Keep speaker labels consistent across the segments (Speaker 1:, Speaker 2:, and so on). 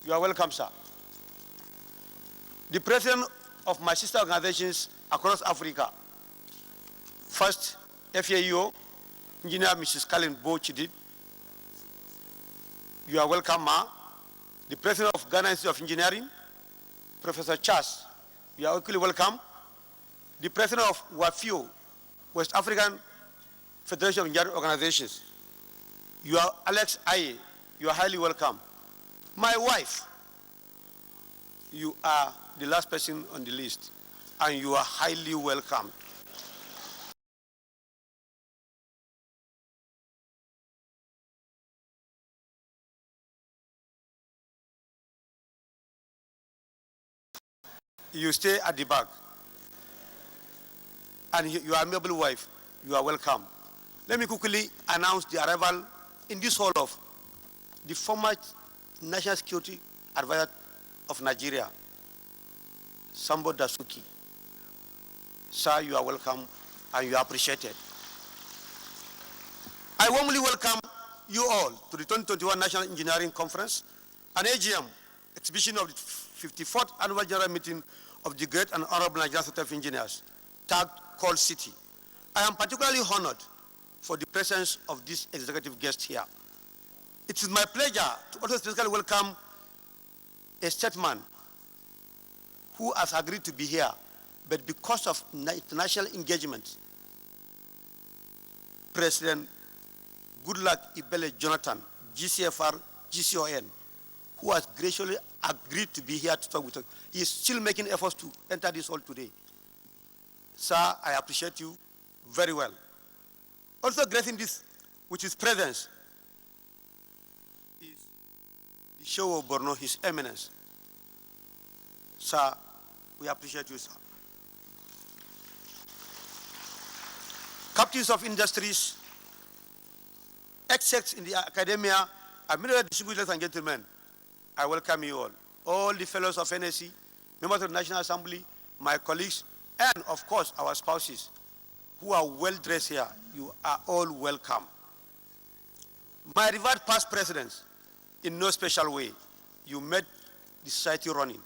Speaker 1: You are welcome, sir. The president of my sister organizations across Africa, first FAO, Engineer Mrs. Colin Bochidid. You are welcome, ma. The president of Ghana Institute of Engineering, Professor Charles. You are equally welcome. The president of WAFIO, West African Federation of Engineering Organizations. You are Alex Aye. You are highly welcome. My wife, you are the last person on the list, and you are highly welcome. You stay at the back. And your amiable wife, you are welcome. Let me quickly announce the arrival in this hall of the former National Security Advisor of Nigeria, Sambo Dasuki. Sir, you are welcome and you are appreciated. I warmly welcome you all to the 2021 National Engineering Conference, an AGM exhibition of the 54th Annual General Meeting of the Great and Honorable Nigerian Society of Engineers, tagged Call City. I am particularly honored for the presence of this executive guest here. It is my pleasure to also specifically welcome a statesman who has agreed to be here, but because of international engagement, President Goodluck Ibele Jonathan, GCFR, GCON, who has graciously agreed to be here to talk with us. He is still making efforts to enter this hall today. Sir, I appreciate you very well. Also gracing this with his presence is the show of Borno, His Eminence. Sir, we appreciate you, sir. Captains of industries, execs in the academia, administrators, distinguished ladies and gentlemen, I welcome you all. All the fellows of NSC, members of the National Assembly, my colleagues, and of course our spouses who are well dressed here, you are all welcome. My revered past presidents, in no special way, you made the society running.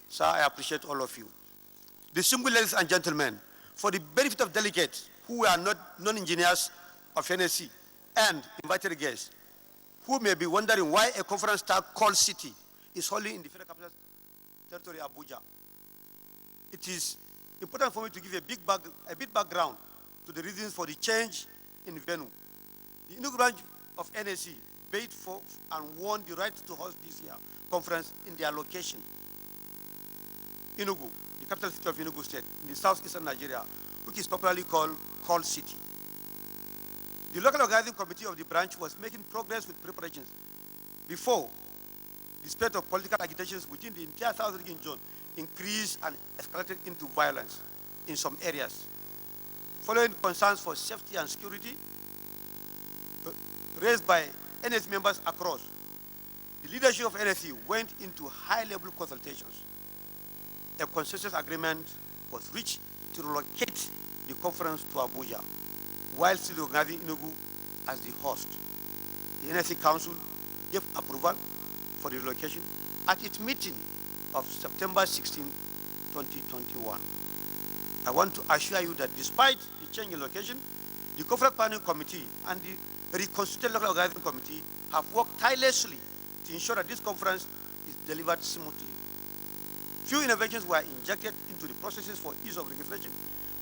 Speaker 1: Sir, I appreciate all of you. Distinguished ladies and gentlemen, for the benefit of delegates who are not non-engineers of NSC and invited guests, who may be wondering why a conference tagged Call City is holding in the Federal Capital Territory, Abuja. It is important for me to give a bit background to the reasons for the change in venue. The Enugu branch of NSC paid for and won the right to host this year conference in their location. Enugu, the capital city of Enugu State, in the southeastern Nigeria, which is popularly called Call City. The local organizing committee of the branch was making progress with preparations before the spread of political agitations within the entire South Region zone increased and escalated into violence in some areas. Following concerns for safety and security raised by NSC members across, the leadership of NSC went into high-level consultations. A consensus agreement was reached to relocate the conference to Abuja, while still organizing Enugu as the host. The NSC Council gave approval for the relocation at its meeting of September 16, 2021. I want to assure you that despite the change in location, the Conference Planning Committee and the reconstituted local organizing committee have worked tirelessly to ensure that this conference is delivered smoothly. Few innovations were injected into the processes for ease of registration,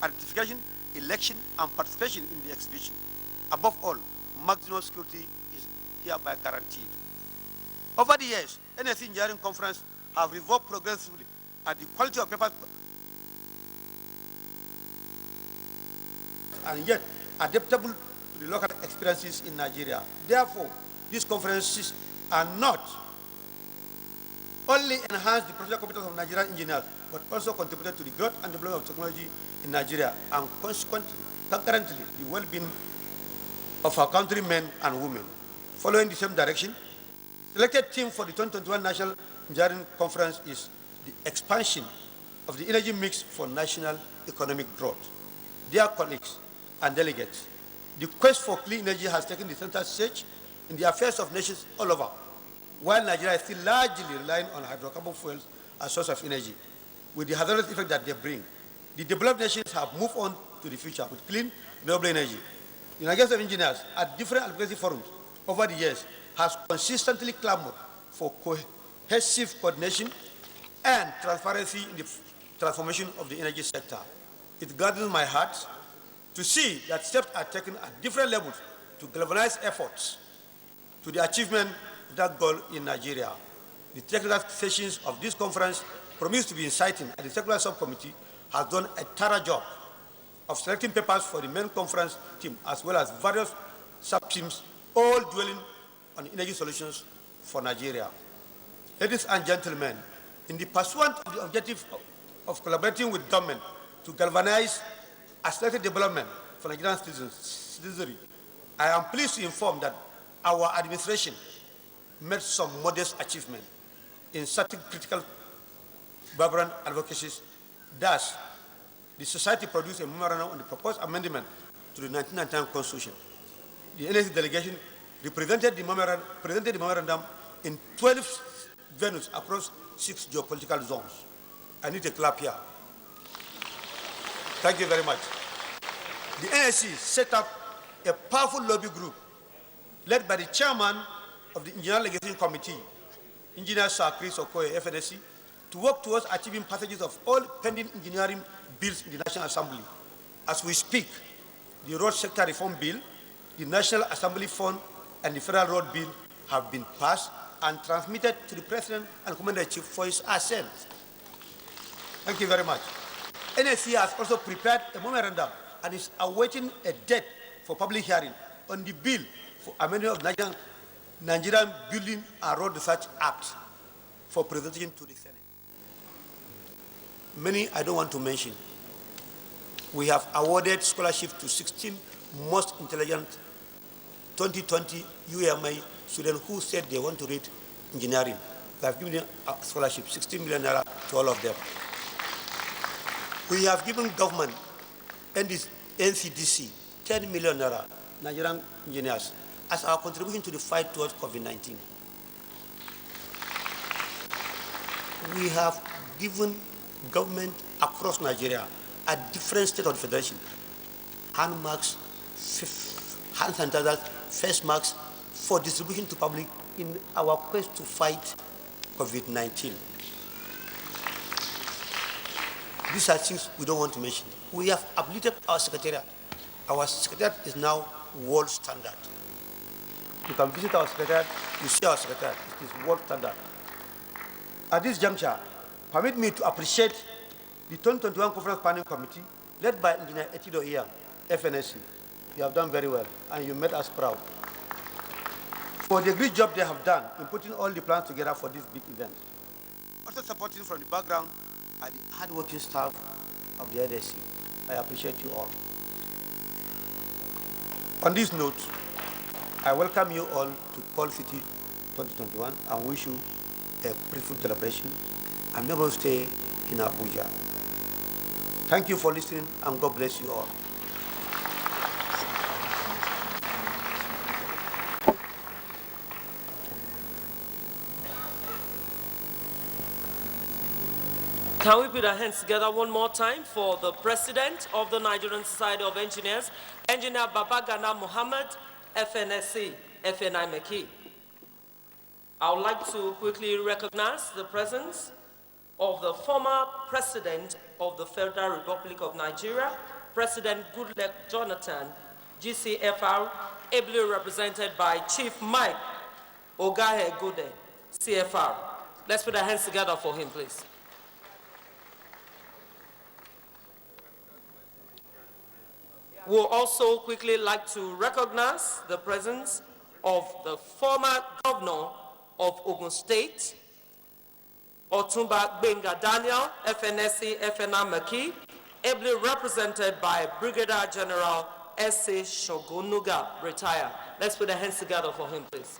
Speaker 1: identification, election, and participation in the exhibition. Above all, maximum security is hereby guaranteed. Over the years, NSC Engineering Conference have evolved progressively, and the quality of papers and yet adaptable to the local experiences in Nigeria. Therefore, these conferences are not only enhance the professional competence of Nigerian engineers, but also contributed to the growth and development of technology in Nigeria, and consequently, concurrently, the well-being of our countrymen and women. Following the same direction, the selected theme for the 2021 National Engineering Conference is the expansion of the energy mix for national economic growth. Dear colleagues and delegates, the quest for clean energy has taken the center stage in the affairs of nations all over. while Nigeria is still largely relying on hydrocarbon fuels as a source of energy, with the hazardous effect that they bring. The developed nations have moved on to the future with clean, renewable energy. The Nigerian State of Engineers at different advocacy forums over the years has consistently clamored for cohesive coordination and transparency in the transformation of the energy sector. It gladdens my heart to see that steps are taken at different levels to galvanize efforts to the achievement of that goal in Nigeria. The technical sessions of this conference promised to be inciting, and the Secular Subcommittee has done a thorough job of selecting papers for the main conference team, as well as various sub-teams, all dwelling on energy solutions for Nigeria. Ladies and gentlemen, in the pursuit of the objective of collaborating with government to galvanize accelerated development for Nigerian citizenry, I am pleased to inform that our administration made some modest achievement in certain critical vibrant advocacies. Thus, the society produced a memorandum on the proposed amendment to the 1999 Constitution. The NSC delegation presented the memorandum in 12 venues across 6 geopolitical zones. I need a clap here. Thank you very much. The NSC set up a powerful lobby group led by the chairman of the Engineering Legislation Committee, Engineer Sir Chris Okoye, FNSC, to work towards achieving passages of all pending engineering bills in the National Assembly. As we speak, the Road Sector Reform Bill, the National Assembly Fund, and the Federal Road Bill have been passed and transmitted to the President and Commander-in-Chief for his assent. Thank you very much. NSC has also prepared a memorandum and is awaiting a date for public hearing on the bill for amendment of Nigerian Building and Road Research Act for presentation to the Senate. Many I don't want to mention. We have awarded scholarships to 16 most intelligent 2020 UMA students who said they want to read engineering. We have given them a scholarship, 16 million naira to all of them. We have given government and this NCDC 10 million naira, Nigerian engineers, as our contribution to the fight towards COVID-19. We have given government across Nigeria at different states of the federation hand marks, hand sanitizers, face masks for distribution to public in our quest to fight COVID-19. These are things we don't want to mention. We have updated our secretariat. Our secretariat is now world standard. You can visit our secretariat, you see our secretariat, it is world standard. At this juncture, permit me to appreciate the 2021 Conference Planning Committee, led by Engineer Etido Iyang, FNSC. You have done very well, and you made us proud. For the great job they have done in putting all the plans together for this big event. Also supporting from the background are the hardworking staff of the NSC. I appreciate you all. On this note, I welcome you all to Call City 2021 and wish you a peaceful celebration and memorable stay in Abuja. Thank you for listening and God bless you all.
Speaker 2: Can we put our hands together one more time for the President of the Nigerian Society of Engineers, Engineer Babagana Muhammad, FNSC, FNI Meki. I would like to quickly recognize the presence of the former President of the Federal Republic of Nigeria, President Goodluck Jonathan, GCFR, ably represented by Chief Mike Ogahe Gode, CFR. Let's put our hands together for him, please. We'll also quickly like to recognize the presence of the former governor of Ogun State, Otumba Benga Daniel, FNSC, FNI Maki, ably represented by Brigadier General S.A. Shogunuga, retired. Let's put our hands together for him, please.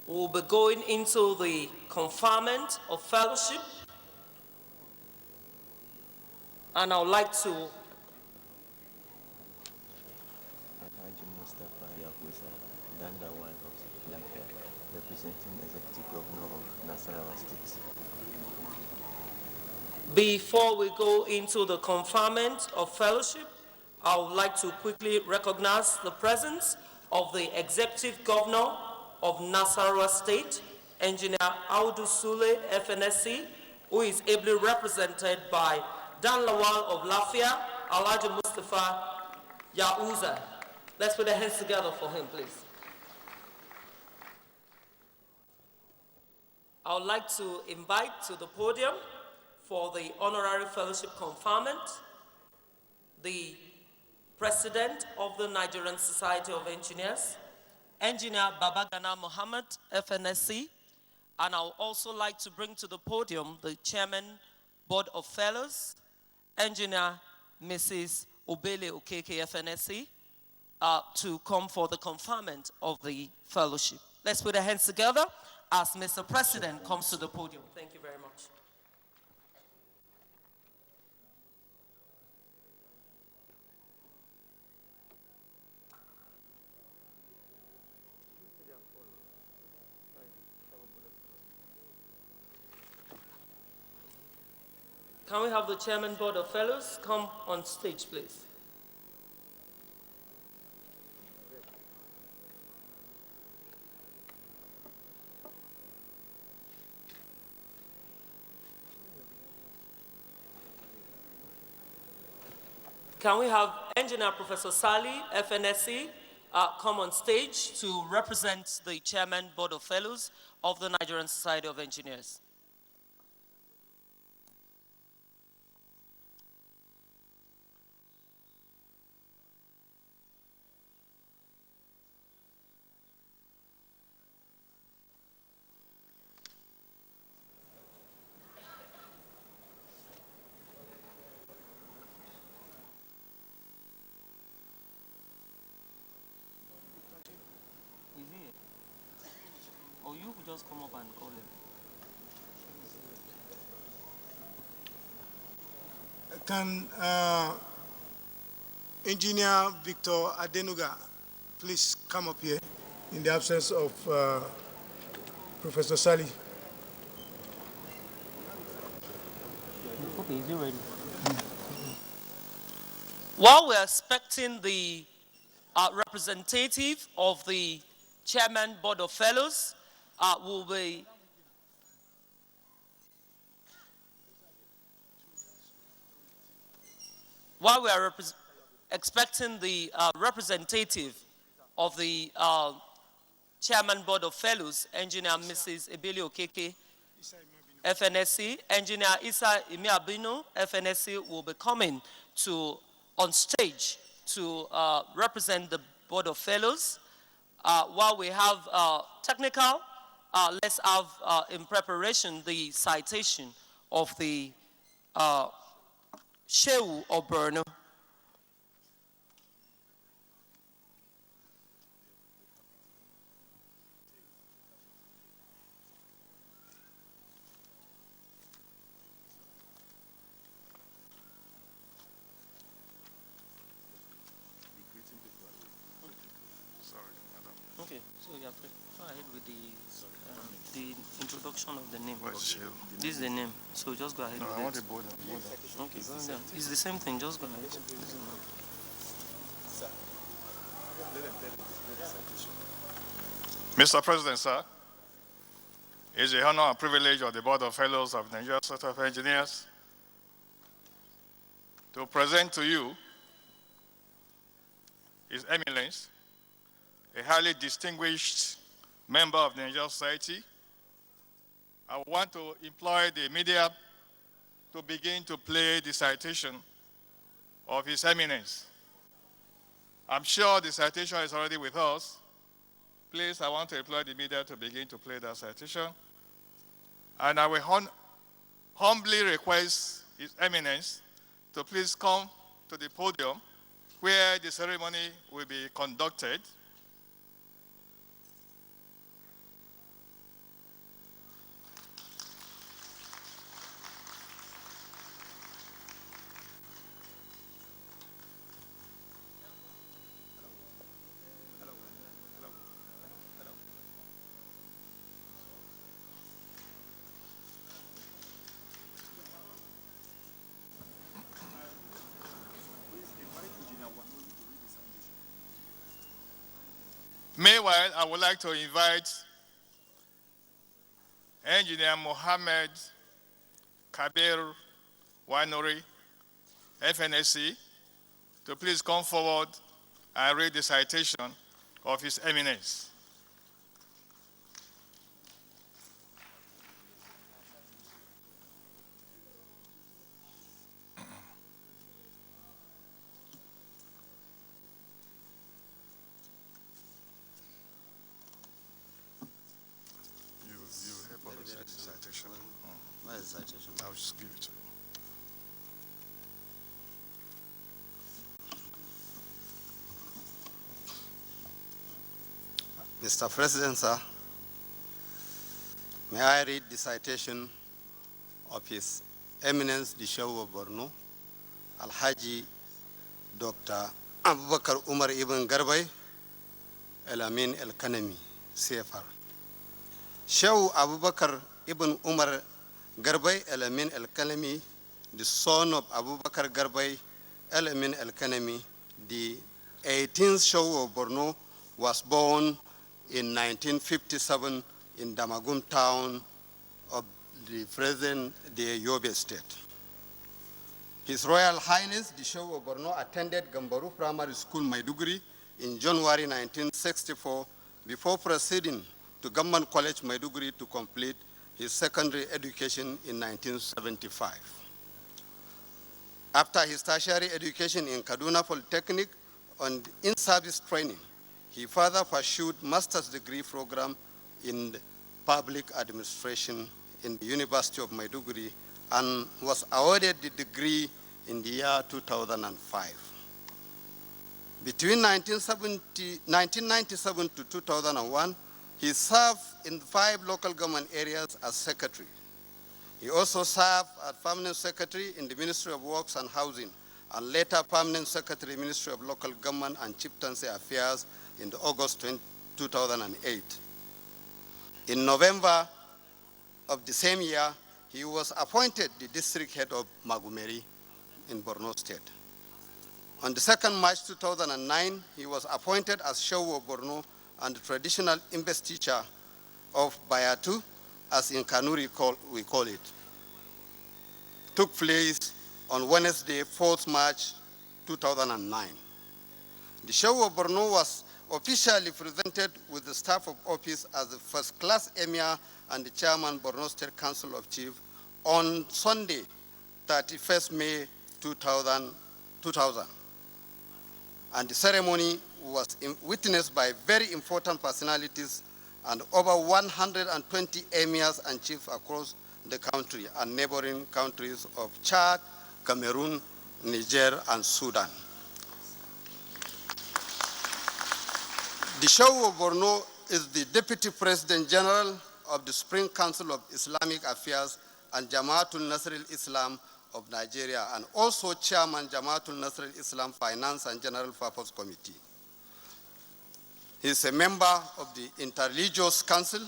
Speaker 2: We'll be going into the conferment of fellowship. And I would like to
Speaker 3: representing Executive Governor of Nasarawa State.
Speaker 2: Before we go into the conferment of fellowship, I would like to quickly recognize the presence of the Executive Governor of Nasarawa State, Engineer Audu Sule, FNSC, who is ably represented by Dan Lawal of Lafia, Alhaji Mustafa Yauza. Let's put our hands together for him, please. I would like to invite to the podium for the honorary fellowship conferment the President of the Nigerian Society of Engineers, Engineer Babagana Mohammed, FNSC, and I would also like to bring to the podium the Chairman, Board of Fellows, Engineer Mrs. Obele Okeke, FNSC, to come for the conferment of the fellowship. Let's put our hands together as Mr. President comes to the podium. Thank you very much. Can we have the Chairman Board of Fellows come on stage, please? Can we have Engineer Professor Sali, FNSC, come on stage to represent the Chairman Board of Fellows of the Nigerian Society of Engineers? Or you could just come up and call him.
Speaker 4: Can Engineer Victor Adenuga please come up here in the absence of Professor Sali?
Speaker 2: Okay, is he ready? While we're expecting the representative of the Chairman Board of Fellows, will be while we are expecting the representative of the Chairman Board of Fellows, Engineer Mrs. Ebili Okeke, FNSC, Engineer Isa Imiabino, FNSC, will be coming on stage to represent the Board of Fellows. While we have technical, let's have in preparation the citation of the Shehu Oberno. Okay, so you have to go ahead with the introduction of the name. This is the name, so just go ahead with it. I want the border. Okay, go ahead. It's the same thing, just go ahead.
Speaker 5: Mr. President, sir, it's the honor and privilege of the Board of Fellows of the Nigerian Society of Engineers to present to you His Eminence, a highly distinguished member of the Nigerian Society. I want to employ the media to begin to play the citation of His Eminence. I'm sure the citation is already with us. Please, I want to employ the media to begin to play that citation. And I will humbly request His Eminence to please come to the podium where the ceremony will be conducted. Meanwhile, I would like to invite Engineer Mohammed Kabir Wanori, FNSC, to please come forward and read the citation of His Eminence. You help us with the citation.
Speaker 1: Where is the citation?
Speaker 5: I'll just give it to you.
Speaker 1: Mr. President, sir, may I read the citation of His Eminence the Shehu of Borno, Alhaji Dr. Abubakar Umar Ibn Garbay, El Amin El Kanemi, CFR. Shehu Abubakar Ibn Umar Garbay El Amin El Kanemi, the son of Abubakar Garbay El Amin El Kanemi, the 18th Shehu of Borno, was born in 1957 in Damagum town of the present Yobe state. His Royal Highness the Shehu of Borno attended Gambaru Primary School, Maiduguri in January 1964 before proceeding to Government College, Maiduguri to complete his secondary education in 1975. After his tertiary education in Kaduna Polytechnic and in-service training, he further pursued master's degree program in public administration in the University of Maiduguri and was awarded the degree in the year 2005. Between 1997 to 2001, he served in 5 local government areas as secretary. He also served as permanent secretary in the Ministry of Works and Housing and later permanent secretary, Ministry of Local Government and Chieftaincy Affairs in August 2008. In November of the same year, he was appointed the district head of Magumeri in Borno State. On the 2nd March 2009, he was appointed as Shehu of Borno and the traditional investiture of Bayatu, as in Kanuri we call it, took place on Wednesday, 4th March 2009. The Shehu of Borno was officially presented with the staff of office as the first-class emir and the chairman Borno State Council of Chiefs on Sunday, 31st May 2000. And the ceremony was witnessed by very important personalities and over 120 emirs and chiefs across the country and neighboring countries of Chad, Cameroon, Niger, and Sudan. The Shehu of Borno is the Deputy President General of the Supreme Council of Islamic Affairs and Jamaatul Nasr al-Islam of Nigeria, and also Chairman Jamaatul Nasr al-Islam Finance and General Purpose Committee. He is a member of the Interreligious Council.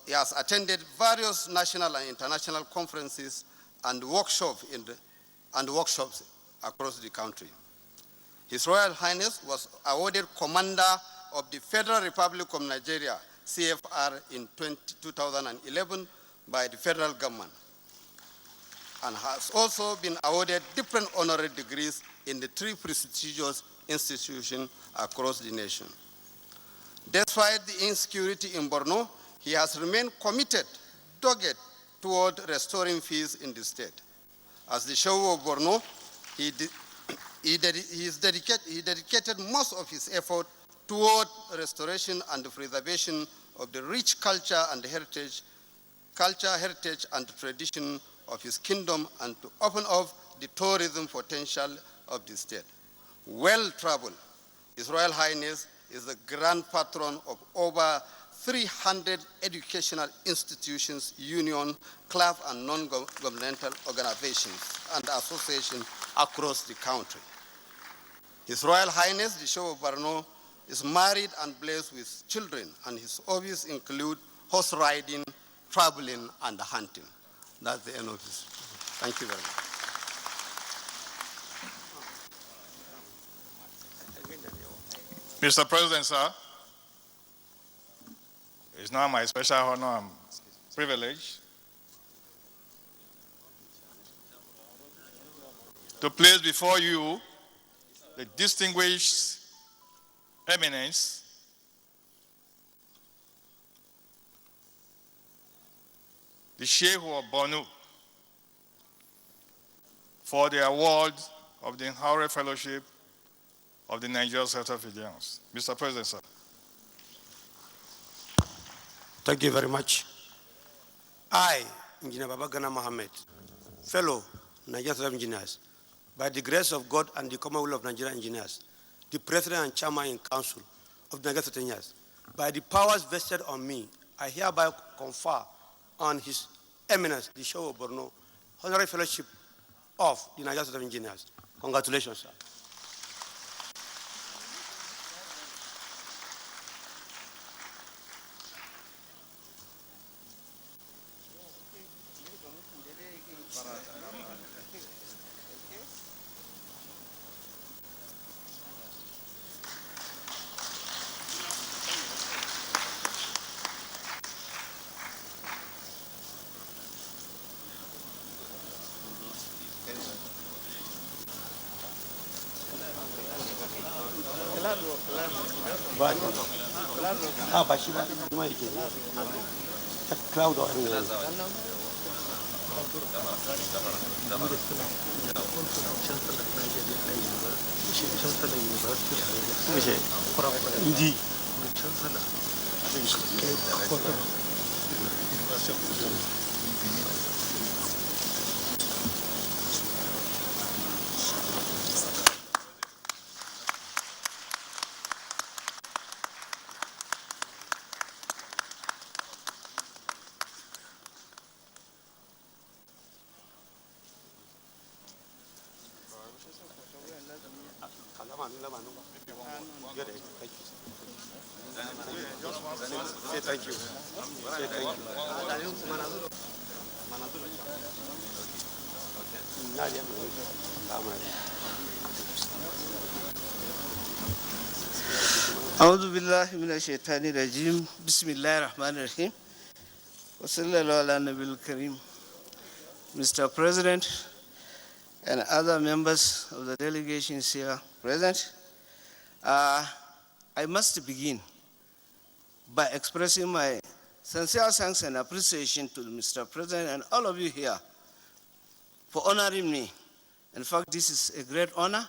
Speaker 1: He has attended various national and international conferences and workshops across the country. His Royal Highness was awarded Commander of the Federal Republic of Nigeria, CFR, in 2011 by the federal government, and has also been awarded different honorary degrees in the 3 prestigious institutions across the nation. Despite the insecurity in Borno, he has remained committed, dogged toward restoring peace in the state. As the Shehu of Borno, he dedicated most of his effort toward restoration and the preservation of the rich culture, heritage and tradition of his kingdom, and to open up the tourism potential of the state. Well-traveled, His Royal Highness is the grand patron of over 300 educational institutions, union, club, and non-governmental organizations and associations across the country. His Royal Highness, the Shehu of Borno, is married and blessed with children, and his hobbies include horse riding, traveling, and hunting. That's the end of this. Thank you very much.
Speaker 5: Mr. President, sir, It's now my special honor and privilege to place before you the distinguished eminence the Sheikh of Borno for the award of the Nhaure Fellowship of the Nigerian Center of Vigilance. Mr. President, sir.
Speaker 1: Thank you very much. I, Engineer Babagana Mohammed, fellow Nigerian Center of Engineers, by the grace of God and the common will of Nigerian engineers, the President and Chairman in Council of the Nigerian Center of Engineers, by the powers vested on me, I hereby confer on His Eminence, the Sheikh of Borno, Honorary Fellowship of the Nigerian Center of Engineers. Congratulations, sir. Cloud or Say thank you. Say thank
Speaker 6: أعوذ بالله من الشيطان الرجيم بسم الله الرحمن الرحيم وصلى الله على النبي الكريم. Mr. President and other members of the delegations here present, I must begin by expressing my sincere thanks and appreciation to Mr. President and all of you here for honoring me. In fact, this is a great honor.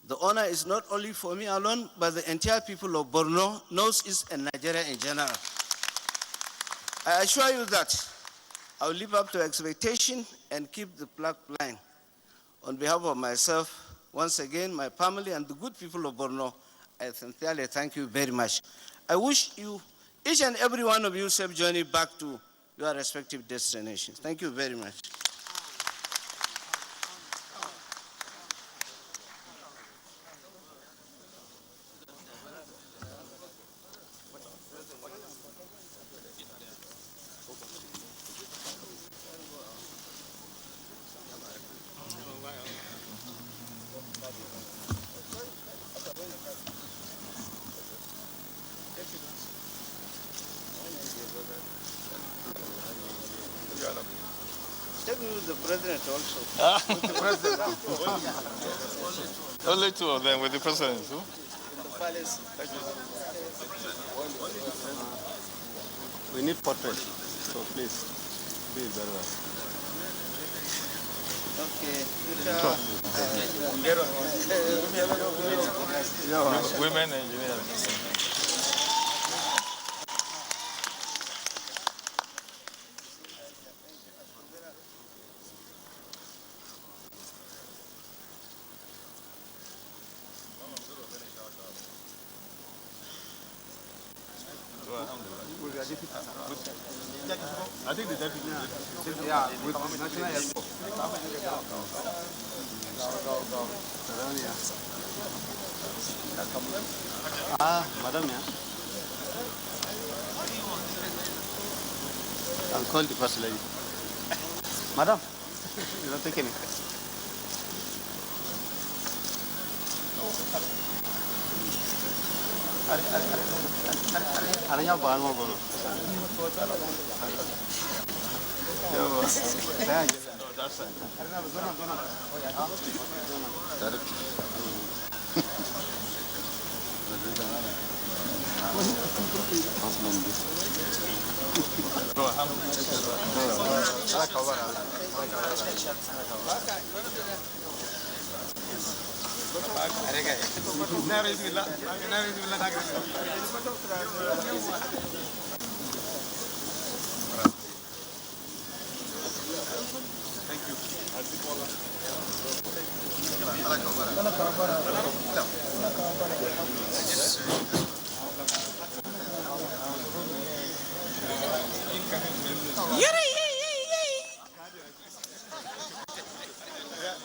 Speaker 6: The honor is not only for me alone, but the entire people of Borno, Northeast, and Nigeria in general. I assure you that I will live up to expectation and keep the flag flying. On behalf of myself, once again, my family, and the good people of Borno, I sincerely thank you very much. I wish you, each and every one of you, safe journey back to your respective destinations. Thank you very much. Take me with the president also.
Speaker 5: With the president. Only two of them with the president. Huh?
Speaker 6: The palace.
Speaker 1: We need portrait, so please, be very well.
Speaker 6: Okay.
Speaker 5: Women engineers. I think the deputy. Yeah, with national airport.
Speaker 1: Madam, yeah. I'll call the first lady. Madam, you're not taking it.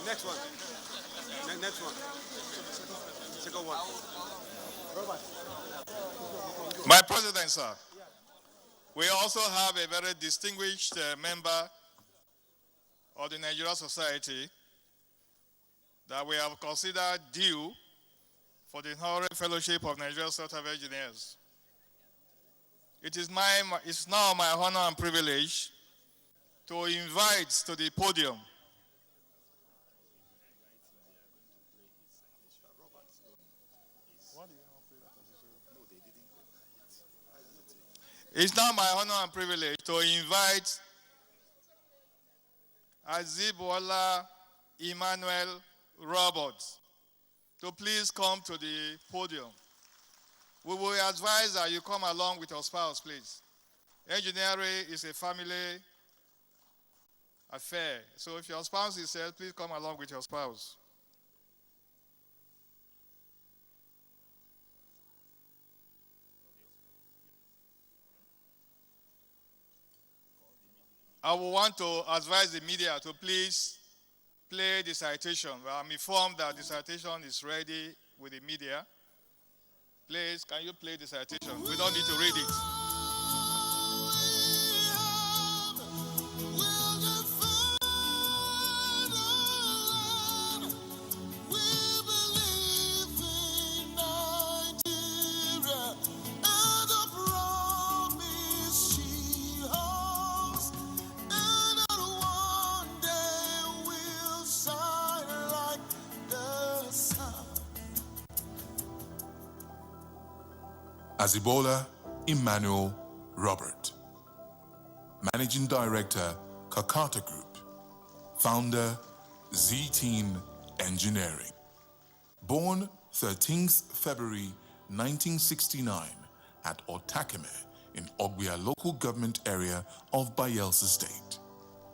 Speaker 1: Next one. Next one. Second one.
Speaker 5: My President, sir, we also have a very distinguished member of the Nigerian society that we have considered due for the Honorary Fellowship of Nigerian Society of Engineers. It's now my honor and privilege to invite to the podium It's now my honor and privilege to invite Azibola Emmanuel Roberts to please come to the podium. We will advise that you come along with your spouse, please. Engineering is a family affair. So if your spouse is here, please come along with your spouse. I will want to advise the media to please play the citation. Well, I'm informed that the citation is ready with the media. Please, can you play the citation? We don't need to read it.
Speaker 7: Azibola Emmanuel Robert, Managing Director, Kakata Group, Founder, Z-Team Engineering. Born 13th February 1969 at Otakeme in Ogbia local government area of Bayelsa State.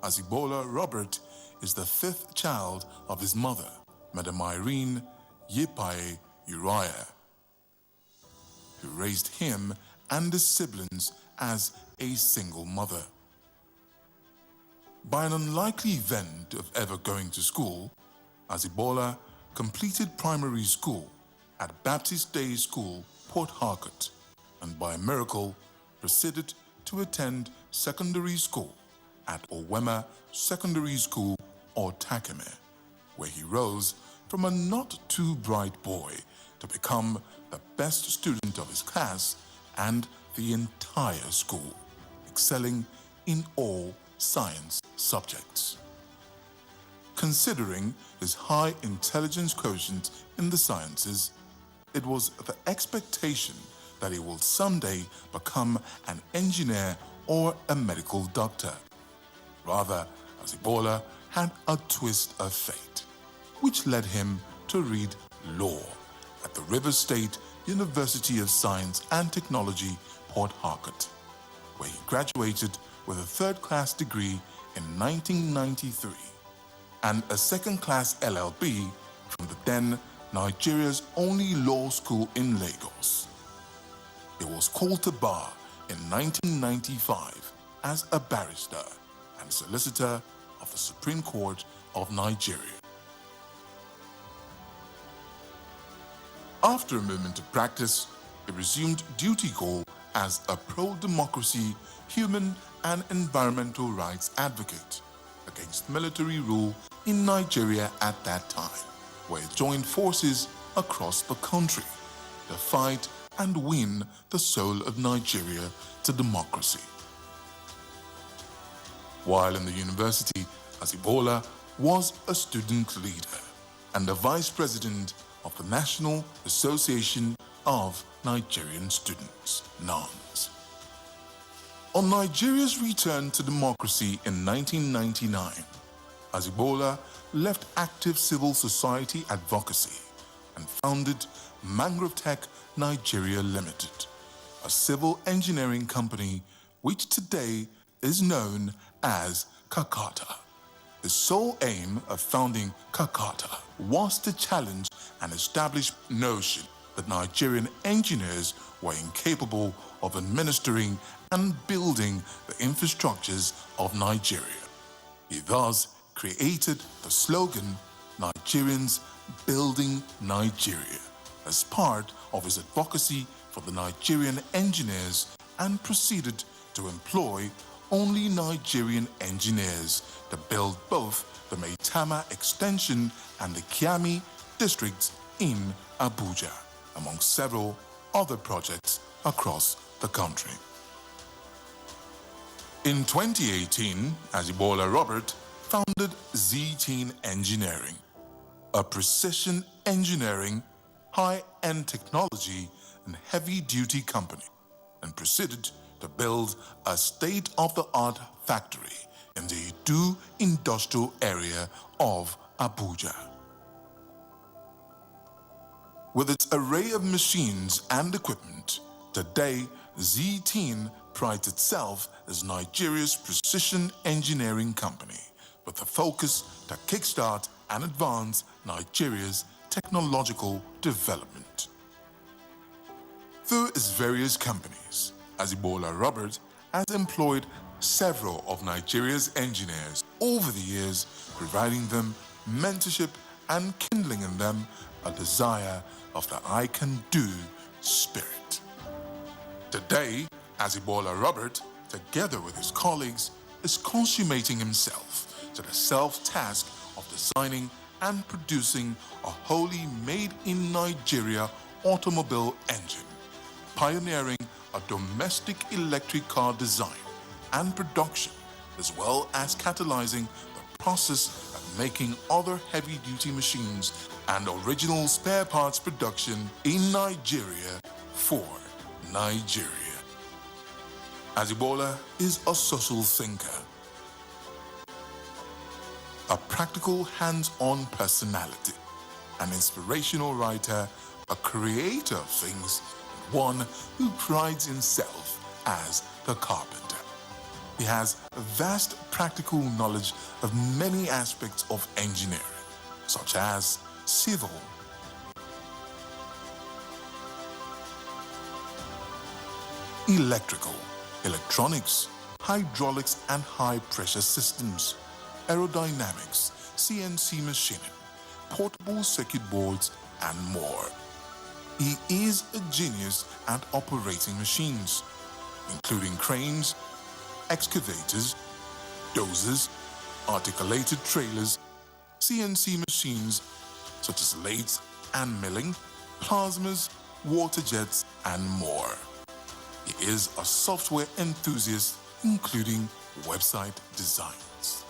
Speaker 7: Azibola Robert is the fifth child of his mother, Madam Irene Yepaye Uriah, who raised him and his siblings as a single mother. By an unlikely event of ever going to school, Azibola completed primary school at Baptist Day School, Port Harcourt, and by a miracle proceeded to attend secondary school at Owema Secondary School, Otakeme, where he rose from a not too bright boy to become the best student of his class and the entire school, excelling in all science subjects. Considering his high intelligence quotient in the sciences, it was the expectation that he will someday become an engineer or a medical doctor. Rather, Azibola had a twist of fate, which led him to read law at the River State University of Science and Technology, Port Harcourt, where he graduated with a third-class degree in 1993 and a second-class LLB from the then Nigeria's only law school in Lagos. He was called to bar in 1995 as a barrister and solicitor of the Supreme Court of Nigeria. After a moment of practice, he resumed duty call as a pro-democracy, human and environmental rights advocate against military rule in Nigeria at that time, where he joined forces across the country to fight and win the soul of Nigeria to democracy. While in the university, Azibola was a student leader and the vice president of the National Association of Nigerian Students, NANS. On Nigeria's return to democracy in 1999, Azibola left active civil society advocacy and founded Mangrove Tech Nigeria Limited, a civil engineering company which today is known as Kakata. The sole aim of founding Kakata was to challenge an established notion that Nigerian engineers were incapable of administering and building the infrastructures of Nigeria. He thus created the slogan, Nigerians Building Nigeria, as part of his advocacy for the Nigerian engineers, and proceeded to employ only Nigerian engineers to build both the Maitama Extension and the Kiami districts in Abuja, among several other projects across the country. In 2018, Azibola Robert founded Z-Teen Engineering, a precision engineering, high-end technology, and heavy-duty company, and proceeded to build a state-of-the-art factory in the Idu industrial area of Abuja. With its array of machines and equipment, today Z-Teen prides itself as Nigeria's precision engineering company, with a focus to kickstart and advance Nigeria's technological development. Through its various companies, Azibola Robert has employed several of Nigeria's engineers over the years, providing them mentorship and kindling in them a desire of the I can do spirit. Today, Azibola Robert, together with his colleagues, is consummating himself to the self-task of designing and producing a wholly made-in-Nigeria automobile engine, pioneering a domestic electric car design and production, as well as catalyzing the process of making other heavy-duty machines and original spare parts production in Nigeria for Nigeria. Azibola is a social thinker, a practical hands-on personality, an inspirational writer, a creator of things, and one who prides himself as the carpenter. He has a vast practical knowledge of many aspects of engineering, such as civil, electrical, electronics, hydraulics and high-pressure systems, aerodynamics, CNC machining, portable circuit boards, and more. He is a genius at operating machines, including cranes, excavators, dozers, articulated trailers, CNC machines such as lathes and milling, plasmas, water jets, and more. He is a software enthusiast, including website designs.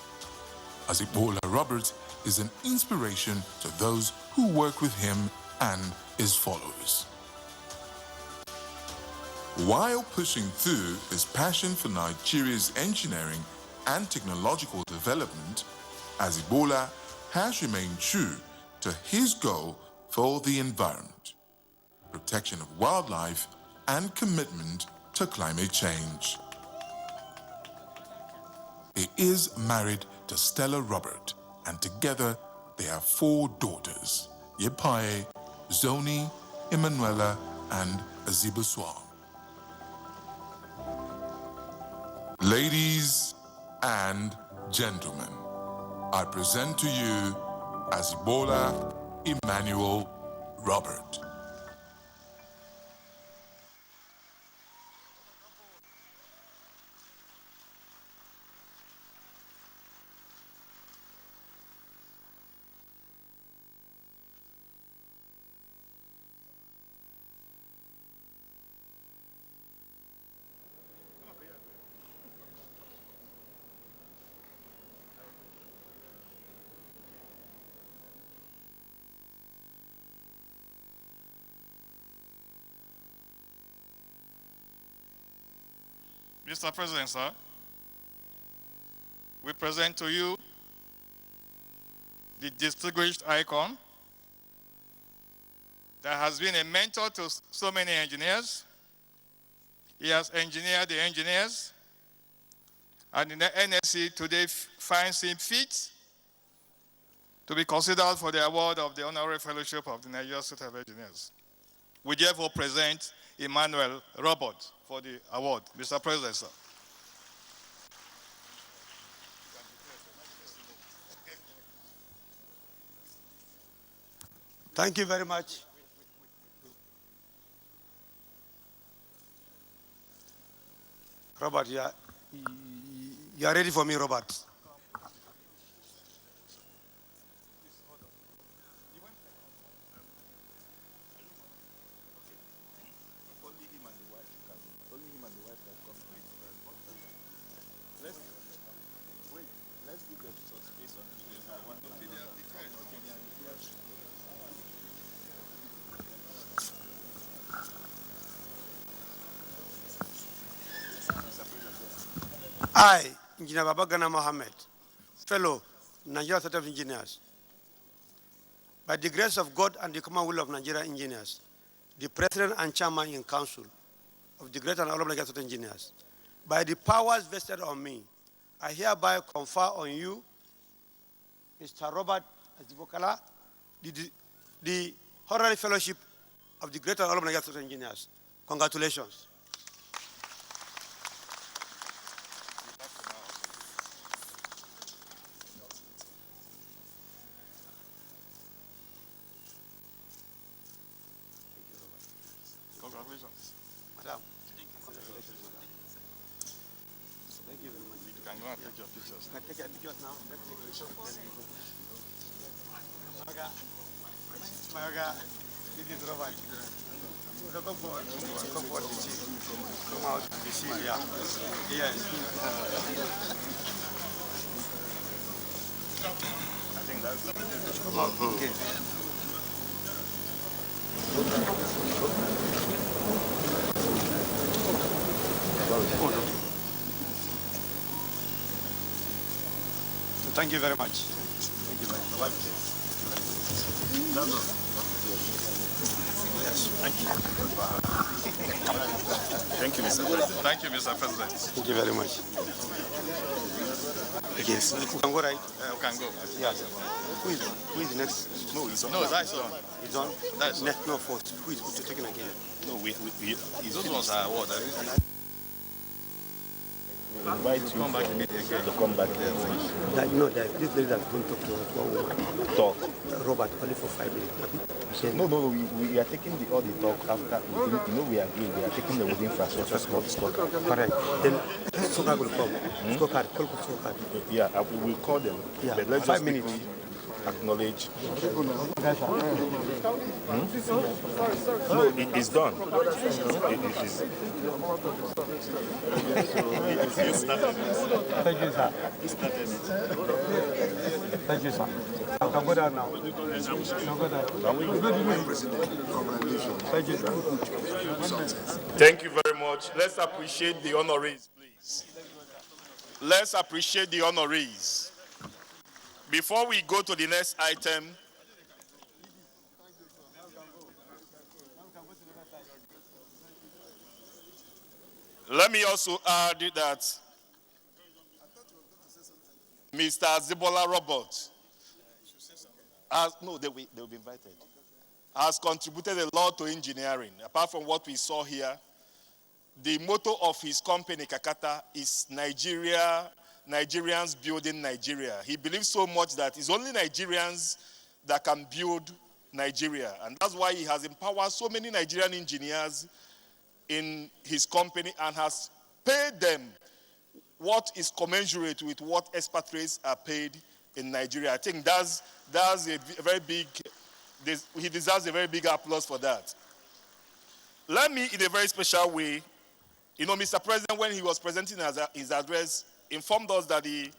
Speaker 7: Azibola Robert is an inspiration to those who work with him and his followers. While pushing through his passion for Nigeria's engineering and technological development, Azibola has remained true to his goal for the environment, protection of wildlife, and commitment to climate change. He is married to Stella Robert, and together they have 4 daughters, Yepaye, Zoni, Emanuela, and Azibuswa. Ladies and gentlemen, I present to you Azibola Emmanuel Robert.
Speaker 5: Mr. President, sir, we present to you the distinguished icon that has been a mentor to so many engineers. He has engineered the engineers, and the NSC today finds him fit to be considered for the award of the Honorary Fellowship of the Nigerian Society of Engineers. We therefore present Emmanuel Robert for the award. Mr. President, sir.
Speaker 1: Thank you very much. Robert, you are ready for me, Robert? I, Engineer Babagana Mohammed, fellow Nigerian Society of Engineers, by the grace of God and the common will of Nigerian engineers, the President and Chairman in Council of the Great and All of Nigerian Society of Engineers, by the powers vested on me, I hereby confer on you, Mr. Robert Azibokala, the Honorary Fellowship of the Great and All of Nigerian Society of Engineers. Congratulations.
Speaker 5: Congratulations.
Speaker 1: Madam.
Speaker 5: Congratulations. Thank you very much. You can go and take your pictures.
Speaker 1: Can I take your pictures now? Let's take pictures. Mayoga, this is Robert. Come forward. Come forward, the chief. Come out, the chief, yeah. Yes.
Speaker 5: I think that's
Speaker 1: Come out. Okay. Thank you very much. Thank you very much. Yes, thank you.
Speaker 5: Thank you, Mr. President. Thank you, Mr. President.
Speaker 1: Thank you very much. Yes, you can go right.
Speaker 5: You can go.
Speaker 1: Yes. Who is next?
Speaker 5: No, it's on. No, that's on.
Speaker 1: It's on?
Speaker 5: That's on.
Speaker 1: No, fourth. Who is taking again?
Speaker 5: No, those ones are what?
Speaker 3: We invite you to come back there.
Speaker 1: No, this lady that's going to talk to us. One woman.
Speaker 3: Talk.
Speaker 1: Robert, only for 5 minutes.
Speaker 3: No, we are taking all the talk after. We agree. We are taking the within infrastructure scorecard.
Speaker 1: Correct. Then scorecard will come. Scorecard, call for scorecard.
Speaker 3: Yeah, we will call them.
Speaker 1: Yeah,
Speaker 3: But let's
Speaker 1: 5
Speaker 3: just
Speaker 1: minutes.
Speaker 3: acknowledge. No, it's done. It is. You started it.
Speaker 1: Thank you, sir. Thank you, sir. I can go down now. Thank you, sir.
Speaker 5: Thank you very much. Let's appreciate the honorees, please. Let's appreciate the honorees. Before we go to the next item, let me also add that Mr. Zibola Robert they'll be invited, has contributed a lot to engineering. Apart from what we saw here, the motto of his company, Kakata, is Nigerians building Nigeria. He believes so much that it's only Nigerians that can build Nigeria. And that's why he has empowered so many Nigerian engineers in his company and has paid them what is commensurate with what expatriates are paid in Nigeria. I think that's a very big, he deserves a very big applause for that. Let me, in a very special way, Mr. President, when he was presenting his address, informed us that the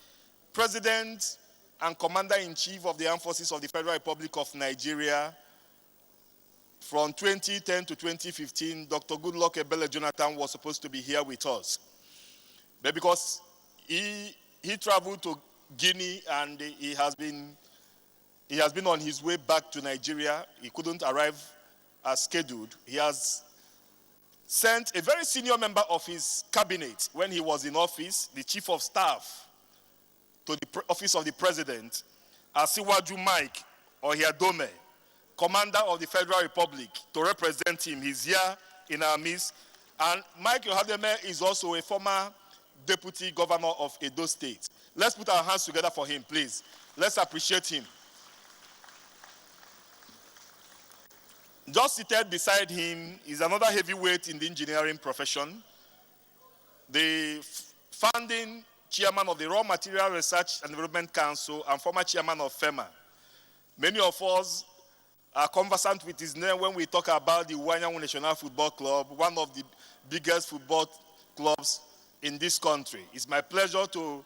Speaker 5: President and Commander-in-Chief of the Armed Forces of the Federal Republic of Nigeria from 2010 to 2015, Dr. Goodluck Ebele Jonathan was supposed to be here with us. but because he traveled to Guinea and he has been on his way back to Nigeria. He couldn't arrive as scheduled. He has sent a very senior member of his cabinet when he was in office, the chief of staff, to the office of the president, Asiwaju Mike Ohiadome, commander of the Federal Republic, to represent him. He's here in our midst. And Mike Ohiadome is also a former deputy governor of Edo State. Let's put our hands together for him, please. Let's appreciate him. Just seated beside him is another heavyweight in the engineering profession, the founding chairman of the Raw Material Research and Development Council and former chairman of FEMA. Many of us are conversant with his name when we talk about the Wanyangu National Football Club, one of the biggest football clubs in this country. It's my pleasure to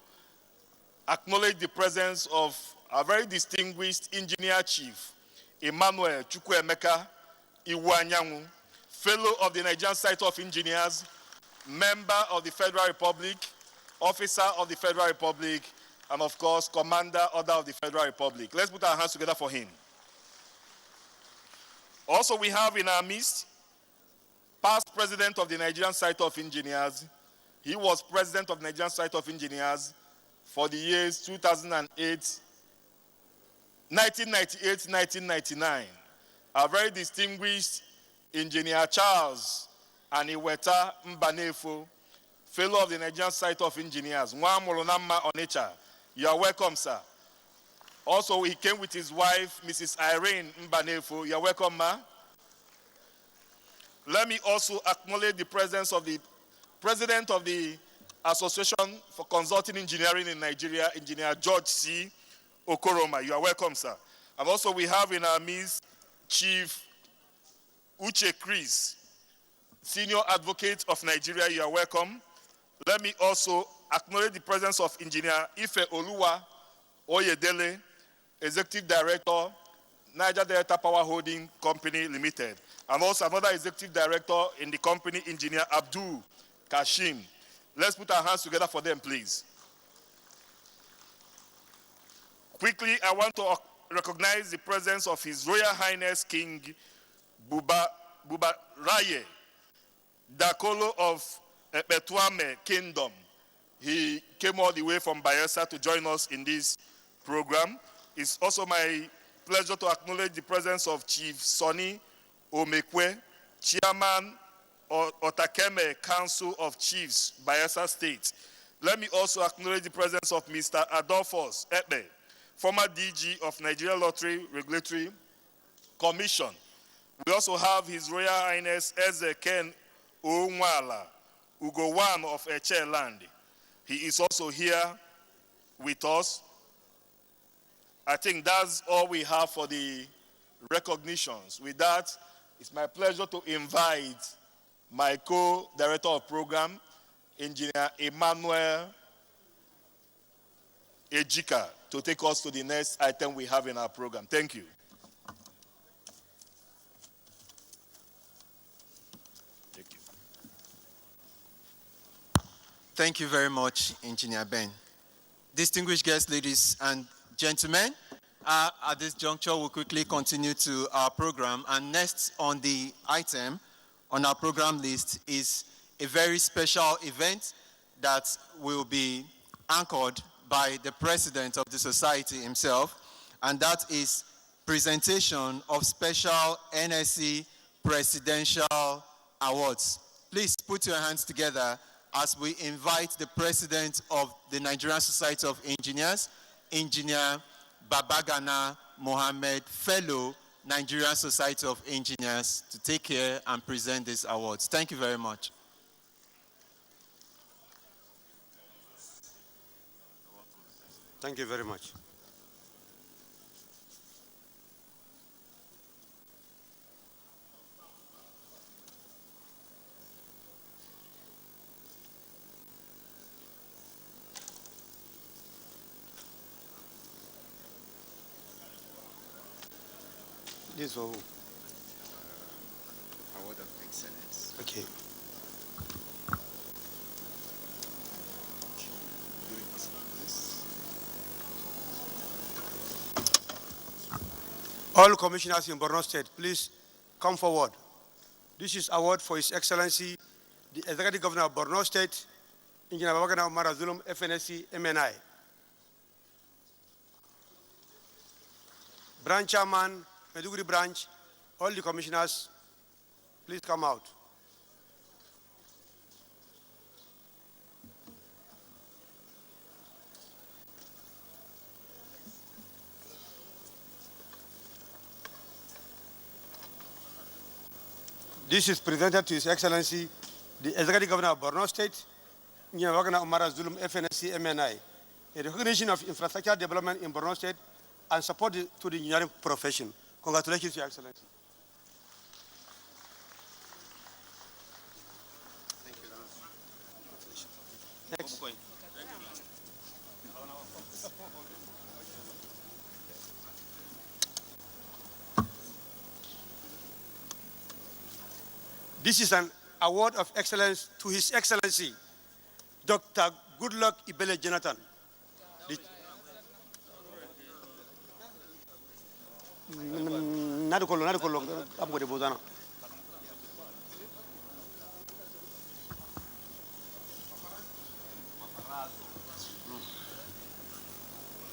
Speaker 5: acknowledge the presence of a very distinguished engineer chief, Emmanuel Chukwuemeka Iwanyangu, fellow of the Nigerian Society of Engineers, member of the Federal Republic, officer of the Federal Republic, and of course, Commander Order of the Federal Republic. Let's put our hands together for him. Also, we have in our midst, past president of the Nigerian Society of Engineers. He was president of the Nigerian Society of Engineers for the years 1998-1999. A very distinguished engineer Charles Aniweta Mbanefo, fellow of the Nigerian Society of Engineers. Mwamolonama Onitsha. You are welcome, sir. Also, he came with his wife, Mrs. Irene Mbanefo. You are welcome, ma. Let me also acknowledge the presence of the president of the Association for Consulting Engineering in Nigeria, Engineer George C. Okoroma. You are welcome, sir. And also we have in our midst Chief Uche Chris, Senior Advocate of Nigeria. You are welcome. Let me also acknowledge the presence of Engineer Ife Oluwa Oyedele, Executive Director, Niger Delta Power Holding Company Limited, and also another Executive Director in the company, Engineer Abdul Kashim. Let's put our hands together for them, please. Quickly, I want to recognize the presence of His Royal Highness King Buba Raye, Dakolo of Betuame Kingdom. He came all the way from Bayelsa to join us in this program. It's also my pleasure to acknowledge the presence of Chief Sonny Omekwe, Chairman of Otakeme Council of Chiefs, Bayelsa State. Let me also acknowledge the presence of Mr. Adolphus Ekpe, former DG of Nigeria Lottery Regulatory Commission. We also have His Royal Highness Eze Ken Onwala, Ugowan of Eche Land. He is also here with us. I think that's all we have for the recognitions. With that, it's my pleasure to invite my co-director of program, Engineer Emmanuel Ejika, to take us to the next item we have in our program. Thank you.
Speaker 8: Thank you very much, Engineer Ben. Distinguished guests, ladies and gentlemen, at this juncture, we'll quickly continue to our program. And next on the item on our program list is a very special event that will be anchored by the president of the society himself, and that is presentation of special NSC Presidential Awards. Please put your hands together as we invite the president of the Nigerian Society of Engineers, Engineer Babagana Mohammed, fellow Nigerian Society of Engineers, to take care and present these awards. Thank you very much.
Speaker 1: Thank you very much. This for who?
Speaker 8: Award of Excellence.
Speaker 1: Okay. All commissioners in Borno State, please come forward. This is award for His Excellency, the Executive Governor of Borno State, Engineer Babagana Umar Zulum, FNSC, MNI. Branch Chairman, Maiduguri Branch, all the commissioners, please come out. This is presented to His Excellency, the Executive Governor of Borno State, Engineer Babagana Umar Zulum, FNSC, MNI, a recognition of infrastructure development in Borno State and support to the engineering profession. Congratulations, Your Excellency.
Speaker 6: Thank you.
Speaker 1: Next. This is an award of excellence to His Excellency, Dr. Goodluck Ibele Jonathan.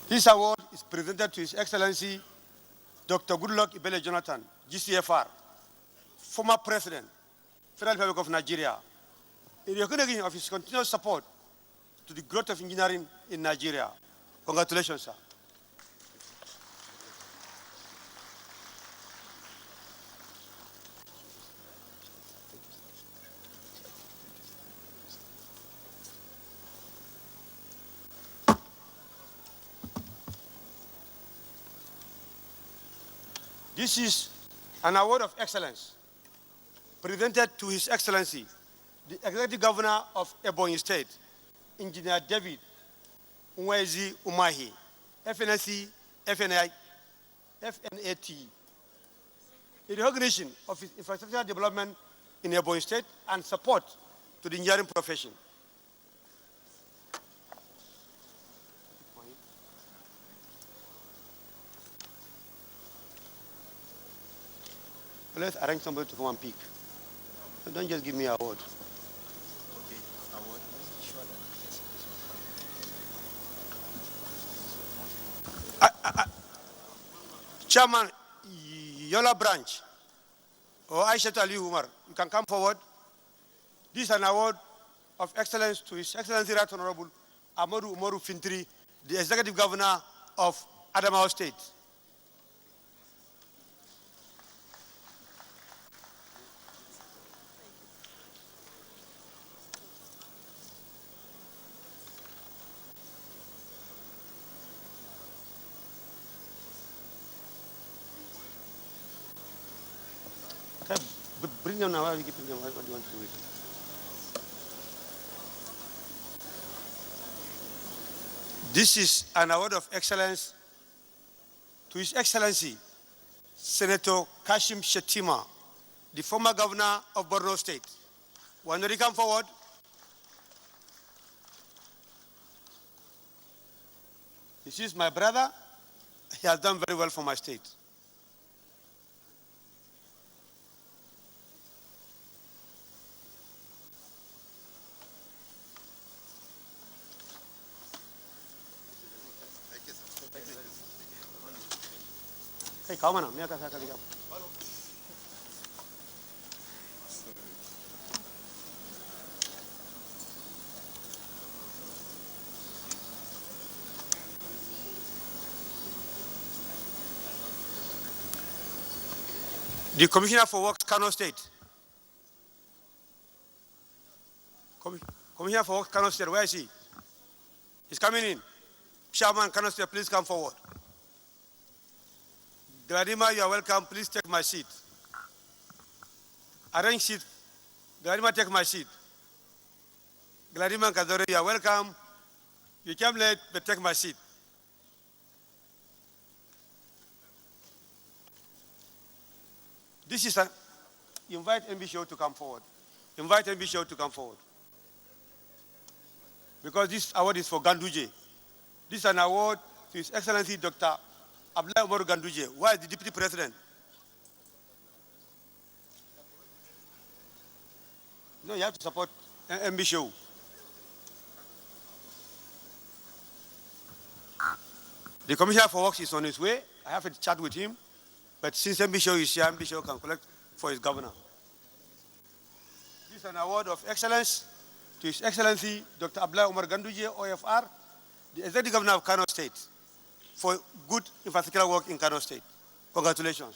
Speaker 1: This award is presented to His Excellency, Dr. Goodluck Ibele Jonathan, GCFR, former President, Federal Republic of Nigeria, in recognition of his continuous support to the growth of engineering in Nigeria. Congratulations, sir. This is an award of excellence presented to His Excellency, the Executive Governor of Ebonyi State, Engineer David Nwezi Umahi, FNSC, FNAT, in recognition of his infrastructure development in Ebonyi State and support to the engineering profession. Let's arrange somebody to come and pick. So don't just give me an award.
Speaker 3: Okay, award.
Speaker 1: Chairman, Yola Branch, or Aisha Ali Umar, you can come forward. This is an award of excellence to His Excellency Right Honorable Amadou Umaru Fintri, the Executive Governor of Adamawa State. Okay, bring them now. We can bring them. What do you want to do with them? This is an award of excellence to His Excellency, Senator Kashim Shettima, the former governor of Borno State. When they come forward, this is my brother. He has done very well for my state. Hey, come on, the Commissioner for Works, Kano State. Commissioner for Works, Kano State, where is he? He's coming in. Chairman, Kano State, please come forward. Gladima, you are welcome. Please take my seat. Arrange seat. Gladima, take my seat. Gladima Kadore, you are welcome. You came late, but take my seat. This is an invite MB Show to come forward. Invite MB Show to come forward. Because this award is for Ganduje. This is an award to His Excellency Dr. Abdullah Umar Ganduje. Why is the deputy president? No, you have to support MB Show. The commissioner for works is on his way. I have a chat with him. But since MB Show is here, MB Show can collect for his governor. This is an award of excellence to His Excellency Dr. Abdullah Umar Ganduje, OFR, the Executive Governor of Kano State, for good infrastructural work in Kano State. Congratulations.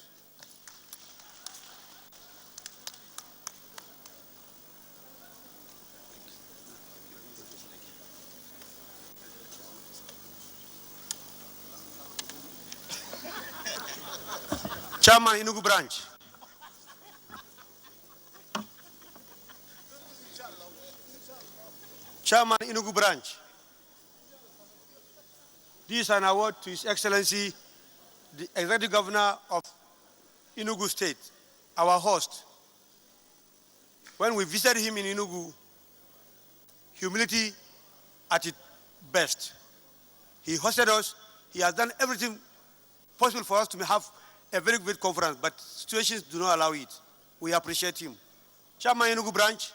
Speaker 1: Chairman, Enugu branch. Chairman, Enugu branch. This is an award to His Excellency, the Executive Governor of Enugu State, our host. When we visited him in Enugu, humility at its best. He hosted us. He has done everything possible for us to have a very good conference, but situations do not allow it. We appreciate him. Chairman Enugu branch,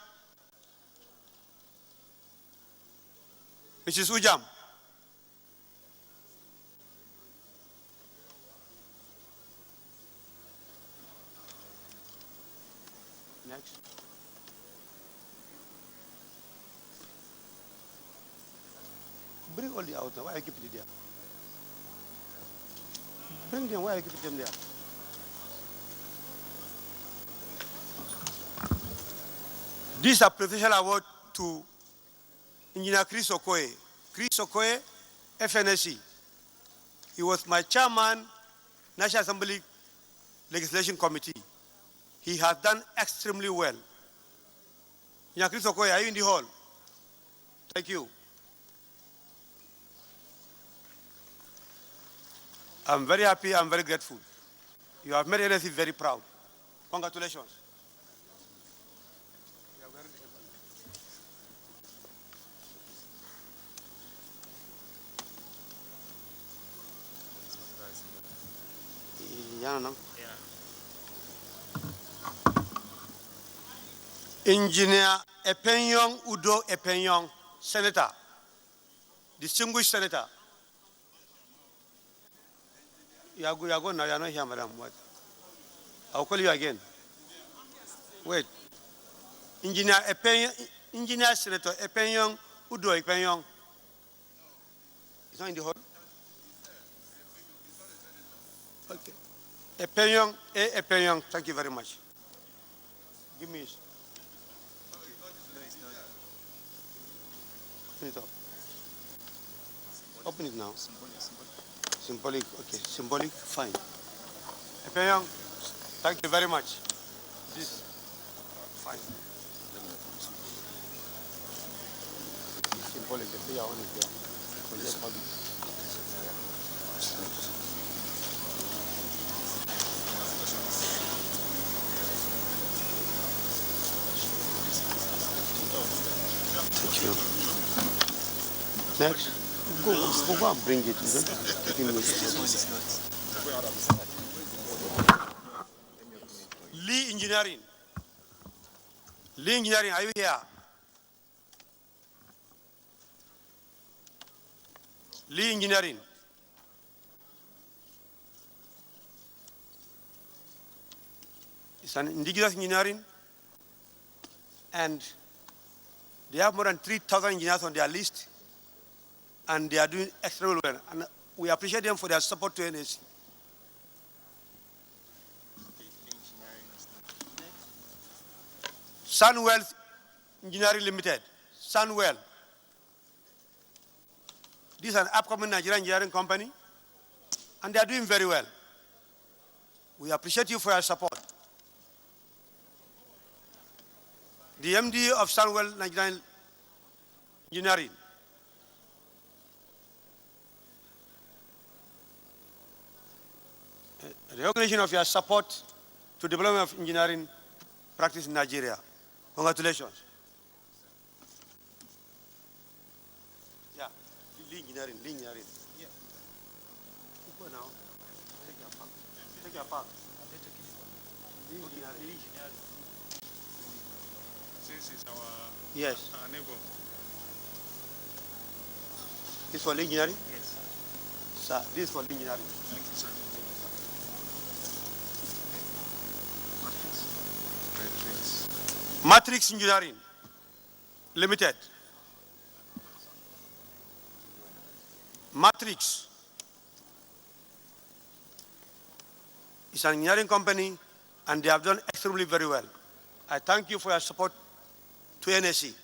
Speaker 1: Mrs. Ujam. Next. Bring all the out now. Why I keep it there? Bring them. Why I keep them there? This is a presidential award to Engineer Chris Okoye. Chris Okoye, FNSC. He was my chairman, National Assembly Legislation Committee. He has done extremely well. Engineer Chris Okoye, are you in the hall? Thank you. I'm very happy, I'm very grateful. You have made NSC very proud. Congratulations. Engineer Epenyong Udo Epenyong, Senator, distinguished Senator. You are going now, you are not here, madam. What? I'll call you again. Wait. Engineer Senator Epenyong Udo Epenyong. He's not in the hall? Okay. Epenyong, thank you very much. Give me his. Open it up. Open it now. Symbolic, okay. Symbolic, fine. Epenyong, thank you very much. This, fine. Symbolic, the one is there. Thank you. Next. Go and bring it. Lee Engineering. Lee Engineering, are you here? Lee Engineering. It's an indigenous engineering, and they have more than 3,000 engineers on their list, and they are doing extremely well. And we appreciate them for their support to NSC. Sunwell Engineering Limited. Sunwell. This is an upcoming Nigerian engineering company, and they are doing very well. We appreciate you for your support. The MD of Sunwell Nigerian Engineering. The recognition of your support to development of engineering practice in Nigeria. Congratulations. Yeah, Lee Engineering. Yeah. Go now. Take your part.
Speaker 5: Since it's our
Speaker 1: Yes.
Speaker 5: our neighbor.
Speaker 1: This for engineering?
Speaker 5: Yes.
Speaker 1: Sir, this is for engineering.
Speaker 5: Thank you, sir.
Speaker 1: Matrix Engineering Limited. Matrix is an engineering company and they have done extremely very well. I thank you for your support to NSC.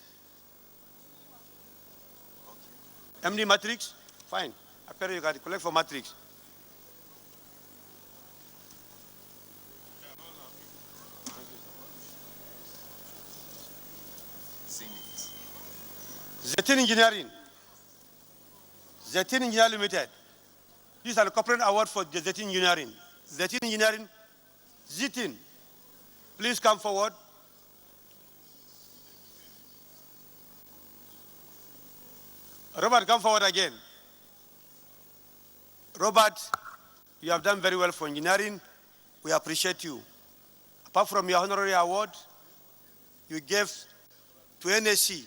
Speaker 1: MD Matrix? Fine. Apparently you got to collect for Matrix. Zetin Engineering. Zetin Engineering Limited. This is a corporate award for the Zetin Engineering. Zetin Engineering, Zetin, please come forward. Robert, come forward again. Robert, you have done very well for engineering. We appreciate you. Apart from your honorary award, you gave to NSC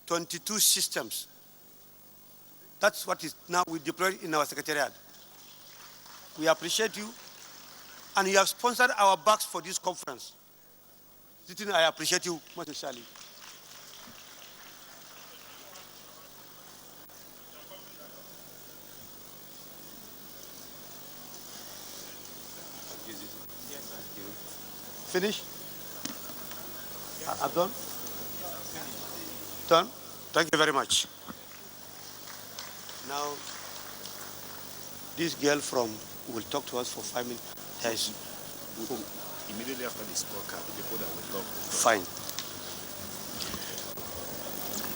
Speaker 1: 22 systems. That's what is now we deployed in our secretariat. We appreciate you, and you have sponsored our bags for this conference. I appreciate you most sincerely. Finish? I've done? Done? Thank you very much. Now, this girl will talk to us for 5 minutes. Yes.
Speaker 3: Immediately after the scorecard, the people that will talk.
Speaker 1: Fine.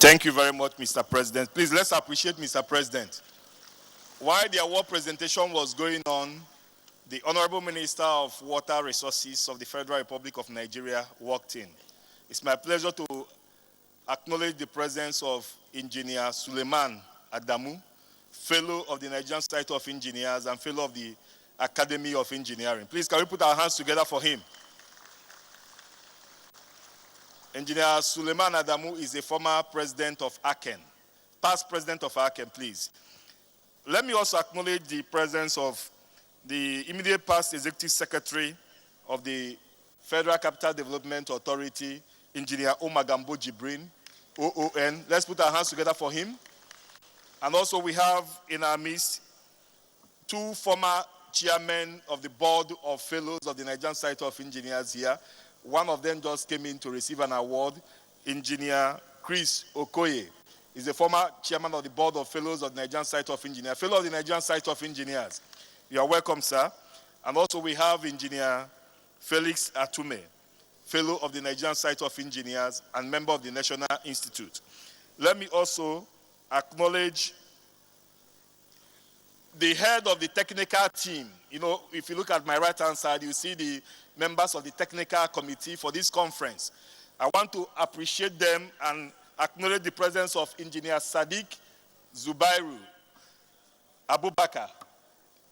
Speaker 5: Thank you very much, Mr. President. Please, let's appreciate Mr. President. While the award presentation was going on, the Honorable Minister of Water Resources of the Federal Republic of Nigeria walked in. It's my pleasure to acknowledge the presence of Engineer Suleiman Adamu, Fellow of the Nigerian Society of Engineers and Fellow of the Academy of Engineering. Please, can we put our hands together for him? Engineer Suleiman Adamu is a former president of ACEN, past president of ACEN, please. Let me also acknowledge the presence of the immediate past executive secretary of the Federal Capital Development Authority, Engineer Omagambo Jibrin, OON. Let's put our hands together for him. And also we have in our midst 2 former chairmen of the board of fellows of the Nigerian Society of Engineers here. One of them just came in to receive an award. Engineer Chris Okoye is the former chairman of the board of fellows of the Nigerian Society of Engineers, fellow of the Nigerian Society of Engineers. You are welcome, sir. And also we have Engineer Felix Atume, fellow of the Nigerian Society of Engineers and member of the National Institute. Let me also acknowledge the head of the technical team. You know, if you look at my right-hand side, you see the members of the technical committee for this conference. I want to appreciate them and acknowledge the presence of Engineer Sadiq Zubairu Abubakar,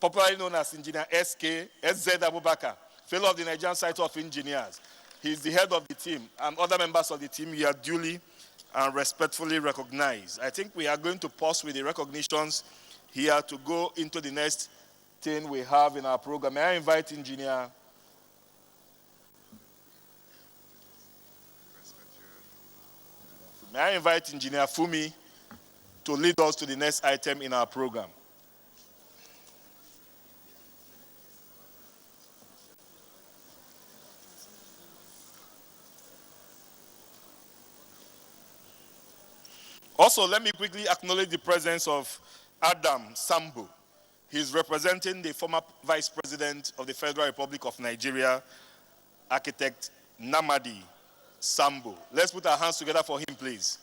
Speaker 5: popularly known as Engineer SZ Abubakar, fellow of the Nigerian Society of Engineers. He is the head of the team, and other members of the team you are duly and respectfully recognized. I think we are going to pause with the recognitions here to go into the next thing we have in our program. May I invite Engineer Fumi to lead us to the next item in our program. Also, let me quickly acknowledge the presence of Adam Sambo. He's representing the former Vice President of the Federal Republic of Nigeria, Architect Namadi Sambo. Let's put our hands together for him, please.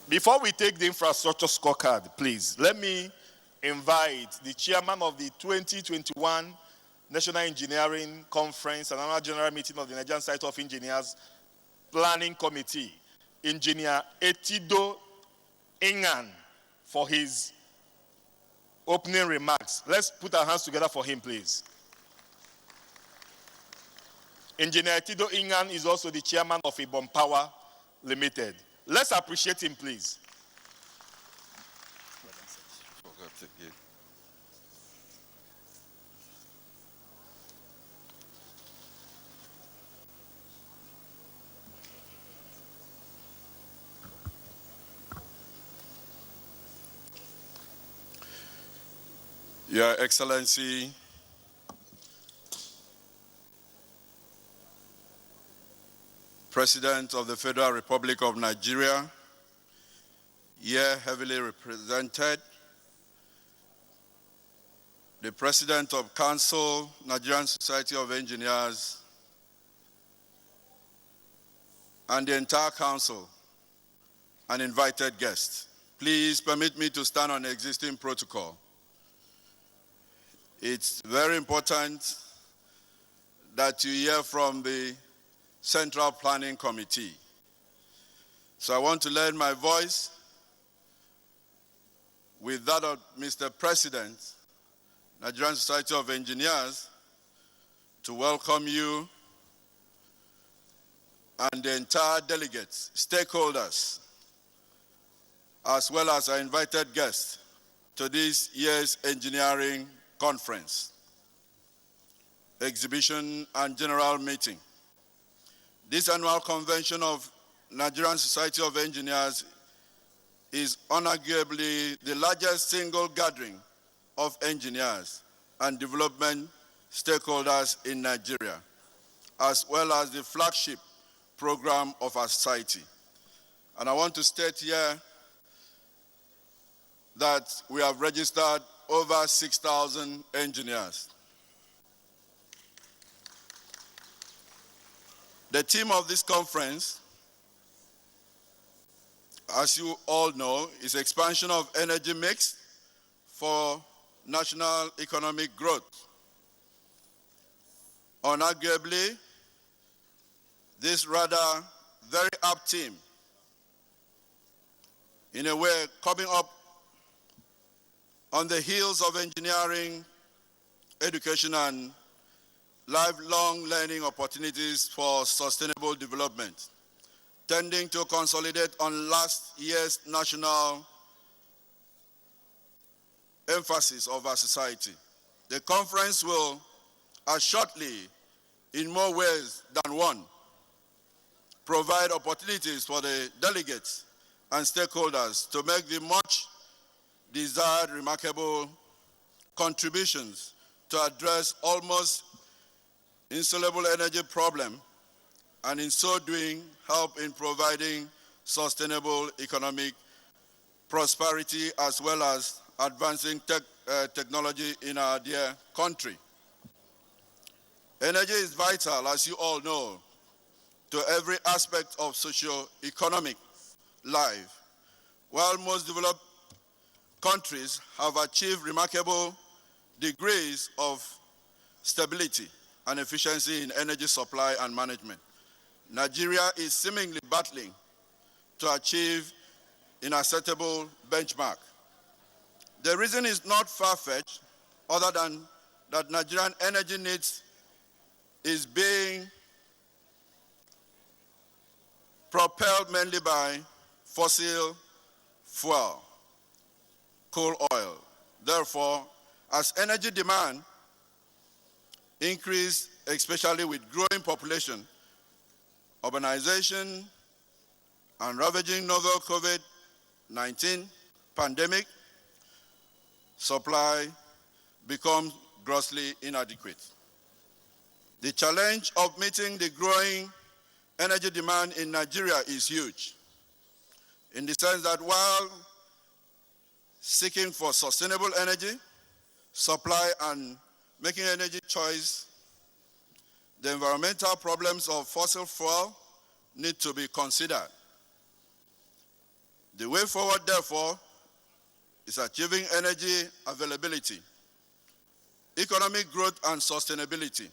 Speaker 5: Before we take the infrastructure scorecard, please, let me invite the chairman of the 2021
Speaker 9: National Engineering Conference and annual general meeting of the Nigerian Society of Engineers Planning Committee, Engineer Etido Ingan, for his opening remarks. Let's put our hands together for him, please. Engineer Etido Ingan is also the chairman of Ibom Power Limited. Let's appreciate him, please.
Speaker 10: Your Excellency, President of the Federal Republic of Nigeria, here heavily represented, the President of Council, Nigerian Society of Engineers, and the entire Council, and invited guests. Please permit me to stand on existing protocol. It's very important that you hear from the Central Planning Committee. So I want to lend my voice with that of Mr. President, Nigerian Society of Engineers, to welcome you and the entire delegates, stakeholders, as well as our invited guests to this year's engineering conference, exhibition, and general meeting. This annual convention of Nigerian Society of Engineers is arguably the largest single gathering of engineers and development stakeholders in Nigeria, as well as the flagship program of our society. And I want to state here that we have registered over 6,000 engineers. The theme of this conference, as you all know, is expansion of energy mix for national economic growth. Arguably, this rather very apt theme, in a way, coming up on the heels of engineering, education, and lifelong learning opportunities for sustainable development, tending to consolidate on last year's national emphasis of our society. The conference will assuredly, in more ways than one, provide opportunities for the delegates and stakeholders to make the much desired remarkable contributions to address almost insoluble energy problem, and in so doing, help in providing sustainable economic prosperity as well as advancing technology in our dear country. Energy is vital, as you all know, to every aspect of socio-economic life. While most developed countries have achieved remarkable degrees of stability and efficiency in energy supply and management, Nigeria is seemingly battling to achieve an acceptable benchmark. The reason is not far-fetched, other than that Nigerian energy needs is being propelled mainly by fossil fuel, coal oil. Therefore, as energy demand increase, especially with growing population, urbanization, and ravaging novel COVID-19 pandemic, supply becomes grossly inadequate. The challenge of meeting the growing energy demand in Nigeria is huge, in the sense that while seeking for sustainable energy, supply, and making energy choice, the environmental problems of fossil fuel need to be considered. The way forward, therefore, is achieving energy availability economic growth and sustainability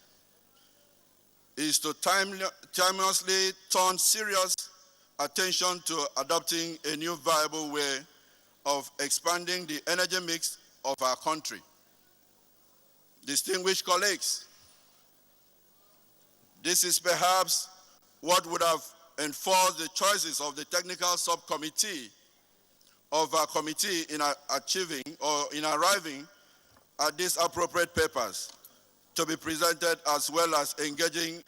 Speaker 10: is to timelessly turn serious attention to adopting a new viable way of expanding the energy mix of our country. Distinguished colleagues, this is perhaps what would have enforced the choices of the technical subcommittee of our committee in achieving or in arriving at these appropriate papers to be presented, as well as engaging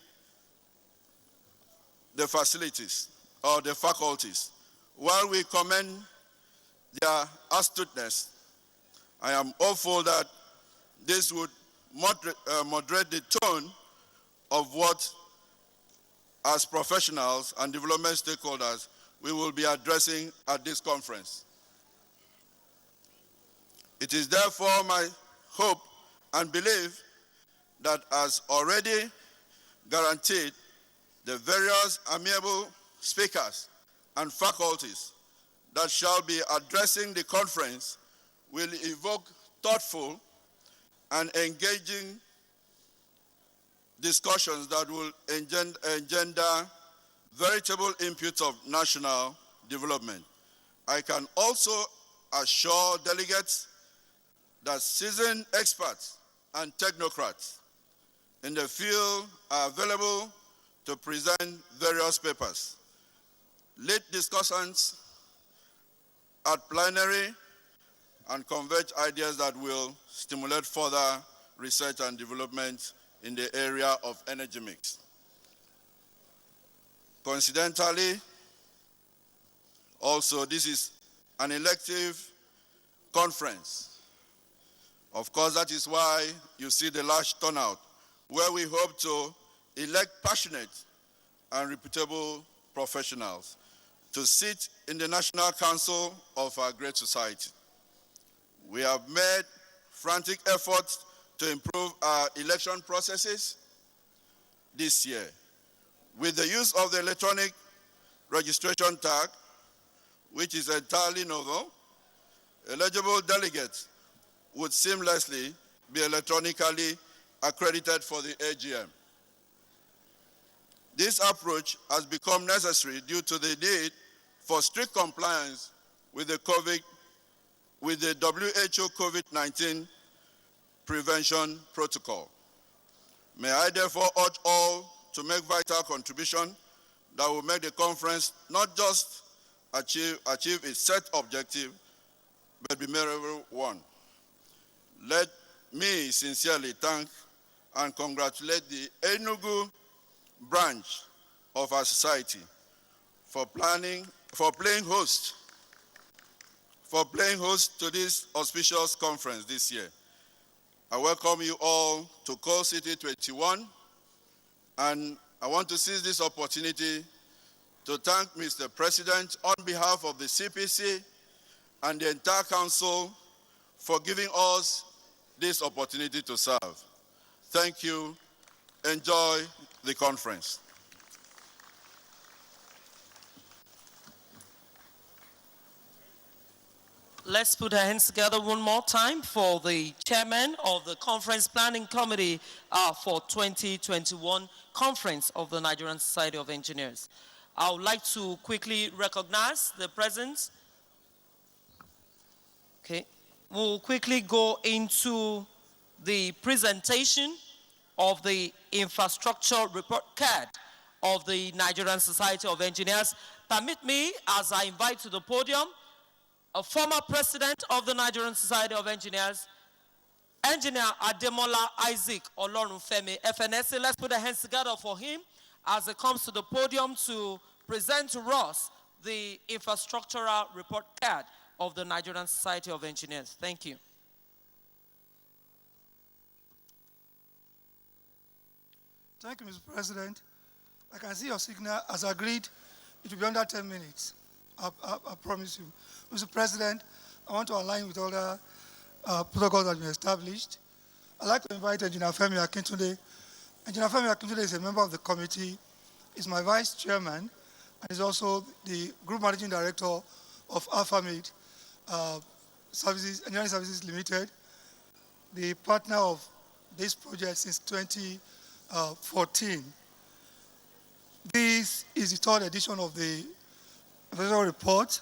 Speaker 10: the facilities or the faculties. While we commend their astuteness, I am hopeful that this would moderate the tone of what, as professionals and development stakeholders, we will be addressing at this conference. It is therefore my hope and belief that, as already guaranteed, the various amiable speakers and faculties that shall be addressing the conference will evoke thoughtful and engaging discussions that will engender veritable inputs of national development. I can also assure delegates that seasoned experts and technocrats in the field are available to present various papers, lead discussions at plenary, and converge ideas that will stimulate further research and development in the area of energy mix. Coincidentally, also, this is an elective conference. Of course, that is why you see the large turnout, where we hope to elect passionate and reputable professionals to sit in the National Council of our great society. We have made frantic efforts to improve our election processes this year. With the use of the electronic registration tag, which is entirely novel, eligible delegates would seamlessly be electronically accredited for the AGM. This approach has become necessary due to the need for strict compliance with the WHO COVID-19 prevention protocol. May I therefore urge all to make vital contribution that will make the conference not just achieve its set objective, but be memorable one. Let me sincerely thank and congratulate the Enugu branch of our society for playing host to this auspicious conference this year. I welcome you all to Coal City 21, and I want to seize this opportunity to thank Mr. President on behalf of the CPC and the entire council for giving us this opportunity to serve. Thank you. Enjoy the conference.
Speaker 2: Let's put our hands together one more time for the chairman of the Conference Planning Committee for 2021 Conference of the Nigerian Society of Engineers. I would like to quickly recognize the presence. Okay. We'll quickly go into the presentation of the infrastructure report card of the Nigerian Society of Engineers. Permit me, as I invite to the podium, a former president of the Nigerian Society of Engineers, Engineer Ademola Isaac Olorunfemi, FNSA. Let's put our hands together for him as he comes to the podium to present to us the infrastructural report card of the Nigerian Society of Engineers. Thank you.
Speaker 4: Thank you, Mr. President. I can see your signal. As agreed, it will be under 10 minutes. I promise you. Mr. President, I want to align with all the protocols that have been established. I'd like to invite Engineer Femi Akintunde. Engineer Femi Akintunde is a member of the committee, is my vice chairman, and is also the group managing director of AlphaMid Engineering Services Limited, the partner of this project since 2014. This is the third edition of the Visual Report.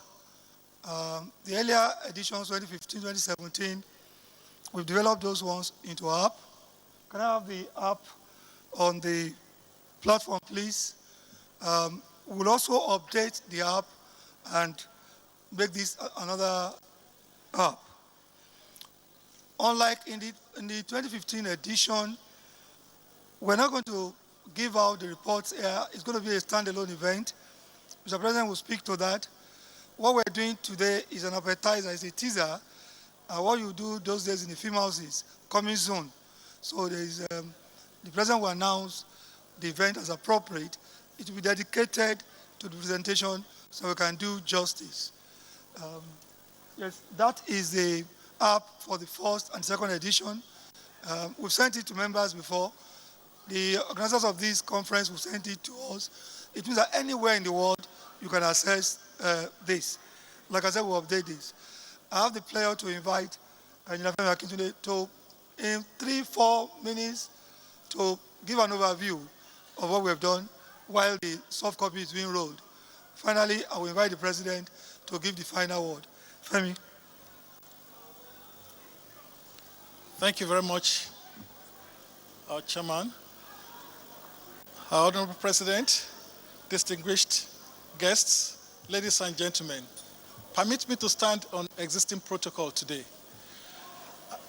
Speaker 4: The earlier editions, 2015, 2017, we've developed those ones into app. Can I have the app on the platform, please? We'll also update the app and make this another app. Unlike in the 2015 edition, we're not going to give out the reports here. It's going to be a standalone event. Mr. President will speak to that. What we're doing today is an appetizer, it's a teaser. What you do those days in the film houses, coming soon. So there is, the President will announce the event as appropriate. It will be dedicated to the presentation so we can do justice. Yes, that is the app for the first and second edition. We've sent it to members before. The organizers of this conference will send it to us. It means that anywhere in the world you can access this. Like I said, we'll update this. I have the pleasure to invite Engineer Femi Akintunde to, in 3-4 minutes, to give an overview of what we have done while the soft copy is being rolled. Finally, I will invite the President to give the final word. Femi.
Speaker 11: Thank you very much, our Chairman. Our Honorable President, distinguished guests, ladies and gentlemen, permit me to stand on existing protocol today.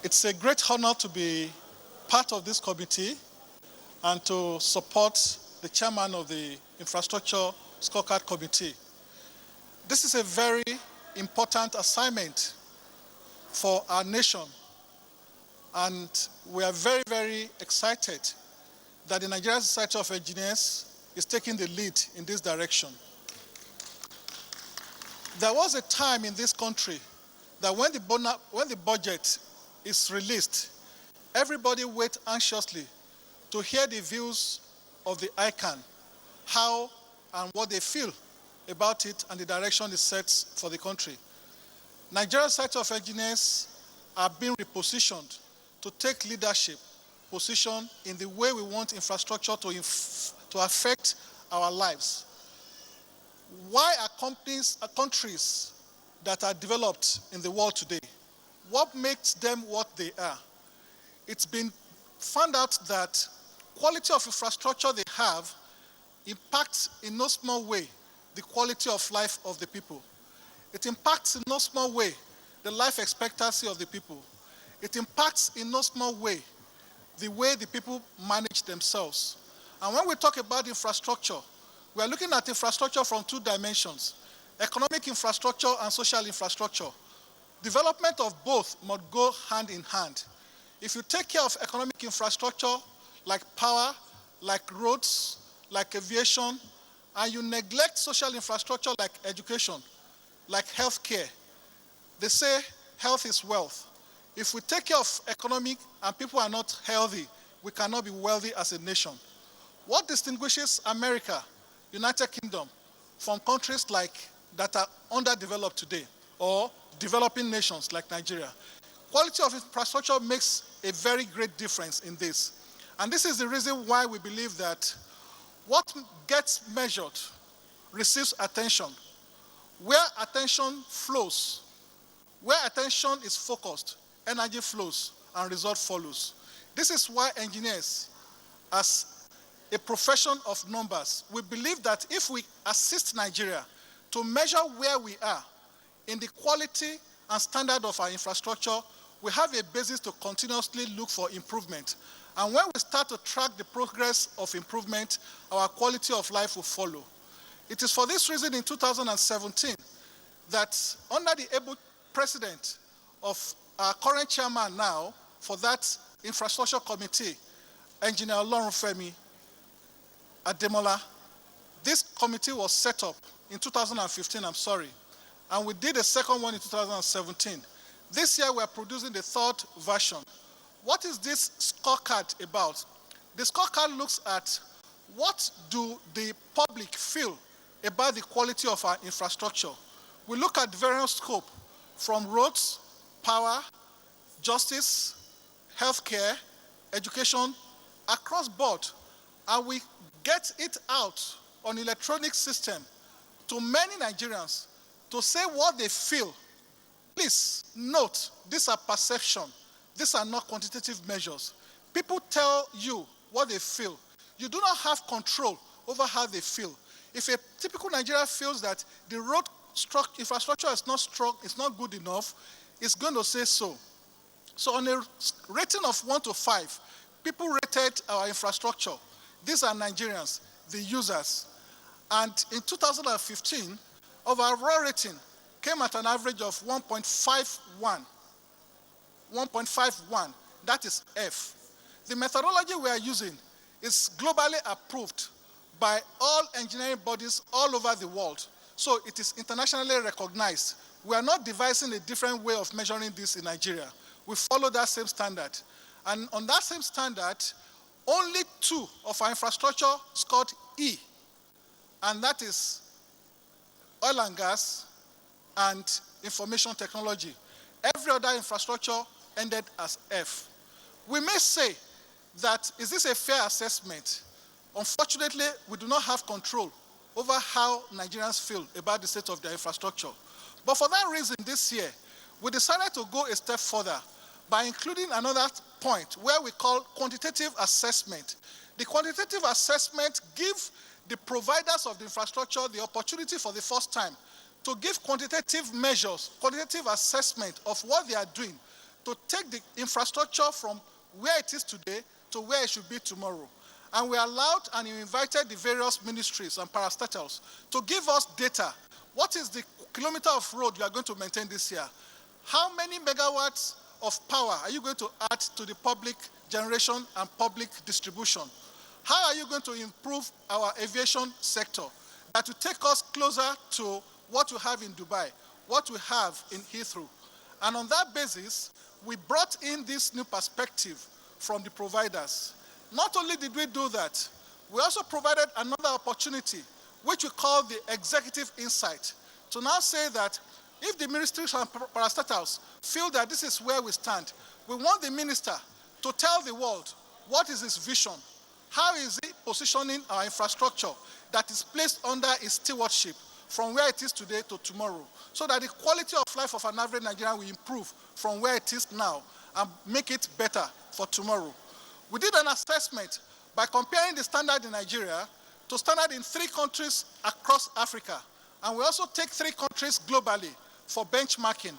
Speaker 11: It's a great honor to be part of this committee and to support the chairman of the Infrastructure Scorecard Committee. This is a very important assignment for our nation, and we are very, very excited that the Nigerian Society of Engineers is taking the lead in this direction. There was a time in this country that when the budget is released, everybody waits anxiously to hear the views of the ICANN, how and what they feel about it and the direction it sets for the country. Nigerian Society of Engineers are being repositioned to take leadership position in the way we want infrastructure to affect our lives. Why are countries that are developed in the world today, what makes them what they are? It's been found out that quality of infrastructure they have impacts in no small way the quality of life of the people. It impacts in no small way the life expectancy of the people. It impacts in no small way the way the people manage themselves. And when we talk about infrastructure, we are looking at infrastructure from two dimensions: economic infrastructure and social infrastructure. Development of both must go hand in hand. If you take care of economic infrastructure like power, like roads, like aviation, and you neglect social infrastructure like education, like healthcare, they say health is wealth. If we take care of economic and people are not healthy, we cannot be wealthy as a nation. What distinguishes America, United Kingdom, from countries that are underdeveloped today, or developing nations like Nigeria? Quality of infrastructure makes a very great difference in this. And this is the reason why we believe that what gets measured receives attention. Where attention flows, where attention is focused, energy flows and result follows. This is why engineers, as a profession of numbers, we believe that if we assist Nigeria to measure where we are in the quality and standard of our infrastructure, we have a basis to continuously look for improvement. And when we start to track the progress of improvement, our quality of life will follow. It is for this reason in 2017 that under the able president of our current chairman now for that infrastructure committee, Engineer Femi Ademola, this committee was set up in 2015, and we did a second one in 2017. This year we are producing the third version. What is this scorecard about? The scorecard looks at what do the public feel about the quality of our infrastructure. We look at various scope from roads, power, justice, healthcare, education across board, and we get it out on electronic system to many Nigerians to say what they feel. Please note, these are perception. These are not quantitative measures. People tell you what they feel. You do not have control over how they feel. If a typical Nigerian feels that the road infrastructure is not strong, it's not good enough, it's going to say so. So on a rating of 1 to 5, people rated our infrastructure. These are Nigerians, the users. And in 2015, our raw rating came at an average of 1.51. 1.51, that is F. The methodology we are using is globally approved by all engineering bodies all over the world. So it is internationally recognized. We are not devising a different way of measuring this in Nigeria. We follow that same standard. And on that same standard, only 2 of our infrastructure scored E, and that is oil and gas and information technology. Every other infrastructure ended as F. We may say that, is this a fair assessment? Unfortunately, we do not have control over how Nigerians feel about the state of their infrastructure. But for that reason, this year, we decided to go a step further by including another point where we call quantitative assessment. The quantitative assessment gives the providers of the infrastructure the opportunity for the first time to give quantitative measures, quantitative assessment of what they are doing, to take the infrastructure from where it is today to where it should be tomorrow. And we allowed and invited the various ministries and parastatals to give us data. What is the kilometer of road you are going to maintain this year? How many megawatts of power are you going to add to the public generation and public distribution? How are you going to improve our aviation sector that will take us closer to what we have in Dubai, what we have in Heathrow? And on that basis, we brought in this new perspective from the providers. Not only did we do that, we also provided another opportunity, which we call the executive insight, to now say that if the ministries and parastatals feel that this is where we stand, we want the minister to tell the world what is his vision, how is he positioning our infrastructure that is placed under his stewardship from where it is today to tomorrow, so that the quality of life of an average Nigerian will improve from where it is now and make it better for tomorrow. We did an assessment by comparing the standard in Nigeria to standard in 3 countries across Africa. And we also take 3 countries globally for benchmarking,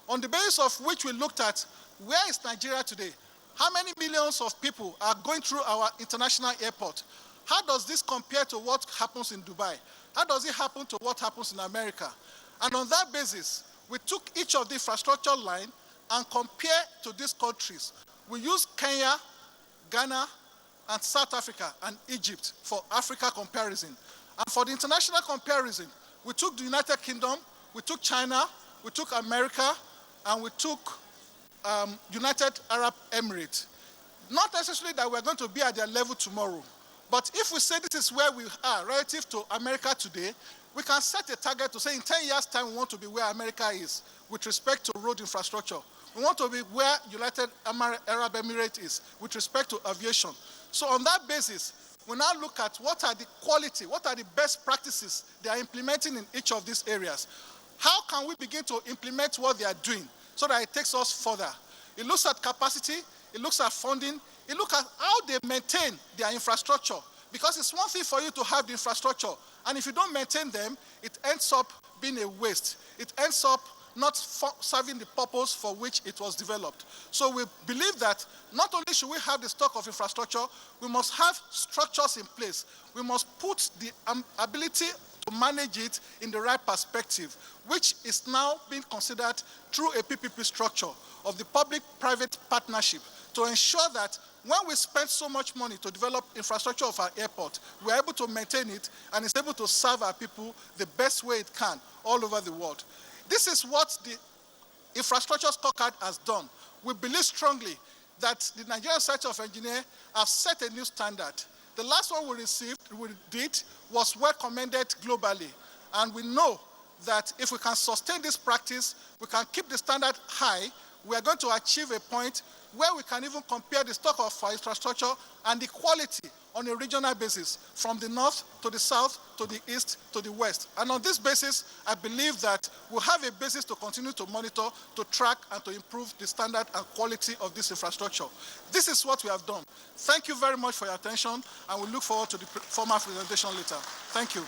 Speaker 11: on the basis of which we looked at where is Nigeria today? How many millions of people are going through our international airport? How does this compare to what happens in Dubai? How does it happen to what happens in America? And on that basis, we took each of the infrastructure line and compare to these countries. We used Kenya, Ghana, and South Africa, and Egypt for Africa comparison. And for the international comparison, we took the United Kingdom, we took China, we took America, and we took United Arab Emirates. Not necessarily that we're going to be at their level tomorrow, but if we say this is where we are relative to America today, we can set a target to say in 10 years' time we want to be where America is with respect to road infrastructure. We want to be where United Arab Emirates is with respect to aviation. So on that basis, we now look at what are the quality, what are the best practices they are implementing in each of these areas. How can we begin to implement what they are doing so that it takes us further? It looks at capacity, it looks at funding, it looks at how they maintain their infrastructure. Because it's one thing for you to have the infrastructure, and if you don't maintain them, it ends up being a waste. It ends up not serving the purpose for which it was developed. So we believe that not only should we have the stock of infrastructure, we must have structures in place. We must put the ability to manage it in the right perspective, which is now being considered through a PPP structure of the public-private partnership to ensure that when we spend so much money to develop infrastructure of our airport, we're able to maintain it and it's able to serve our people the best way it can all over the world. This is what the infrastructure scorecard has done. We believe strongly that the Nigerian Society of Engineers has set a new standard. The last one we did was well commended globally. And we know that if we can sustain this practice, we can keep the standard high, we are going to achieve a point where we can even compare the stock of our infrastructure and the quality on a regional basis, from the north to the south to the east to the west. And on this basis, I believe that we'll have a basis to continue to monitor, to track, and to improve the standard and quality of this infrastructure. This is what we have done. Thank you very much for your attention, and we look forward to the formal presentation later. Thank you.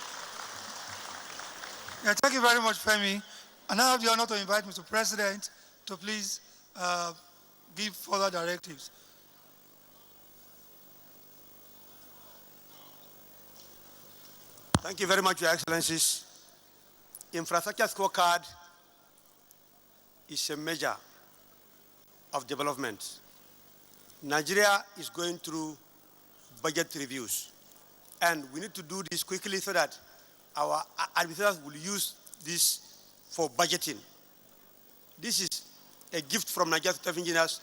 Speaker 4: Yeah, thank you very much, Femi. And now I have the honor to invite Mr. President to please give further directives.
Speaker 1: Thank you very much, Your Excellencies. Infrastructure scorecard is a measure of development. Nigeria is going through budget reviews, and we need to do this quickly so that our administrators will use this for budgeting. This is a gift from Nigerian State of Engineers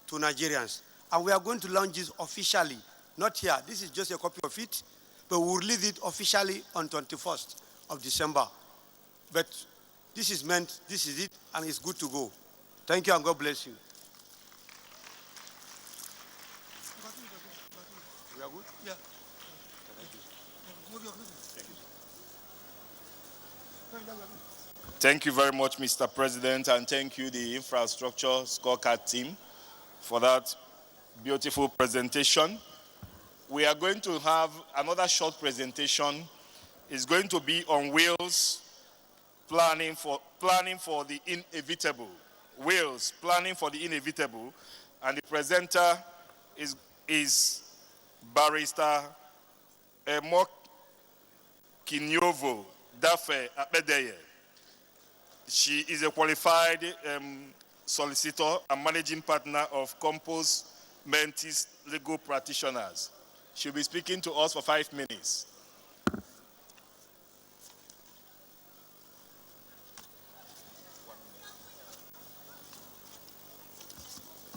Speaker 1: to Nigerians, and we are going to launch this officially, not here. This is just a copy of it, but we'll release it officially on 21st of December. But this is meant, this is it, and it's good to go. Thank you, and God bless you. We are good?
Speaker 4: Yeah.
Speaker 9: Thank you very much, Mr. President, and thank you, the Infrastructure Scorecard team, for that beautiful presentation. We are going to have another short presentation. It's going to be on Wales, planning for the inevitable. Wales, planning for the inevitable. And the presenter is Barrister Emok Kinyovo Dafe Apedeye. She is a qualified solicitor and managing partner of Compos Mentis Legal Practitioners. She'll be speaking to us for 5 minutes.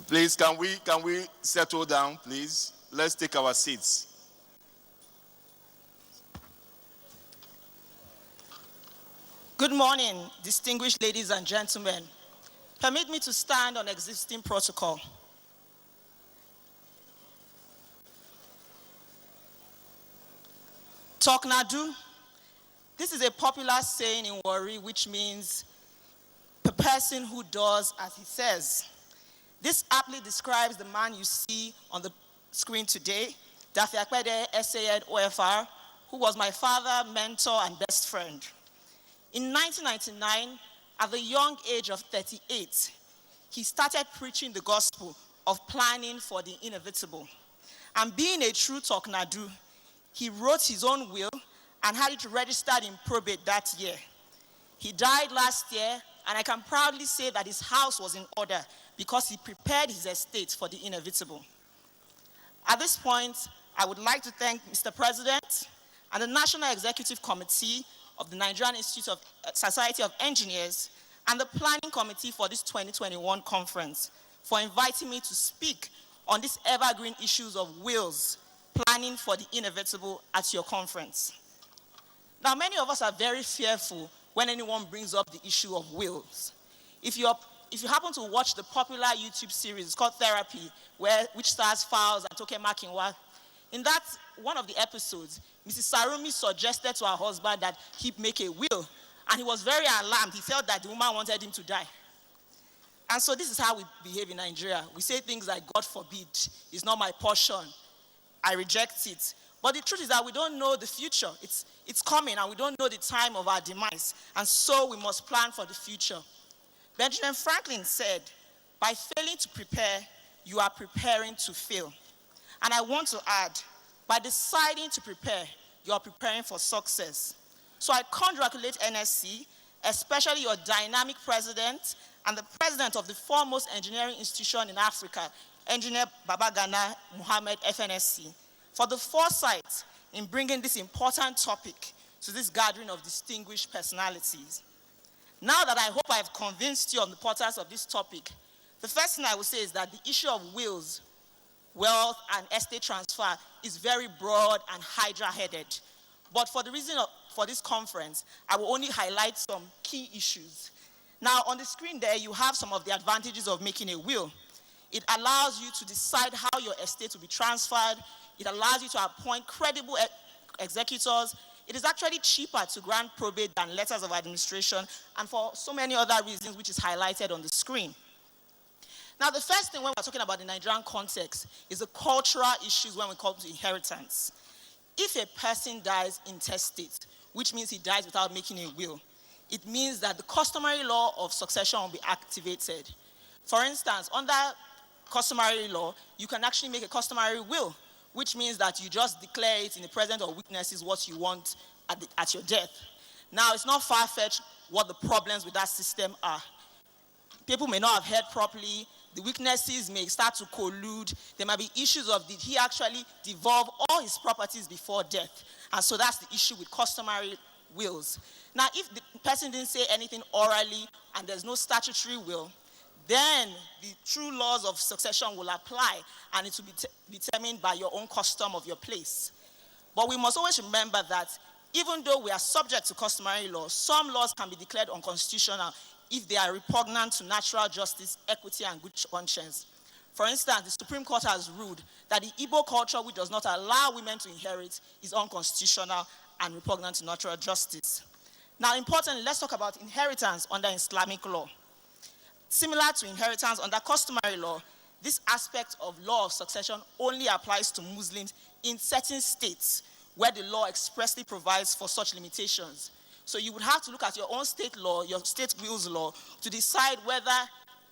Speaker 9: Please, can we settle down, please? Let's take our seats.
Speaker 12: Good morning, distinguished ladies and gentlemen. Permit me to stand on existing protocol. Toknadu. This is a popular saying in Warri, which means the person who does as he says. This aptly describes the man you see on the screen today, Dafe Akpede, SAED OFR, who was my father, mentor, and best friend. In 1999, at the young age of 38, he started preaching the gospel of planning for the inevitable. And being a true Toknadu, he wrote his own will and had it registered in probate that year. He died last year, and I can proudly say that his house was in order because he prepared his estate for the inevitable. At this point, I would like to thank Mr. President and the National Executive Committee of the Nigerian Institute of Society of Engineers and the Planning Committee for this 2021 conference for inviting me to speak on these evergreen issues of wills, planning for the inevitable at your conference. Now, many of us are very fearful when anyone brings up the issue of wills. If you happen to watch the popular YouTube series, it's called Therapy, which stars Files and Toke Makinwa, in that one of the episodes, Mrs. Sarumi suggested to her husband that he make a will, and he was very alarmed. He felt that the woman wanted him to die. And so this is how we behave in Nigeria. We say things like, God forbid, it's not my portion, I reject it. But the truth is that we don't know the future. It's coming, and we don't know the time of our demise. And so we must plan for the future. Benjamin Franklin said, by failing to prepare, you are preparing to fail. And I want to add, by deciding to prepare, you are preparing for success. So I congratulate NSC, especially your dynamic president and the president of the foremost engineering institution in Africa, Engineer Babagana Muhammad FNSC, for the foresight in bringing this important topic to this gathering of distinguished personalities. Now that I hope I've convinced you on the importance of this topic, the first thing I will say is that the issue of wills, wealth, and estate transfer is very broad and hydra-headed. But for the reason for this conference, I will only highlight some key issues. Now, on the screen there, you have some of the advantages of making a will. It allows you to decide how your estate will be transferred. It allows you to appoint credible executors. It is actually cheaper to grant probate than letters of administration, and for so many other reasons, which is highlighted on the screen. Now, the first thing when we're talking about the Nigerian context is the cultural issues when we come to inheritance. If a person dies intestate, which means he dies without making a will, it means that the customary law of succession will be activated. For instance, under customary law, you can actually make a customary will, which means that you just declare it in the presence of witnesses what you want at your death. Now, it's not far-fetched what the problems with that system are. People may not have heard properly. The witnesses may start to collude. There might be issues of, did he actually devolve all his properties before death? And so that's the issue with customary wills. Now, if the person didn't say anything orally and there's no statutory will, then the true laws of succession will apply, and it will be determined by your own custom of your place. But we must always remember that even though we are subject to customary laws, some laws can be declared unconstitutional if they are repugnant to natural justice, equity, and good conscience. For instance, the Supreme Court has ruled that the Igbo culture, which does not allow women to inherit, is unconstitutional and repugnant to natural justice. Now, importantly, let's talk about inheritance under Islamic law. Similar to inheritance under customary law, this aspect of law of succession only applies to Muslims in certain states where the law expressly provides for such limitations. So you would have to look at your own state law, your state wills law, to decide whether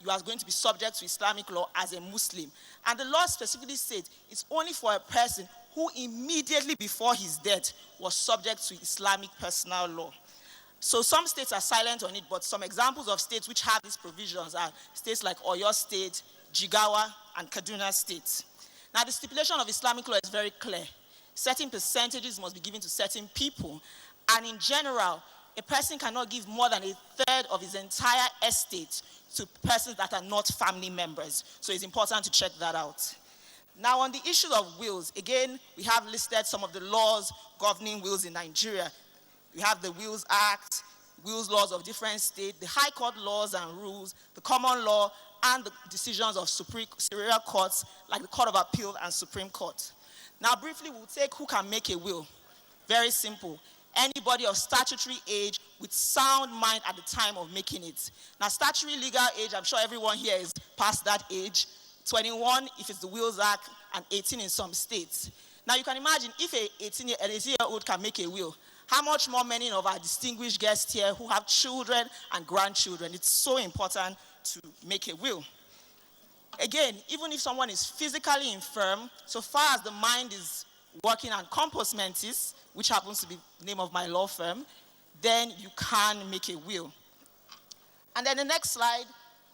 Speaker 12: you are going to be subject to Islamic law as a Muslim. And the law specifically says it's only for a person who immediately before his death was subject to Islamic personal law. So some states are silent on it, but some examples of states which have these provisions are states like Oyo State, Jigawa, and Kaduna State. Now, the stipulation of Islamic law is very clear. Certain percentages must be given to certain people, and in general, a person cannot give more than a third of his entire estate to persons that are not family members. So it's important to check that out. Now, on the issue of wills, again, we have listed some of the laws governing wills in Nigeria. We have the Wills Act, wills laws of different states, the High Court laws and rules, the common law, and the decisions of superior courts like the Court of Appeal and Supreme Court. Now, briefly, we'll take who can make a will. Very simple. Anybody of statutory age with sound mind at the time of making it. Now, statutory legal age, I'm sure everyone here is past that age. 21 if it's the Wills Act, and 18 in some states. Now, you can imagine if an 18-year-old can make a will, how much more many of our distinguished guests here who have children and grandchildren. It's so important to make a will. Again, even if someone is physically infirm, so far as the mind is working on compos mentis, which happens to be the name of my law firm, then you can make a will. And then the next slide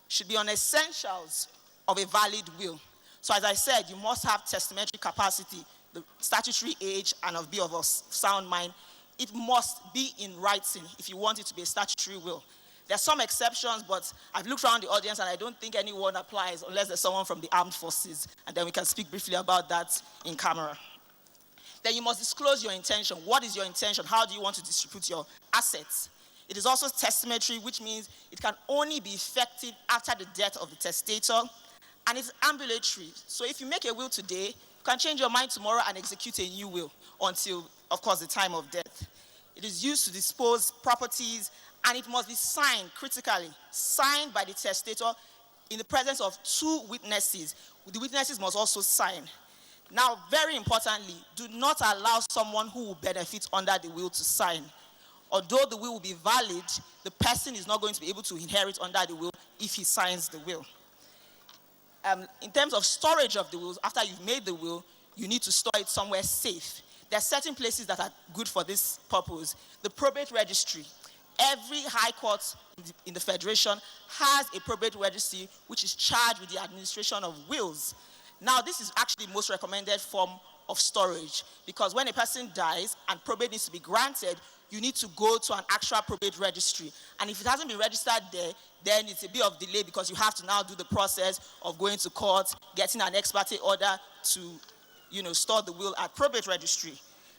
Speaker 12: should be on essentials of a valid will. So as I said, you must have testamentary capacity, the statutory age, and be of a sound mind. It must be in writing if you want it to be a statutory will. There are some exceptions, but I've looked around the audience and I don't think anyone applies unless there's someone from the armed forces, and then we can speak briefly about that in camera. Then you must disclose your intention. What is your intention? How do you want to distribute your assets? It is also testamentary, which means it can only be effective after the death of the testator, and it's ambulatory. So if you make a will today, you can change your mind tomorrow and execute a new will until, of course, the time of death. It is used to dispose properties, and it must be signed, critically, signed by the testator in the presence of 2 witnesses. The witnesses must also sign. Now, very importantly, do not allow someone who will benefit under the will to sign. Although the will be valid, the person is not going to be able to inherit under the will if he signs the will. In terms of storage of the wills, after you've made the will, you need to store it somewhere safe. There are certain places that are good for this purpose. The probate registry. Every high court in the Federation has a probate registry which is charged with the administration of wills. Now, this is actually the most recommended form of storage, because when a person dies and probate needs to be granted, you need to go to an actual probate registry. And if it hasn't been registered there, then it's a bit of delay because you have to now do the process of going to court, getting an ex parte order to, store the will at probate registry.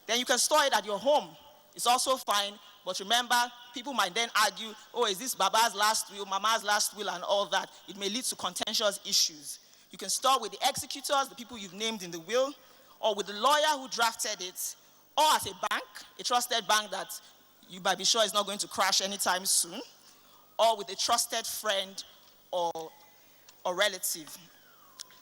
Speaker 12: Then you can store it at your home. It's also fine, but remember, people might then argue, oh, is this Baba's last will, Mama's last will, and all that. It may lead to contentious issues. You can start with the executors, the people you've named in the will, or with the lawyer who drafted it, or at a bank, a trusted bank that you might be sure is not going to crash anytime soon, or with a trusted friend or relative.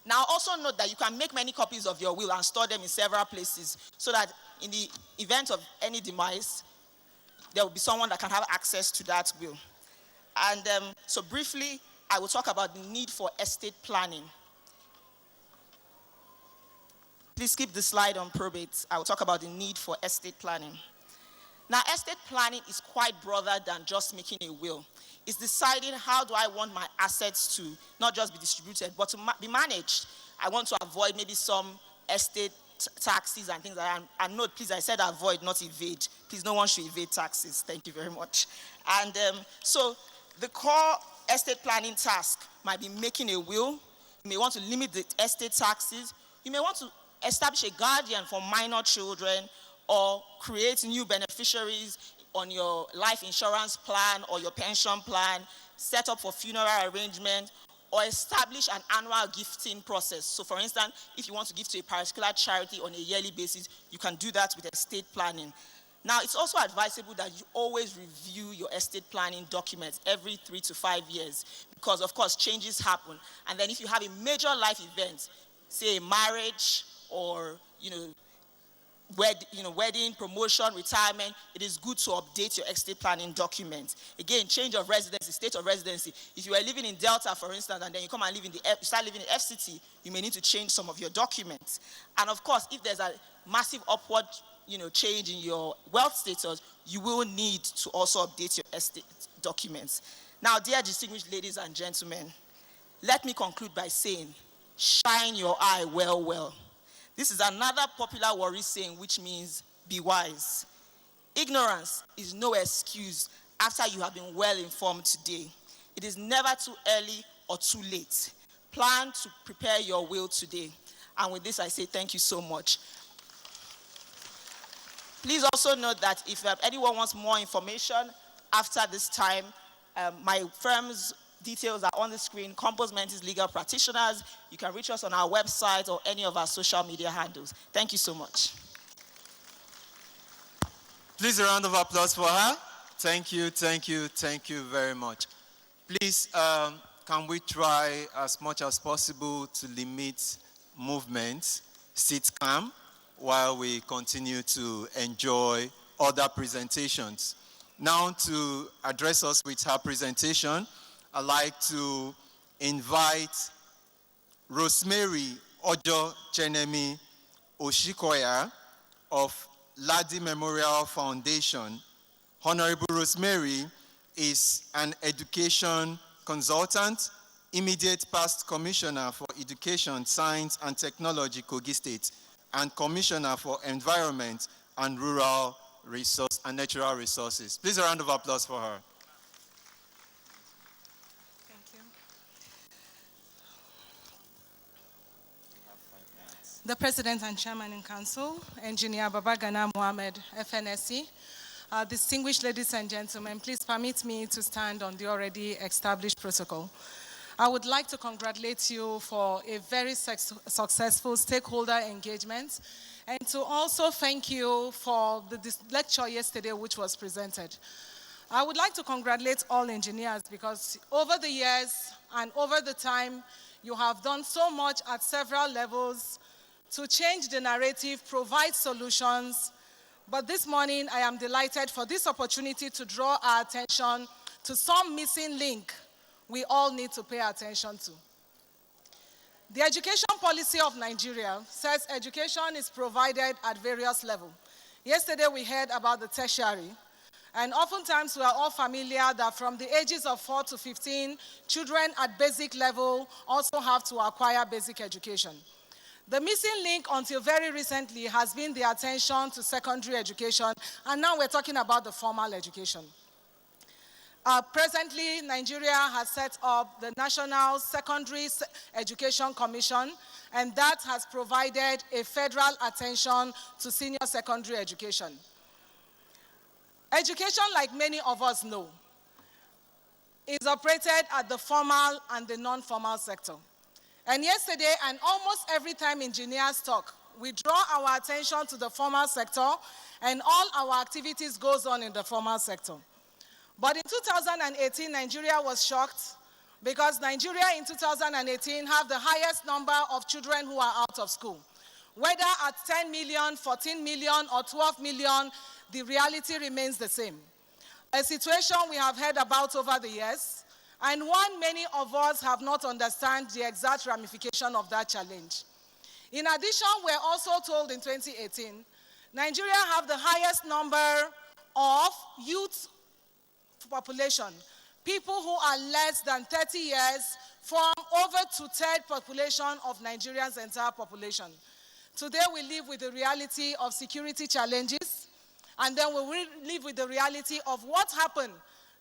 Speaker 12: Now, also note that you can make many copies of your will and store them in several places so that in the event of any demise, there will be someone that can have access to that will. And so briefly, I will talk about the need for estate planning. Please keep the slide on probate. I will talk about the need for estate planning. Now, estate planning is quite broader than just making a will. It's deciding how do I want my assets to not just be distributed, but to be managed. I want to avoid maybe some estate taxes and things like that. And note, please, I said avoid, not evade. Please, no one should evade taxes. Thank you very much. And so the core estate planning task might be making a will. You may want to limit the estate taxes. You may want to establish a guardian for minor children, or create new beneficiaries on your life insurance plan or your pension plan, set up for funeral arrangement, or establish an annual gifting process. So for instance, if you want to give to a particular charity on a yearly basis, you can do that with estate planning. Now, it's also advisable that you always review your estate planning documents every 3 to 5 years, because of course changes happen. And then if you have a major life event, say a marriage or wedding, promotion, retirement, it is good to update your estate planning documents. Again, change of residency, state of residency. If you are living in Delta, for instance, and then you come and you start living in FCT, you may need to change some of your documents. And of course, if there's a massive upward change in your wealth status, you will need to also update your estate documents. Now, dear distinguished ladies and gentlemen, let me conclude by saying, shine your eye well, well. This is another popular worry saying, which means be wise. Ignorance is no excuse after you have been well informed today. It is never too early or too late. Plan to prepare your will today. And with this, I say thank you so much. Please also note that if anyone wants more information after this time, my firm's details are on the screen. Compos Mentis Legal Practitioners. You can reach us on our website or any of our social media handles. Thank you so much.
Speaker 8: Please, a round of applause for her. Thank you, thank you, thank you very much. Please, can we try as much as possible to limit movement, sit calm, while we continue to enjoy other presentations. Now, to address us with her presentation, I'd like to invite Rosemary Ojo Chenemi Oshikoya of Ladi Memorial Foundation. Honorable Rosemary is an education consultant, immediate past commissioner for Education, Science and Technology, Kogi State, and commissioner for Environment and Rural Resource and Natural Resources. Please, a round of applause for her.
Speaker 13: The President and Chairman in Council, Engineer Babagana Mohammed, FNSC, distinguished ladies and gentlemen, please permit me to stand on the already established protocol. I would like to congratulate you for a very successful stakeholder engagement, and to also thank you for the lecture yesterday which was presented. I would like to congratulate all engineers because over the years and over the time, you have done so much at several levels to change the narrative, provide solutions. But this morning, I am delighted for this opportunity to draw our attention to some missing link we all need to pay attention to. The education policy of Nigeria says education is provided at various levels. Yesterday, we heard about the tertiary, and oftentimes we are all familiar that from the ages of 4 to 15, children at basic level also have to acquire basic education. The missing link until very recently has been the attention to secondary education, and now we're talking about the formal education. Presently, Nigeria has set up the National Secondary Education Commission, and that has provided a federal attention to senior secondary education. Education, like many of us know, is operated at the formal and the non-formal sector. And yesterday, and almost every time engineers talk, we draw our attention to the formal sector, and all our activities goes on in the formal sector. But in 2018, Nigeria was shocked because Nigeria in 2018 have the highest number of children who are out of school. Whether at 10 million, 14 million, or 12 million, the reality remains the same. A situation we have heard about over the years, and one many of us have not understand the exact ramification of that challenge. In addition, we're also told in 2018, Nigeria have the highest number of youth population. People who are less than 30 years form over 2/3 population of Nigeria's entire population. Today we live with the reality of security challenges, and then we will live with the reality of what happened.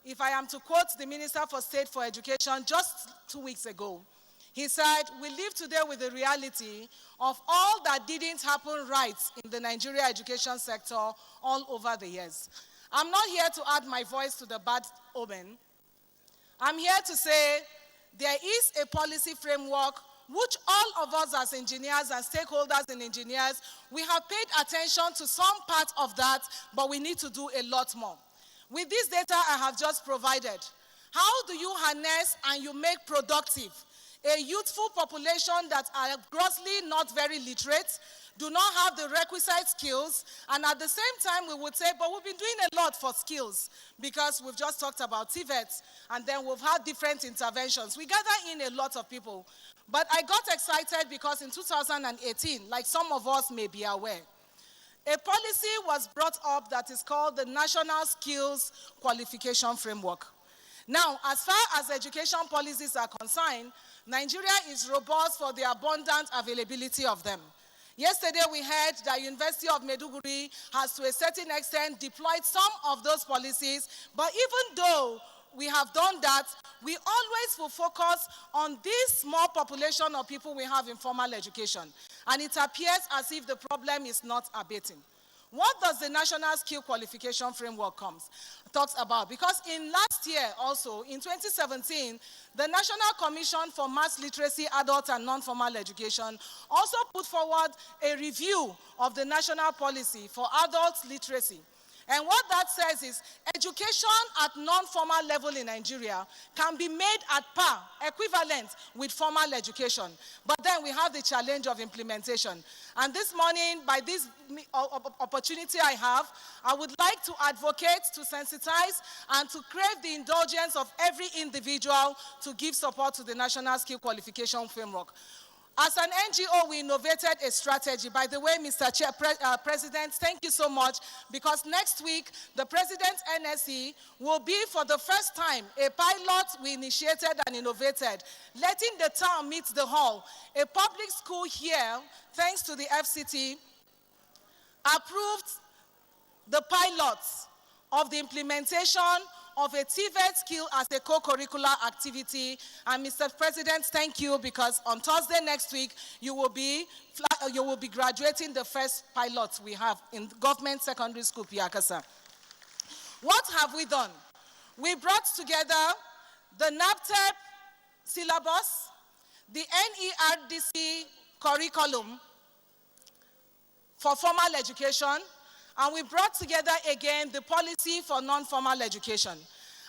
Speaker 13: If I am to quote the Minister for State for Education just 2 weeks ago, he said, we live today with the reality of all that didn't happen right in the Nigeria education sector all over the years. I'm not here to add my voice to the bad omen. I'm here to say there is a policy framework which all of us as engineers and stakeholders in engineers, we have paid attention to some part of that, but we need to do a lot more. With this data I have just provided, how do you harness and you make productive a youthful population that are grossly not very literate, do not have the requisite skills, and at the same time we would say, but we've been doing a lot for skills because we've just talked about TVET, and then we've had different interventions. We gather in a lot of people. But I got excited because in 2018, like some of us may be aware, a policy was brought up that is called the National Skills Qualification Framework. Now, as far as education policies are concerned, Nigeria is robust for the abundant availability of them. Yesterday we heard that University of Maiduguri has to a certain extent deployed some of those policies, but even though we have done that, we always will focus on this small population of people we have in formal education. And it appears as if the problem is not abating. What does the National Skill Qualification Framework talks about? Because in last year also, in 2017, the National Commission for Mass Literacy, Adult and Non-Formal Education also put forward a review of the national policy for adult literacy. And what that says is education at non-formal level in Nigeria can be made at par, equivalent with formal education. But then we have the challenge of implementation. And this morning, by this opportunity I have, I would like to advocate, to sensitize, and to crave the indulgence of every individual to give support to the National Skill Qualification Framework. As an NGO, we innovated a strategy. By the way, Mr. President, thank you so much, because next week, the President's NSE will be, for the first time, a pilot we initiated and innovated, letting the town meet the hall. A public school here, thanks to the FCT, approved the pilots of the implementation of a TVET skill as a co-curricular activity. And Mr. President, thank you, because on Thursday next week, you will be graduating the first pilots we have in Government Secondary School, Piakasa. What have we done? We brought together the NAPTEP syllabus, the NERDC curriculum for formal education, and we brought together again the policy for non-formal education.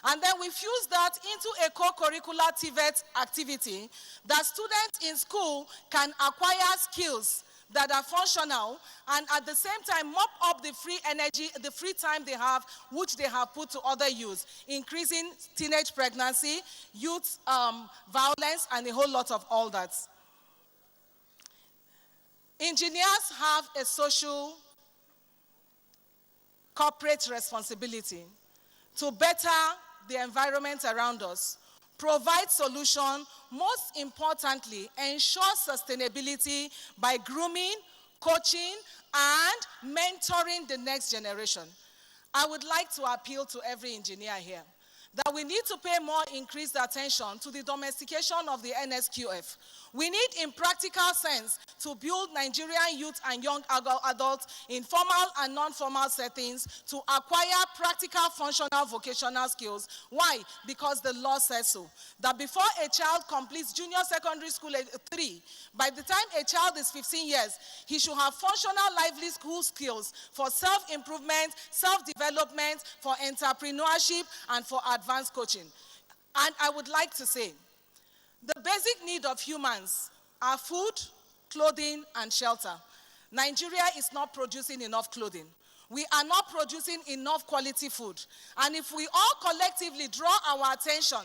Speaker 13: And then we fused that into a co-curricular TVET activity that students in school can acquire skills that are functional and at the same time mop up the free energy, the free time they have, which they have put to other use, increasing teenage pregnancy, youth violence, and a whole lot of all that. Engineers have a social corporate responsibility to better the environment around us, provide solution, most importantly, ensure sustainability by grooming, coaching, and mentoring the next generation. I would like to appeal to every engineer here. that we need to pay more increased attention to the domestication of the NSQF. We need, in practical sense, to build Nigerian youth and young adults in formal and non-formal settings to acquire practical, functional, vocational skills. Why? Because the law says so. That before a child completes junior secondary school at 3, by the time a child is 15 years, he should have functional, lively school skills for self-improvement, self-development, for entrepreneurship, and for advanced coaching. And I would like to say, the basic need of humans are food, clothing, and shelter. Nigeria is not producing enough clothing. We are not producing enough quality food. And if we all collectively draw our attention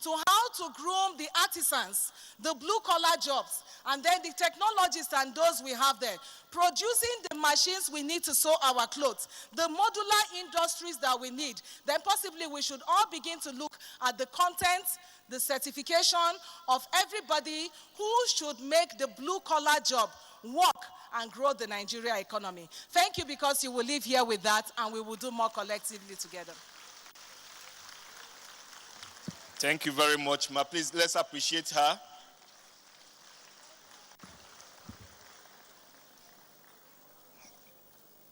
Speaker 13: to how to groom the artisans, the blue-collar jobs, and then the technologists and those we have there, producing the machines we need to sew our clothes, the modular industries that we need, then possibly we should all begin to look at the content, the certification of everybody who should make the blue-collar job work and grow the Nigeria economy. Thank you, because you will leave here with that, and we will do more collectively together.
Speaker 9: Thank you very much, ma. Please, let's appreciate her.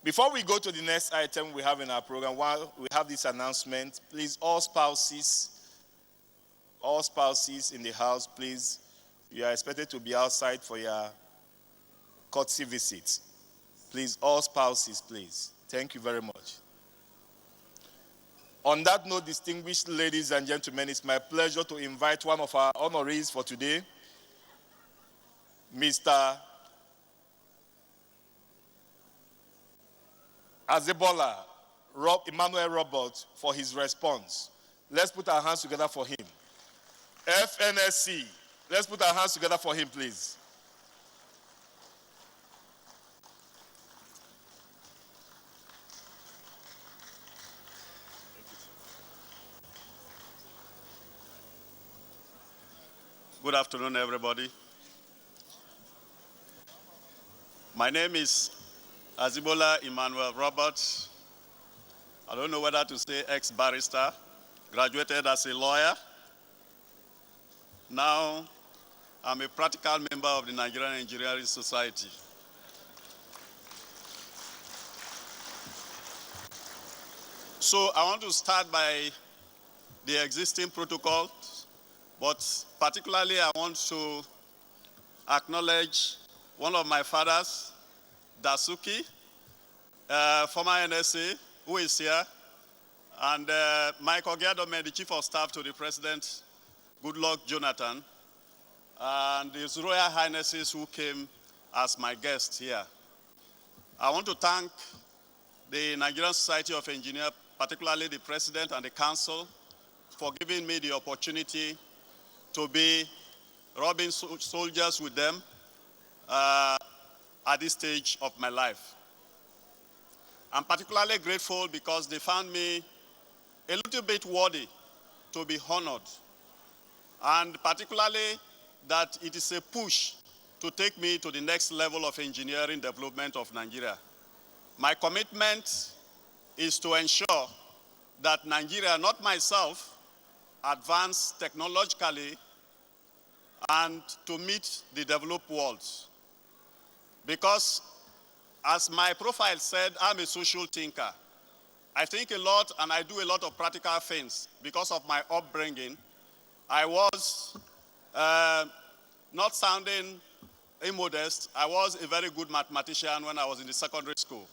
Speaker 9: Before we go to the next item we have in our program, while we have this announcement, please, all spouses in the house, please, you are expected to be outside for your courtesy visit. Please, all spouses, please. Thank you very much. On that note, distinguished ladies and gentlemen, it's my pleasure to invite one of our honorees for today, Mr. Azebola Emmanuel Robert, for his response. Let's put our hands together for him. FNSC, let's put our hands together for him, please.
Speaker 14: Good afternoon, everybody. My name is Azebola Emmanuel Robert. I don't know whether to say ex-barrister, graduated as a lawyer. Now, I'm a practical member of the Nigerian Engineering Society. So I want to start by the existing protocol, but particularly I want to acknowledge one of my fathers, Dasuki, former NSA, who is here, and Michael Gedome, the Chief of Staff to the President, Goodluck Jonathan, and His Royal Highnesses who came as my guests here. I want to thank the Nigerian Society of Engineers, particularly the President and the Council, for giving me the opportunity to be rubbing soldiers with them at this stage of my life. I'm particularly grateful because they found me a little bit worthy to be honored, and particularly that it is a push to take me to the next level of engineering development of Nigeria. My commitment is to ensure that Nigeria, not myself, advance technologically and to meet the developed world. Because, as my profile said, I'm a social thinker. I think a lot and I do a lot of practical things. Because of my upbringing, I was, not sounding immodest, I was a very good mathematician when I was in the secondary school.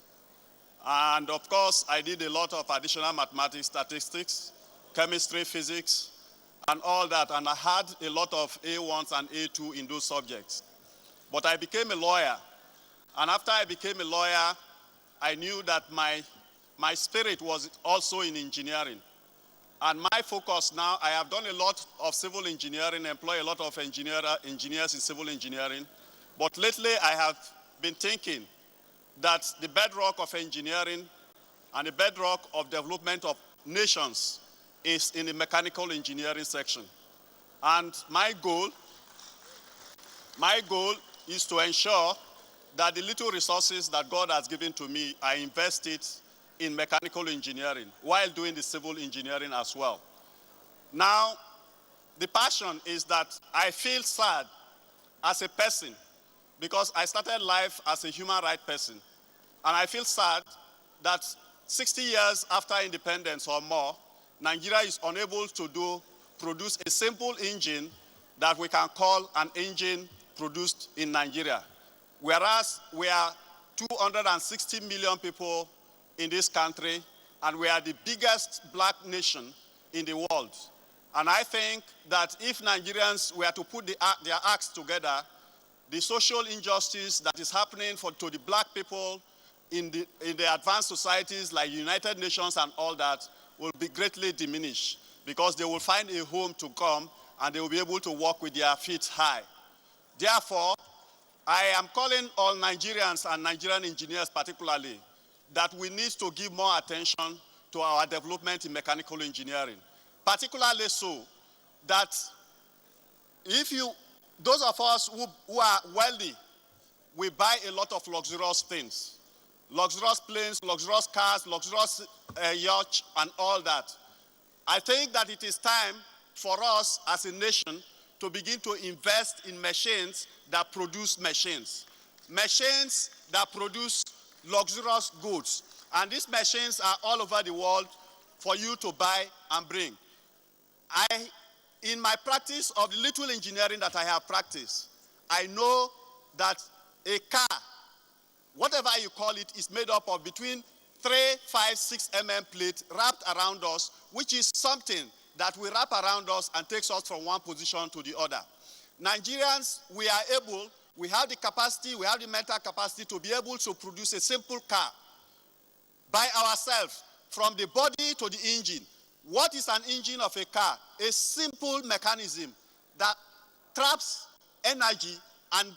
Speaker 14: And of course, I did a lot of additional mathematics, statistics, chemistry, physics, and all that. And I had a lot of A1s and A2 in those subjects. But I became a lawyer. And after I became a lawyer, I knew that my spirit was also in engineering. And my focus now, I have done a lot of civil engineering, employ a lot of engineers in civil engineering. But lately, I have been thinking that the bedrock of engineering and the bedrock of development of nations is in the mechanical engineering section. And my goal is to ensure that the little resources that God has given to me, I invest it in mechanical engineering while doing the civil engineering as well. Now, the passion is that I feel sad as a person because I started life as a human rights person. And I feel sad that 60 years after independence or more, Nigeria is unable to produce a simple engine that we can call an engine produced in Nigeria. Whereas we are 260 million people in this country, and we are the biggest black nation in the world. And I think that if Nigerians were to put their acts together, the social injustice that is happening to the black people in the advanced societies like United Nations and all that will be greatly diminished because they will find a home to come and they will be able to walk with their feet high. Therefore, I am calling on Nigerians and Nigerian engineers particularly that we need to give more attention to our development in mechanical engineering. Particularly so that those of us who are wealthy, we buy a lot of luxurious things. Luxurious planes, luxurious cars, luxurious yachts, and all that. I think that it is time for us as a nation to begin to invest in machines that produce machines. Machines that produce luxurious goods. And these machines are all over the world for you to buy and bring. In my practice of the little engineering that I have practiced, I know that a car, whatever you call it, is made up of between 3, 5, 6 plate wrapped around us, which is something that we wrap around us and takes us from one position to the other. Nigerians, we have the capacity, we have the mental capacity to be able to produce a simple car by ourselves, from the body to the engine. What is an engine of a car? A simple mechanism that traps energy and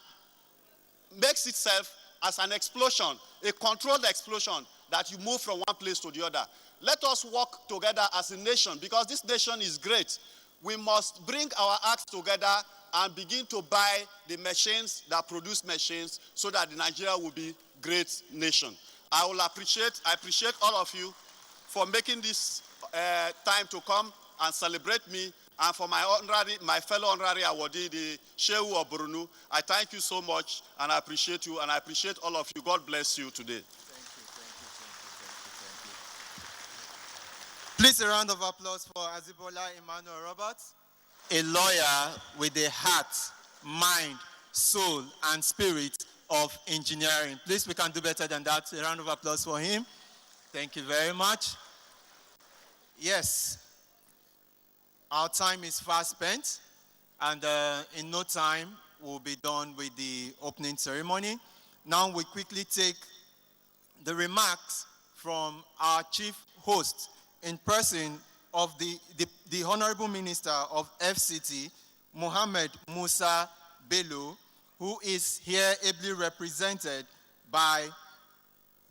Speaker 14: makes itself as an explosion, a controlled explosion that you move from one place to the other. Let us work together as a nation because this nation is great. We must bring our acts together and begin to buy the machines that produce machines so that Nigeria will be a great nation. I appreciate all of you for making this time to come and celebrate me, and for my fellow honorary awardee, the Shehu of Borunu. I thank you so much, and I appreciate you, and I appreciate all of you. God bless you today.
Speaker 8: Please a round of applause for Azibola Emmanuel Roberts, a lawyer with the heart, mind, soul, and spirit of engineering. Please, we can do better than that. A round of applause for him. Thank you very much. Yes, our time is fast spent, and in no time we'll be done with the opening ceremony. Now we quickly take the remarks from our chief host in person of the Honorable Minister of FCT, Mohammed Musa Bello, who is here ably represented by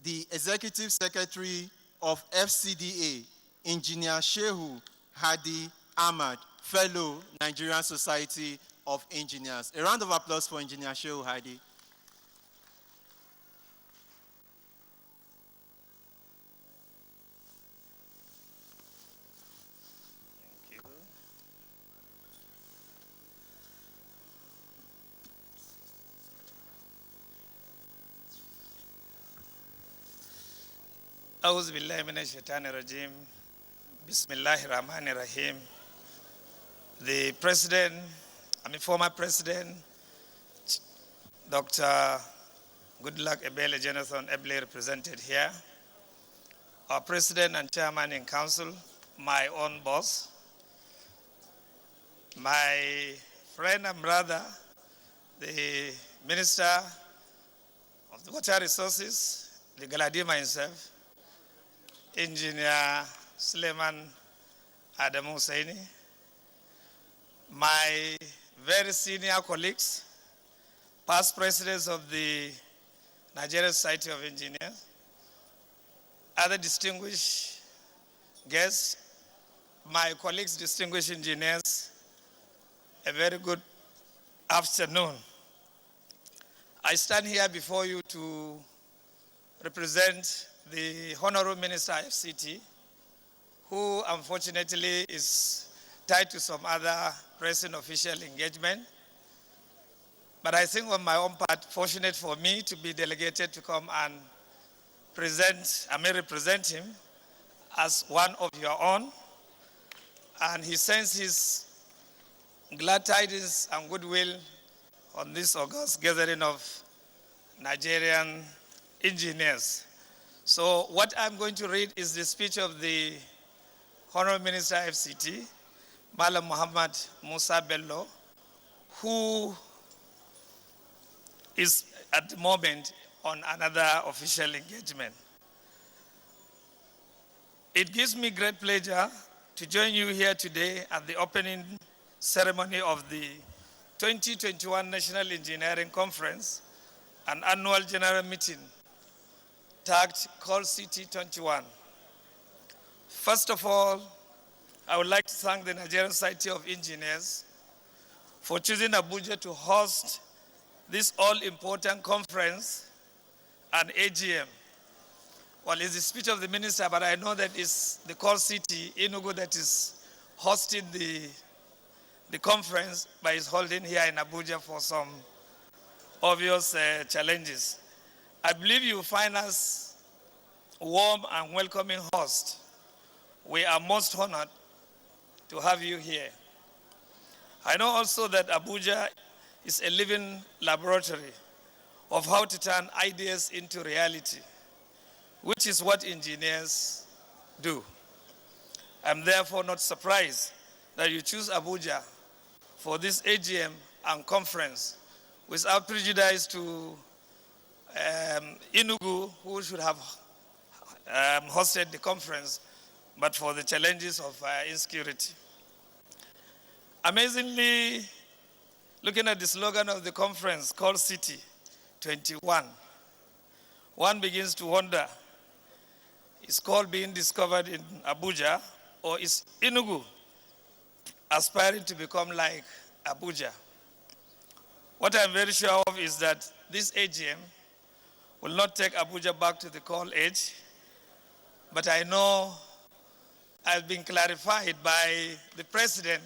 Speaker 8: the Executive Secretary of FCDA, Engineer Shehu Hadi Ahmad, fellow Nigerian Society of Engineers. A round of applause for Engineer Shehu Hadi.
Speaker 15: أعوذ بالله من الشيطان الرجيم بسم الله الرحمن الرحيم. The president, former president, Dr. Goodluck Ebele Jonathan, ably represented here. Our president and chairman in council, my own boss, my friend and brother, the Minister of the Water Resources, the Galadima himself, Engineer Suleiman Adamu Hussaini, my very senior colleagues, past presidents of the Nigerian Society of Engineers, other distinguished guests, my colleagues, distinguished engineers, a very good afternoon. I stand here before you to represent the Honorable Minister FCT, who unfortunately is tied to some other pressing official engagement. But I think on my own part, fortunate for me to be delegated to come and represent him as one of your own. And he sends his glad tidings and goodwill on this august gathering of Nigerian engineers. So what I'm going to read is the speech of the Honorable Minister FCT, Malam Muhammad Musa Bello, who is at the moment on another official engagement. It gives me great pleasure to join you here today at the opening ceremony of the 2021 National Engineering Conference, an annual general meeting tagged Call City 21. First of all, I would like to thank the Nigerian Society of Engineers for choosing Abuja to host this all-important conference and AGM. Well, it's the speech of the minister, but I know that it's the Call City, Enugu, that is hosting the conference, but is holding here in Abuja for some obvious challenges. I believe you find us warm and welcoming host. We are most honored to have you here. I know also that Abuja is a living laboratory of how to turn ideas into reality, which is what engineers do. I'm therefore not surprised that you choose Abuja for this AGM and conference without prejudice to Enugu, who should have hosted the conference, but for the challenges of insecurity. Amazingly, looking at the slogan of the conference, Call City 21, one begins to wonder, is coal being discovered in Abuja, or is Enugu aspiring to become like Abuja? What I'm very sure of is that this AGM will not take Abuja back to the coal age, but I know I've been clarified by the president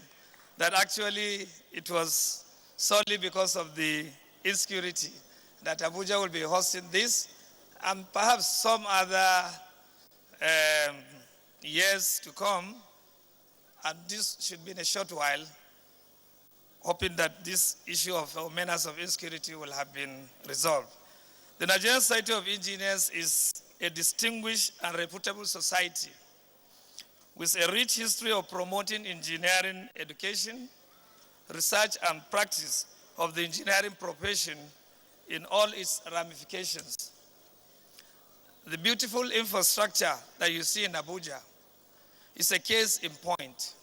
Speaker 15: that actually it was solely because of the insecurity that Abuja will be hosting this, and perhaps some other years to come, and this should be in a short while, hoping that this issue of menace of insecurity will have been resolved. The Nigerian Society of Engineers is a distinguished and reputable society with a rich history of promoting engineering education, research, and practice of the engineering profession in all its ramifications. The beautiful infrastructure that you see in Abuja is a case in point.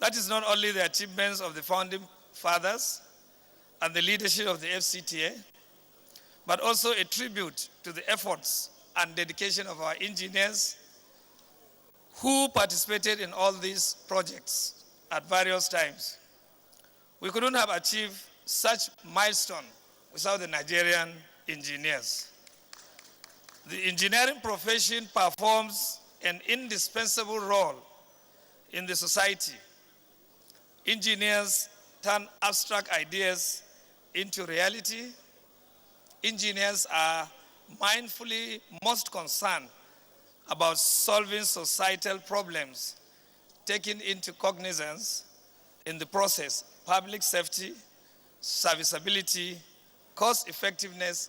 Speaker 15: That is not only the achievements of the founding fathers and the leadership of the FCTA, but also a tribute to the efforts and dedication of our engineers who participated in all these projects at various times. We couldn't have achieved such milestone without the Nigerian engineers. The engineering profession performs an indispensable role in the society. Engineers turn abstract ideas into reality. Engineers are mindfully most concerned about solving societal problems, taking into cognizance in the process public safety, serviceability, cost effectiveness,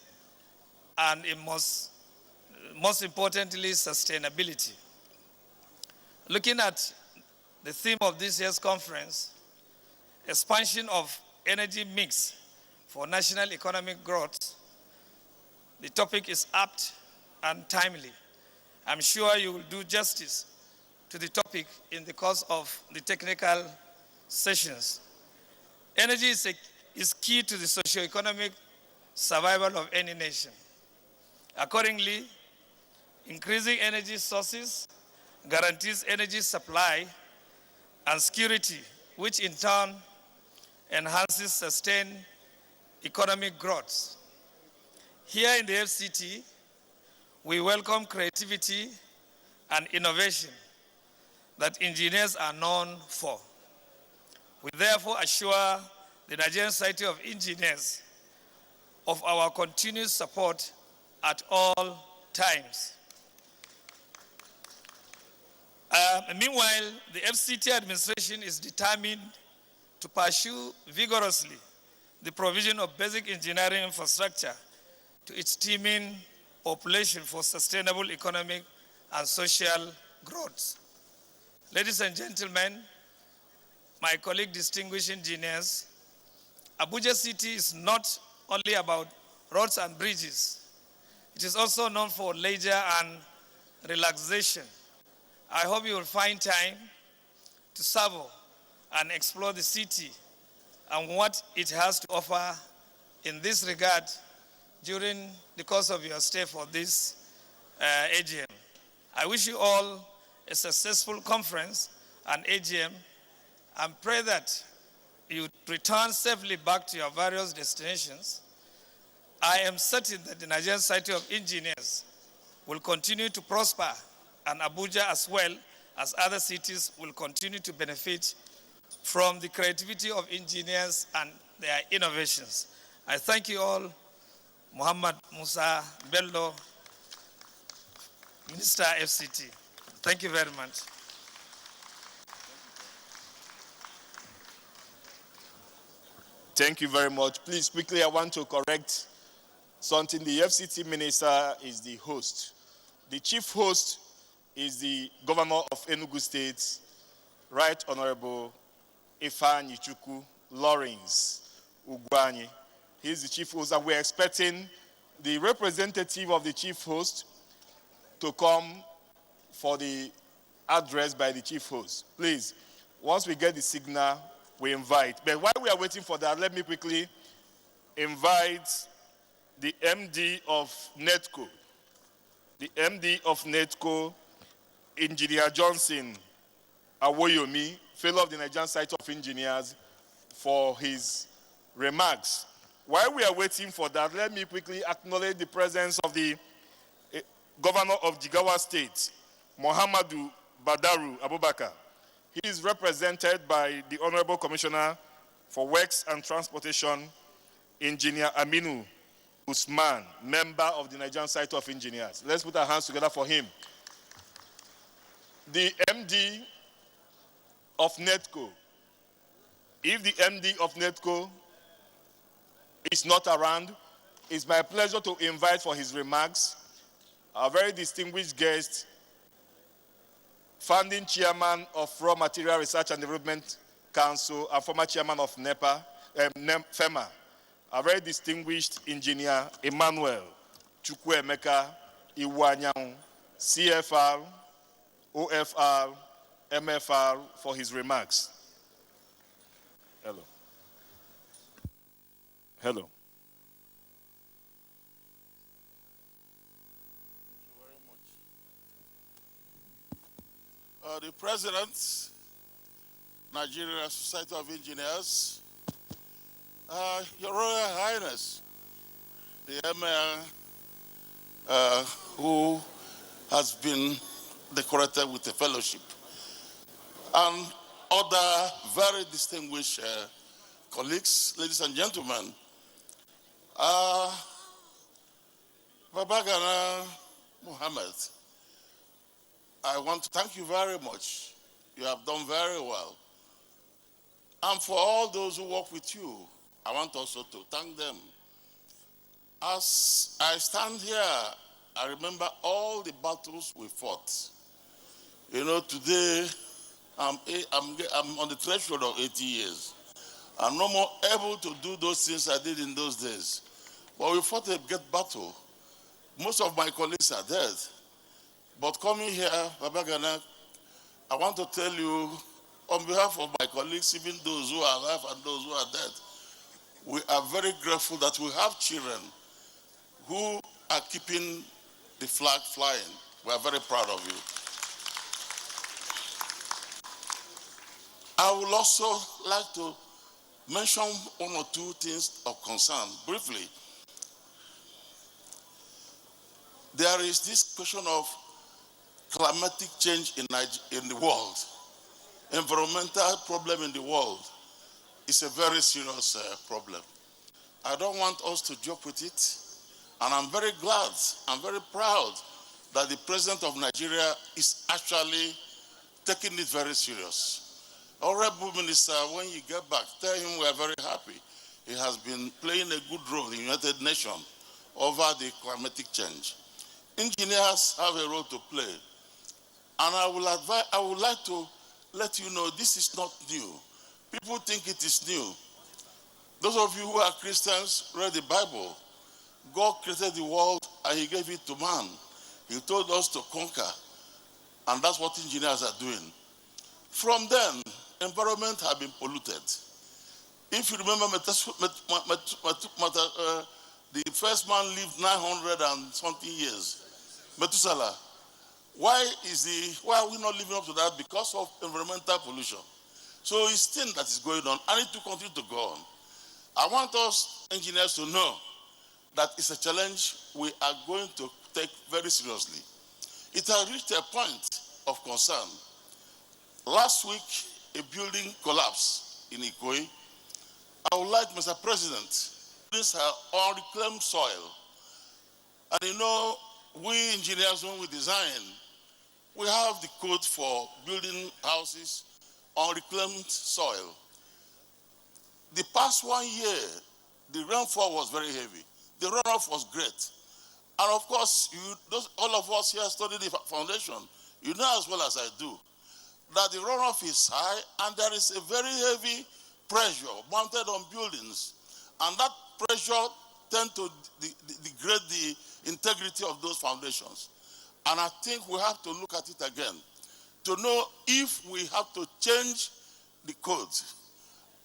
Speaker 15: and most importantly, sustainability. Looking at the theme of this year's conference, expansion of energy mix for national economic growth, the topic is apt and timely. I'm sure you will do justice to the topic in the course of the technical sessions. Energy is key to the socio-economic survival of any nation. Accordingly, increasing energy sources guarantees energy supply and security, which in turn enhances sustained economic growth. Here in the FCT, we welcome creativity and innovation. that engineers are known for. We therefore assure the Nigerian Society of Engineers of our continued support at all times. Meanwhile, the FCT administration is determined to pursue vigorously the provision of basic engineering infrastructure to its teeming population for sustainable economic and social growth. Ladies and gentlemen, my colleague distinguished engineers, Abuja City is not only about roads and bridges. It is also known for leisure and relaxation. I hope you will find time to savour and explore the city and what it has to offer in this regard during the course of your stay for this AGM. I wish you all a successful conference and AGM, and pray that you return safely back to your various destinations. I am certain that the Nigerian Society of Engineers will continue to prosper, and Abuja, as well as other cities, will continue to benefit from the creativity of engineers and their innovations. I thank you all. Muhammad Musa Bello, Minister FCT. Thank you very much.
Speaker 9: Thank you very much. Please, quickly, I want to correct something. The FCT minister is the host. The chief host is the governor of Enugu State, Right Honorable Ifeanyi Chukwu Lawrence Ugwuanyi. He is the chief host, and we're expecting the representative of the chief host to come for the address by the chief host. Please, once we get the signal, we invite. But while we are waiting for that, let me quickly invite the MD of NETCO. The MD of NETCO, Engineer Johnson Awoyomi, fellow of the Nigerian Society of Engineers, for his remarks. While we are waiting for that, let me quickly acknowledge the presence of the Governor of Jigawa State, Muhammadu Badaru Abubakar. He is represented by the Honorable Commissioner for Works and Transportation, Engineer Aminu Usman, member of the Nigerian Society of Engineers. Let's put our hands together for him. The MD of NETCO. If the MD of NETCO is not around, it's my pleasure to invite for his remarks our very distinguished guest, founding chairman of Raw Material Research and Development Council and former chairman of FEMA, a very distinguished engineer, Emmanuel Chukwuemeka Iwanyang, CFR, OFR, MFR, for his remarks. Hello. Hello.
Speaker 16: The President, Nigerian Society of Engineers, Your Royal Highness, the Emir who has been decorated with a fellowship, and other very distinguished colleagues, ladies and gentlemen. Baba Gana Muhammad, I want to thank you very much. You have done very well. And for all those who work with you, I want also to thank them. As I stand here, I remember all the battles we fought. You know, today I'm on the threshold of 80 years. I'm no more able to do those things I did in those days. But we fought a great battle. Most of my colleagues are dead. But coming here, Baba Gana, I want to tell you, on behalf of my colleagues, even those who are alive and those who are dead, we are very grateful that we have children who are keeping the flag flying. We are very proud of you. I would also like to mention one or two things of concern briefly. There is this question of climatic change in the world, environmental problem in the world, is a very serious problem. I don't want us to joke with it. And I'm very glad, I'm very proud that the President of Nigeria is actually taking it very serious. Honorable Minister, when you get back, tell him we are very happy. He has been playing a good role in the United Nations over the climatic change. Engineers have a role to play. And I would like to let you know this is not new. People think it is new. Those of you who are Christians, read the Bible. God created the world and he gave it to man. He told us to conquer. And that's what engineers are doing. From then, environment has been polluted. If you remember, the first man lived 900 and something years. Methuselah. Why are we not living up to that? Because of environmental pollution. So it's a thing that is going on, and it will continue to go on. I want us engineers to know that it's a challenge we are going to take very seriously. It has reached a point of concern. Last week, a building collapsed in Ikoyi. I would like, Mr. President, these are unreclaimed soil. And you know, we engineers, when we design, we have the code for building houses on reclaimed soil. The past 1 year, the rainfall was very heavy. The runoff was great. And of course, all of us here studied the foundation. You know as well as I do that the runoff is high and there is a very heavy pressure mounted on buildings. And that pressure tends to degrade the integrity of those foundations. And I think we have to look at it again to know if we have to change the code,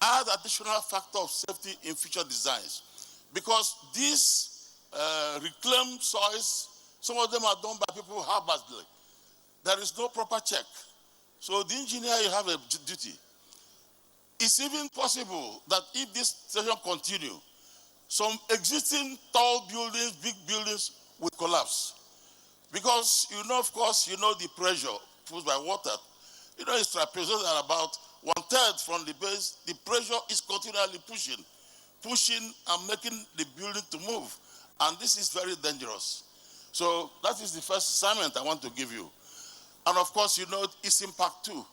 Speaker 16: add additional factor of safety in future designs. Because these reclaimed soils, some of them are done by people haphazardly. There is no proper check. So the engineer, you have a duty. It's even possible that if this situation continues, some existing tall buildings, big buildings will collapse. Because you know, of course, you know the pressure pushed by water. You know, it's trapezoidal at about 1/3 from the base. The pressure is continually pushing and making the building to move. And this is very dangerous. So that is the first assignment I want to give you. And of course, you know its impact too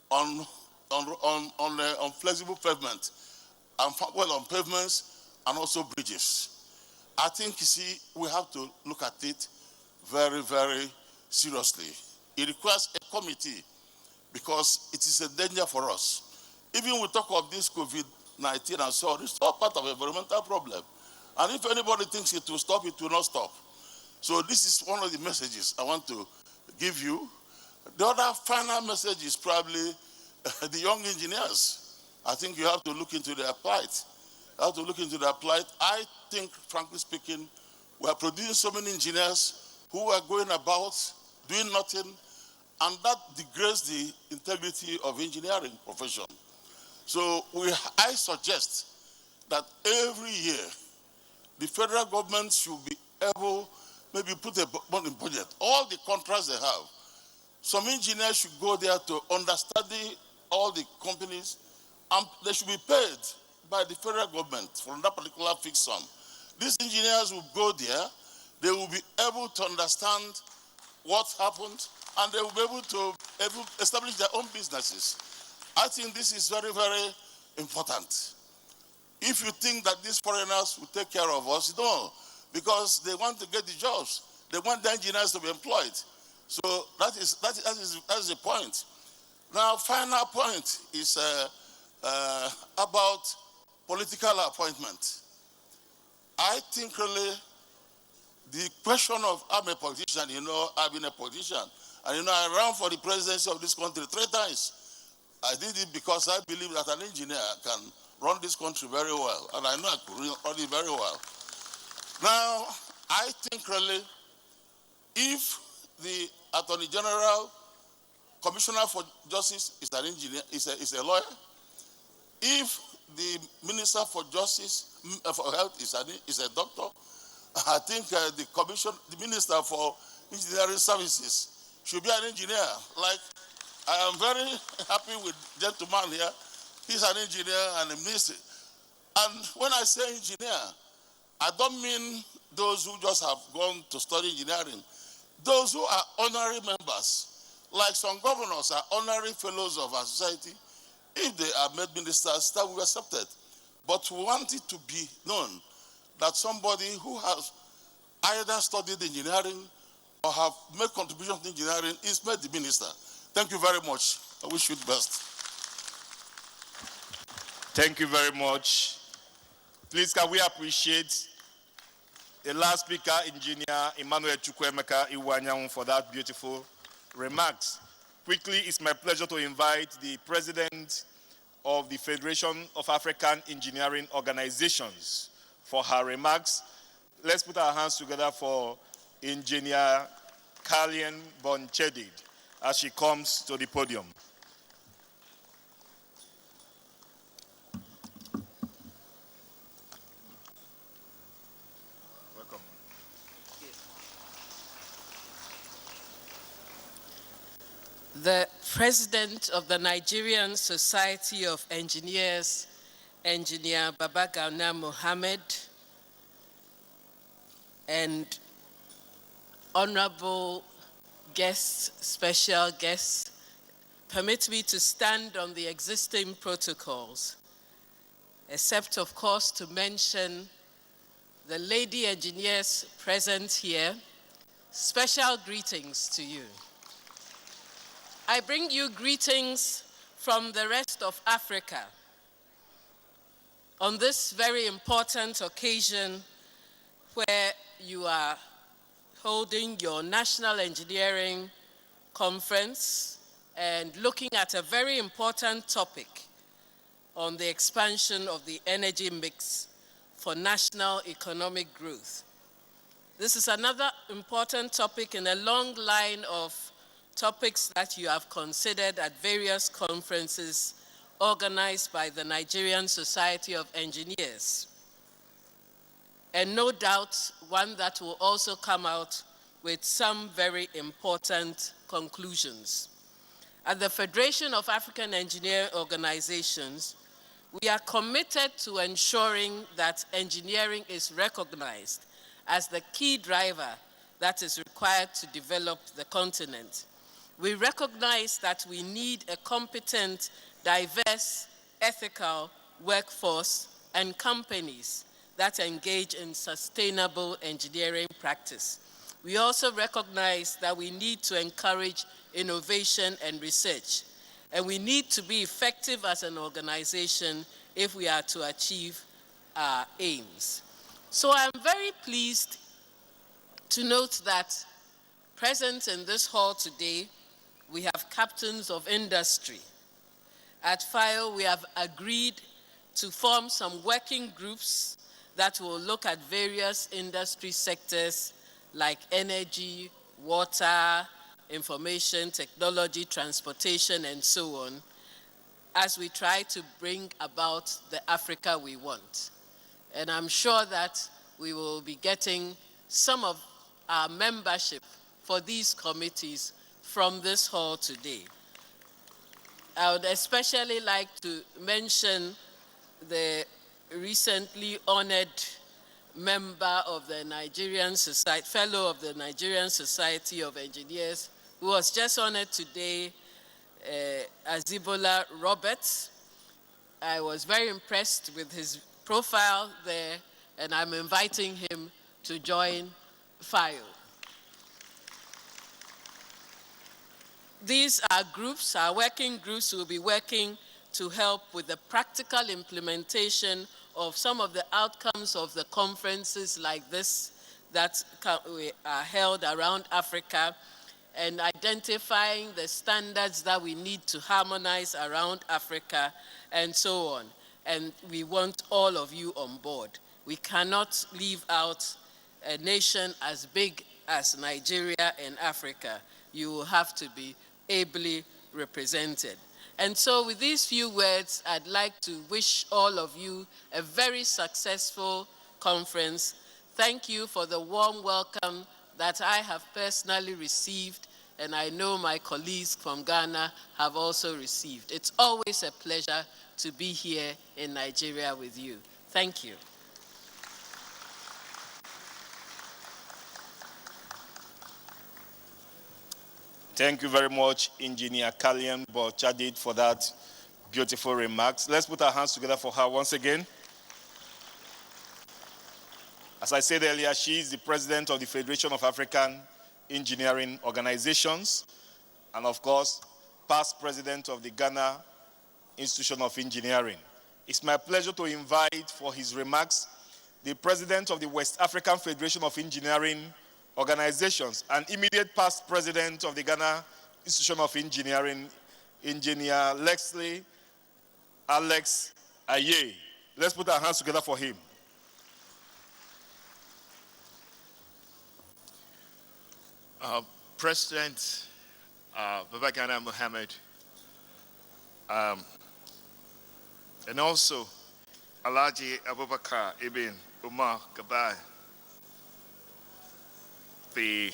Speaker 16: on flexible pavement, and well, on pavements and also bridges. I think, you see, we have to look at it very, very seriously. It requires a committee because it is a danger for us. Even we talk of this COVID-19 and so on, it's all part of an environmental problem. And if anybody thinks it will stop, it will not stop. So this is one of the messages I want to give you. The other final message is probably the young engineers. I think you have to look into their plight. You have to look into their plight. I think, frankly speaking, we are producing so many engineers who are going about doing nothing, and that degrades the integrity of engineering profession. So I suggest that every year, the federal government should be able, maybe put a budget, all the contracts they have. Some engineers should go there to understudy all the companies, and they should be paid by the federal government for that particular fixed sum. These engineers will go there, they will be able to understand what happened, and they will be able to establish their own businesses. I think this is very, very important. If you think that these foreigners will take care of us, no, because they want to get the jobs. They want the engineers to be employed. So that is the point. Now, final point is about political appointment. I think really the question of, I'm a politician, you know, I've been a politician, and you know, I ran for the presidency of this country 3 times. I did it because I believe that an engineer can run this country very well, and I know I could run it very well. Now, I think really, if the Attorney General, Commissioner for Justice is an engineer, is a lawyer, if the Minister for Justice, for Health is a doctor, I think the Minister for Engineering Services should be an engineer. Like, I am very happy with the gentleman here. He's an engineer and a minister. And when I say engineer, I don't mean those who just have gone to study engineering. Those who are honorary members, like some governors are honorary fellows of our society. If they are made ministers, that will be accepted. But we want it to be known that somebody who has either studied engineering or have made contribution to engineering is made the minister. Thank you very much. I wish you the best.
Speaker 9: Thank you very much. Please, can we appreciate the last speaker, Engineer Emmanuel Chukwuemeka Iwanyang, for that beautiful remarks. Quickly, it's my pleasure to invite the President of the Federation of African Engineering Organizations for her remarks. Let's put our hands together for Engineer Kalien Bonchedid as she comes to the podium. Welcome.
Speaker 17: The President of the Nigerian Society of Engineers, Engineer Babagana Mohammed, and honorable guests, special guests, permit me to stand on the existing protocols, except of course to mention the lady engineers present here. Special greetings to you. I bring you greetings from the rest of Africa on this very important occasion where you are holding your National Engineering Conference and looking at a very important topic on the expansion of the energy mix for national economic growth. This is another important topic in a long line of topics that you have considered at various conferences organized by the Nigerian Society of Engineers. And no doubt, one that will also come out with some very important conclusions. At the Federation of African Engineering Organizations, we are committed to ensuring that engineering is recognized as the key driver that is required to develop the continent. We recognize that we need a competent, diverse, ethical workforce and companies that engage in sustainable engineering practice. We also recognize that we need to encourage innovation and research, and we need to be effective as an organization if we are to achieve our aims. So I'm very pleased to note that present in this hall today, we have captains of industry. At FIO, we have agreed to form some working groups that will look at various industry sectors like energy, water, information, technology, transportation, and so on, as we try to bring about the Africa we want. And I'm sure that we will be getting some of our membership for these committees from this hall today. I would especially like to mention the recently honored member of the Nigerian Society, fellow of the Nigerian Society of Engineers, who was just honored today, Azibola Roberts. I was very impressed with his profile there, and I'm inviting him to join FIO. These are groups, our working groups who will be working to help with the practical implementation of some of the outcomes of the conferences like this that are held around Africa, and identifying the standards that we need to harmonize around Africa and so on. And we want all of you on board. We cannot leave out a nation as big as Nigeria and Africa. You will have to be ably represented. And so with these few words, I'd like to wish all of you a very successful conference. Thank you for the warm welcome that I have personally received, and I know my colleagues from Ghana have also received. It's always a pleasure to be here in Nigeria with you. Thank you.
Speaker 9: Thank you very much, Engineer Kallian Borchadid, for that beautiful remarks. Let's put our hands together for her once again. As I said earlier, she is the president of the Federation of African Engineering Organizations, and of course, past president of the Ghana Institution of Engineering. It's my pleasure to invite for his remarks the president of the West African Federation of Engineering Organizations and immediate past president of the Ghana Institution of Engineering, Engineer Leslie Alex Aye. Let's put our hands together for him.
Speaker 18: President Babagana Mohammed, and also Alhaji Abubakar Ibn Umar Gabai, the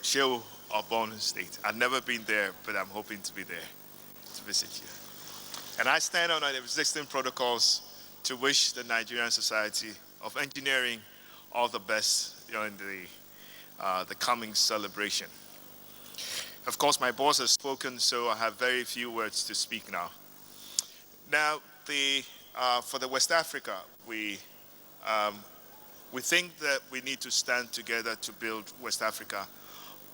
Speaker 18: Shehu of Borno State. I've never been there, but I'm hoping to be there to visit you. And I stand on the existing protocols to wish the Nigerian Society of Engineering all the best in the coming celebration. Of course, my boss has spoken, so I have very few words to speak now. Now, for the West Africa, we think that we need to stand together to build West Africa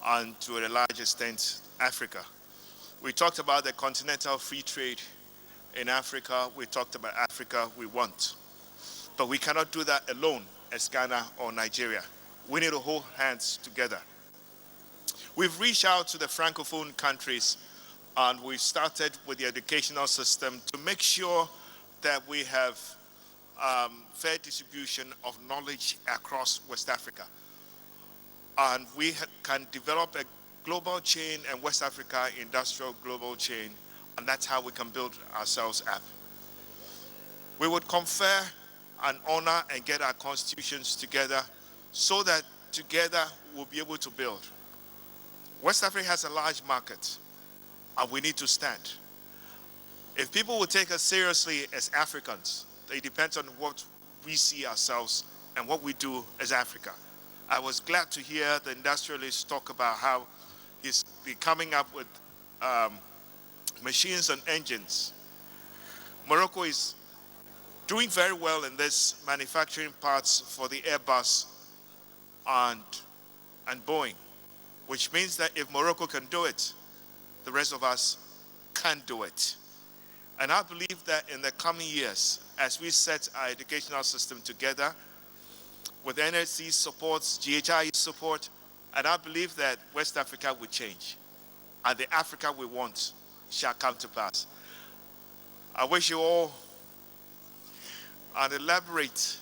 Speaker 18: and to a large extent, Africa. We talked about the continental free trade in Africa. We talked about Africa we want. But we cannot do that alone as Ghana or Nigeria. We need to hold hands together. We've reached out to the Francophone countries, and we've started with the educational system to make sure that we have fair distribution of knowledge across West Africa. And we can develop a global chain and West Africa industrial global chain, and that's how we can build ourselves up. We would confer and honor and get our constitutions together so that together we'll be able to build. West Africa has a large market, and we need to stand. If people will take us seriously as Africans, it depends on what we see ourselves and what we do as Africa. I was glad to hear the industrialists talk about how he's coming up with machines and engines. Morocco is doing very well in this manufacturing parts for the Airbus and Boeing, which means that if Morocco can do it, the rest of us can do it. And I believe that in the coming years, as we set our educational system together, with NSC support, GHI support, and I believe that West Africa will change, and the Africa we want shall come to pass. I wish you all an elaborate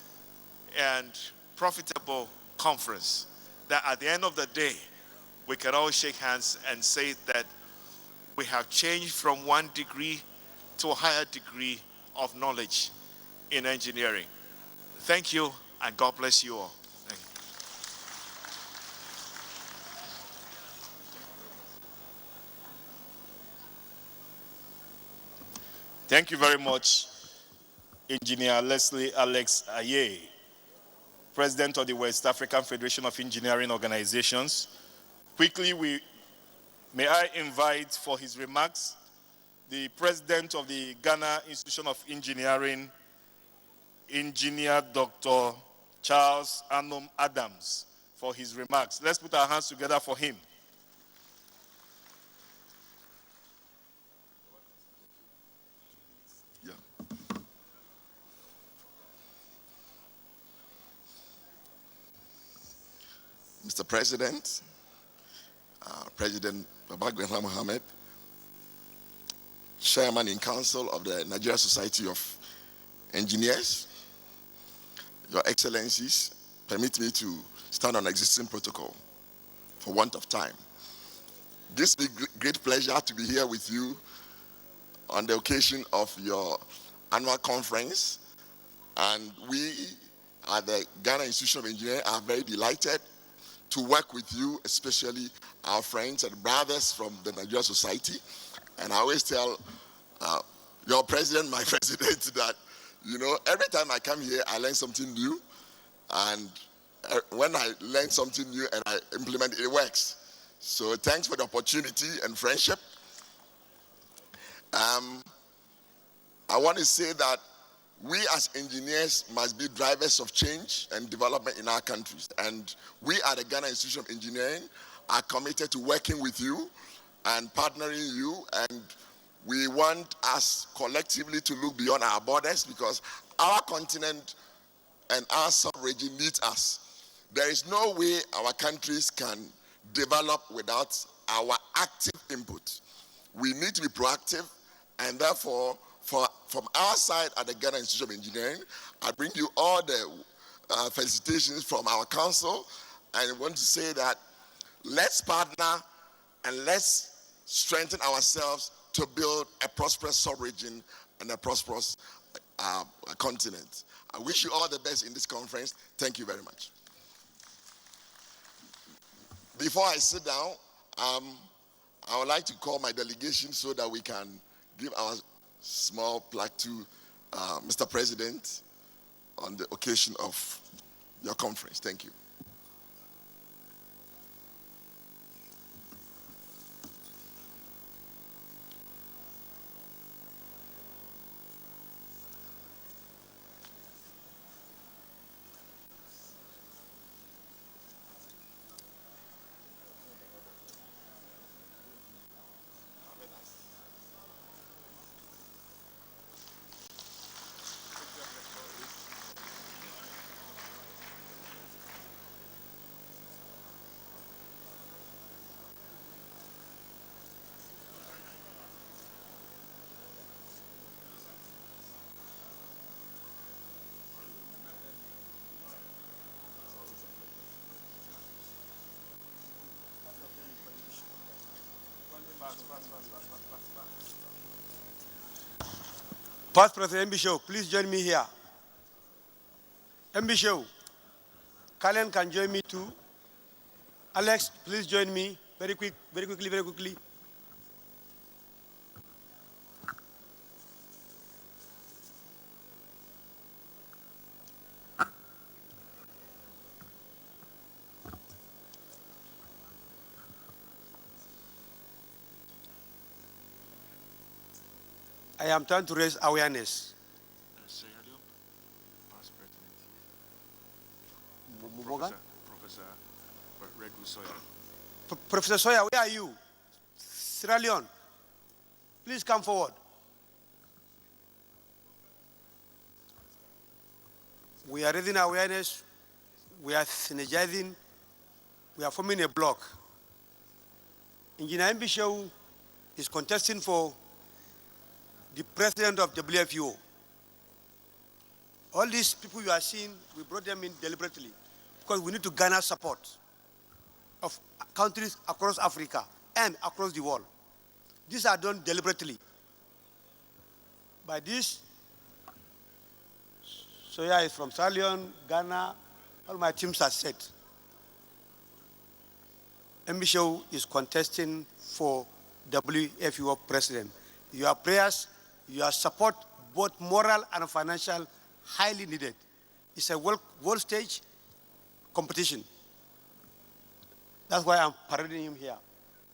Speaker 18: and profitable conference, that at the end of the day, we can all shake hands and say that we have changed from 1 degree to a higher degree of knowledge in engineering. Thank you, and God bless you all. Thank you.
Speaker 9: Thank you very much, Engineer Leslie Alex Aye, President of the West African Federation of Engineering Organizations. Quickly, may I invite for his remarks the President of the Ghana Institution of Engineering, Engineer Dr. Charles Anum Adams, for his remarks. Let's put our hands together for him.
Speaker 19: Mr. President, President Babagana Mohammed, Chairman in Council of the Nigerian Society of Engineers, Your Excellencies, permit me to stand on existing protocol for want of time. This is a great pleasure to be here with you on the occasion of your annual conference, and we at the Ghana Institution of Engineering are very delighted to work with you, especially our friends and brothers from the Nigerian society. And I always tell your president, my president, that, you know, every time I come here, I learn something new. And when I learn something new and I implement it, it works. So thanks for the opportunity and friendship. I want to say that we as engineers must be drivers of change and development in our countries. And we at the Ghana Institute of Engineering are committed to working with you and partnering you. And we want us collectively to look beyond our borders, because our continent and our sub-region needs us. There is no way our countries can develop without our active input. We need to be proactive, and therefore, from our side at the Ghana Institute of Engineering, I bring you all the felicitations from our council, and I want to say that let's partner and let's strengthen ourselves to build a prosperous sub-region and a prosperous continent. I wish you all the best in this conference. Thank you very much. Before I sit down, I would like to call my delegation so that we can give our small plaque to Mr. President on the occasion of your conference. Thank you.
Speaker 1: Past President Mbisho, please join me here. Mbisho, Kalen can join me too. Alex, please join me. Very quickly. I am trying to raise awareness. Professor Sawyer, where are you? Sierra Leone, please come forward. We are raising awareness, we are synergizing, we are forming a block. Engineer Mbisho is contesting for the president of WFUO. All these people you are seeing, we brought them in deliberately because we need to garner support of countries across Africa and across the world. These are done deliberately. By this, Soya is from Sierra Leone, Ghana, all my teams are set. Mbisho is contesting for WFUO president. Your prayers, your support, both moral and financial, highly needed. It's a world stage competition. That's why I'm parading him here.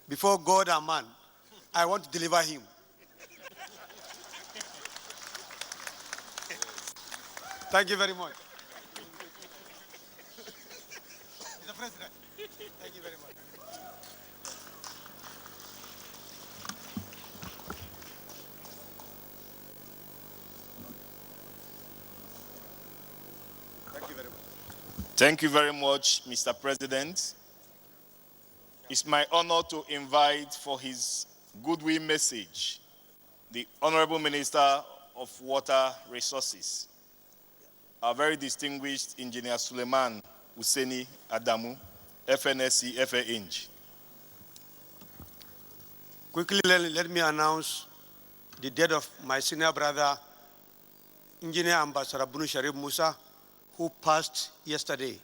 Speaker 1: Before God and man, I want to deliver him. Thank you very much. Mr. President, thank you very much.
Speaker 9: Thank you very much, Mr. President. It's my honor to invite for his goodwill message the Honorable Minister of Water Resources, our very distinguished Engineer Suleiman Useni Adamu, FNSC, FA-Eng.
Speaker 1: Quickly, let me announce the death of my senior brother, Engineer Ambassador Bunu Sharif Musa, who passed yesterday.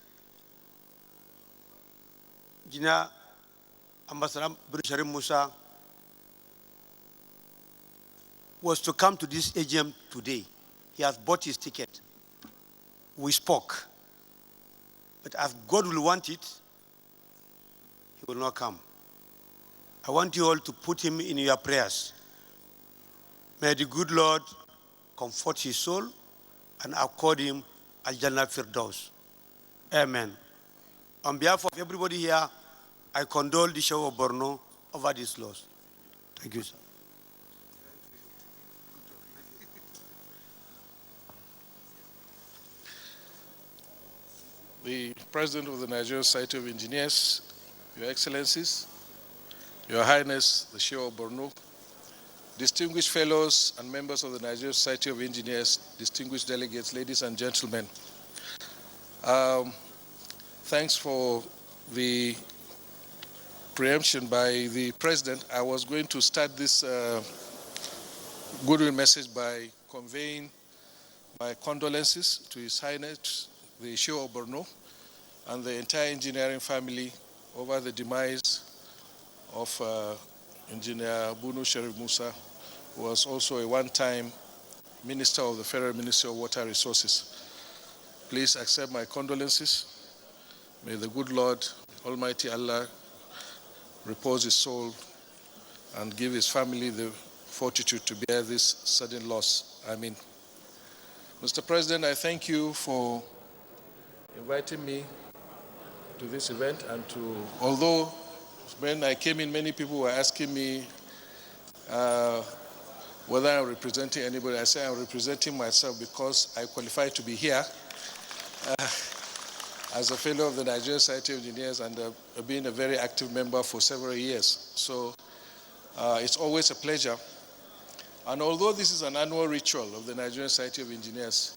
Speaker 1: Engineer Ambassador Brishari Musa was to come to this AGM today. He has bought his ticket. We spoke. But as God will want it, he will not come. I want you all to put him in your prayers. May the good Lord comfort his soul and accord him Al-Jannah Firdaus. Amen. On behalf of everybody here, I condole the Shah of Borno over this loss. Thank you, sir.
Speaker 20: The President of the Nigerian Society of Engineers, Your Excellencies, Your Highness, the Shah of Borno, distinguished fellows and members of the Nigerian Society of Engineers, distinguished delegates, ladies and gentlemen. Thanks for the preemption by the President. I was going to start this goodwill message by conveying my condolences to His Highness, the Shah of Borno, and the entire engineering family over the demise of Engineer Bunu Sharif Musa, who was also a one-time Minister of the Federal Ministry of Water Resources. Please accept my condolences. May the good Lord, Almighty Allah, repose his soul and give his family the fortitude to bear this sudden loss. Amen. Mr. President, I thank you for inviting me to this event and although when I came in, many people were asking me whether I'm representing anybody. I say I'm representing myself because I qualify to be here as a fellow of the Nigerian Society of Engineers and being a very active member for several years. So it's always a pleasure. And although this is an annual ritual of the Nigerian Society of Engineers,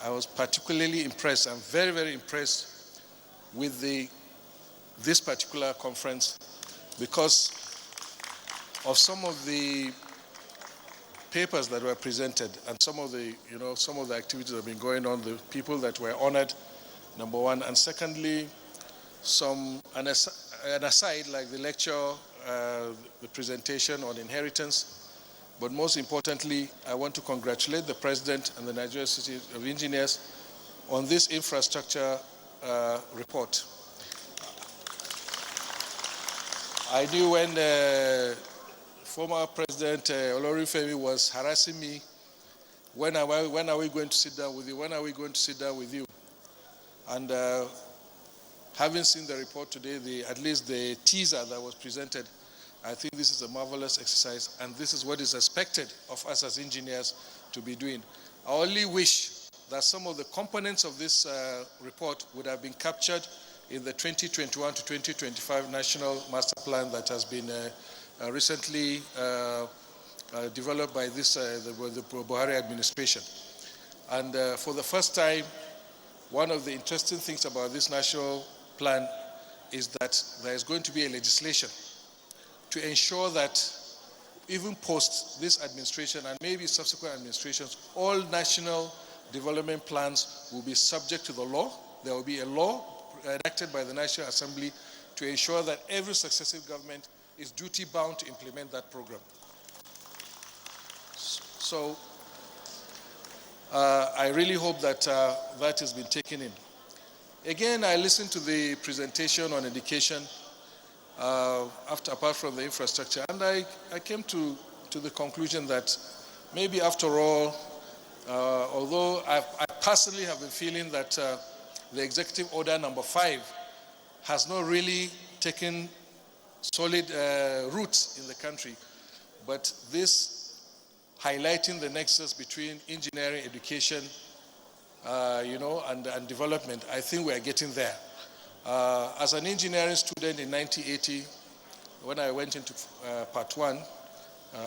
Speaker 20: I was particularly impressed. I'm very, very impressed with this particular conference because of some of the papers that were presented and some of the activities that have been going on, the people that were honored, number one, and secondly, an aside like the lecture, the presentation on inheritance. But most importantly, I want to congratulate the President and the Nigerian Society of Engineers on this infrastructure report. I knew when former President Olorunfemi was harassing me, when are we going to sit down with you? When are we going to sit down with you? And having seen the report today, at least the teaser that was presented, I think this is a marvelous exercise, and this is what is expected of us as engineers to be doing. I only wish that some of the components of this report would have been captured in the 2021 to 2025 National Master Plan that has been recently developed by the Buhari administration. And for the first time, one of the interesting things about this national plan is that there is going to be a legislation to ensure that even post this administration and maybe subsequent administrations, all national development plans will be subject to the law. There will be a law enacted by the National Assembly to ensure that every successive government is duty-bound to implement that program. So I really hope that that has been taken in. Again, I listened to the presentation on education apart from the infrastructure, and I came to the conclusion that maybe after all, although I personally have been feeling that the Executive Order number 5 has not really taken solid roots in the country, but this highlighting the nexus between engineering, education, and development, I think we are getting there. As an engineering student in 1980, when I went into part 1,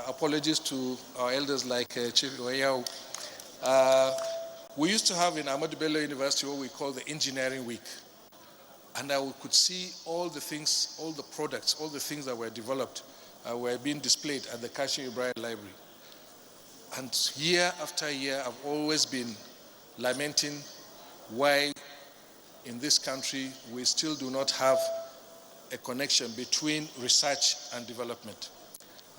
Speaker 20: apologies to our elders like Chief Oyao, we used to have in Ahmadu Bello University what we call the Engineering Week. And I could see all the things, all the products, all the things that were developed were being displayed at the Kashim Ibrahim Library. And year after year, I've always been lamenting why in this country we still do not have a connection between research and development.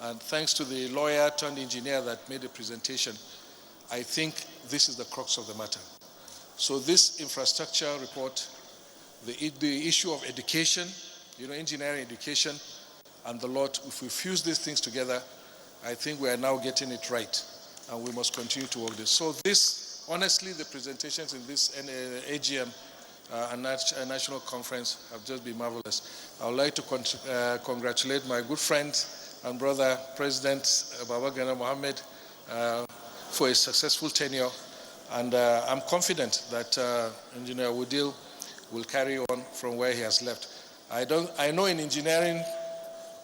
Speaker 20: And thanks to the lawyer turned engineer that made the presentation, I think this is the crux of the matter. So this infrastructure report, the issue of education, engineering education, and the lot, if we fuse these things together, I think we are now getting it right, and we must continue to work this. So this, honestly, the presentations in this AGM and national conference have just been marvelous. I would like to congratulate my good friend and brother, President Babagana Mohammed, for a successful tenure, and I'm confident that Engineer Wudil will carry on from where he has left. I know in engineering,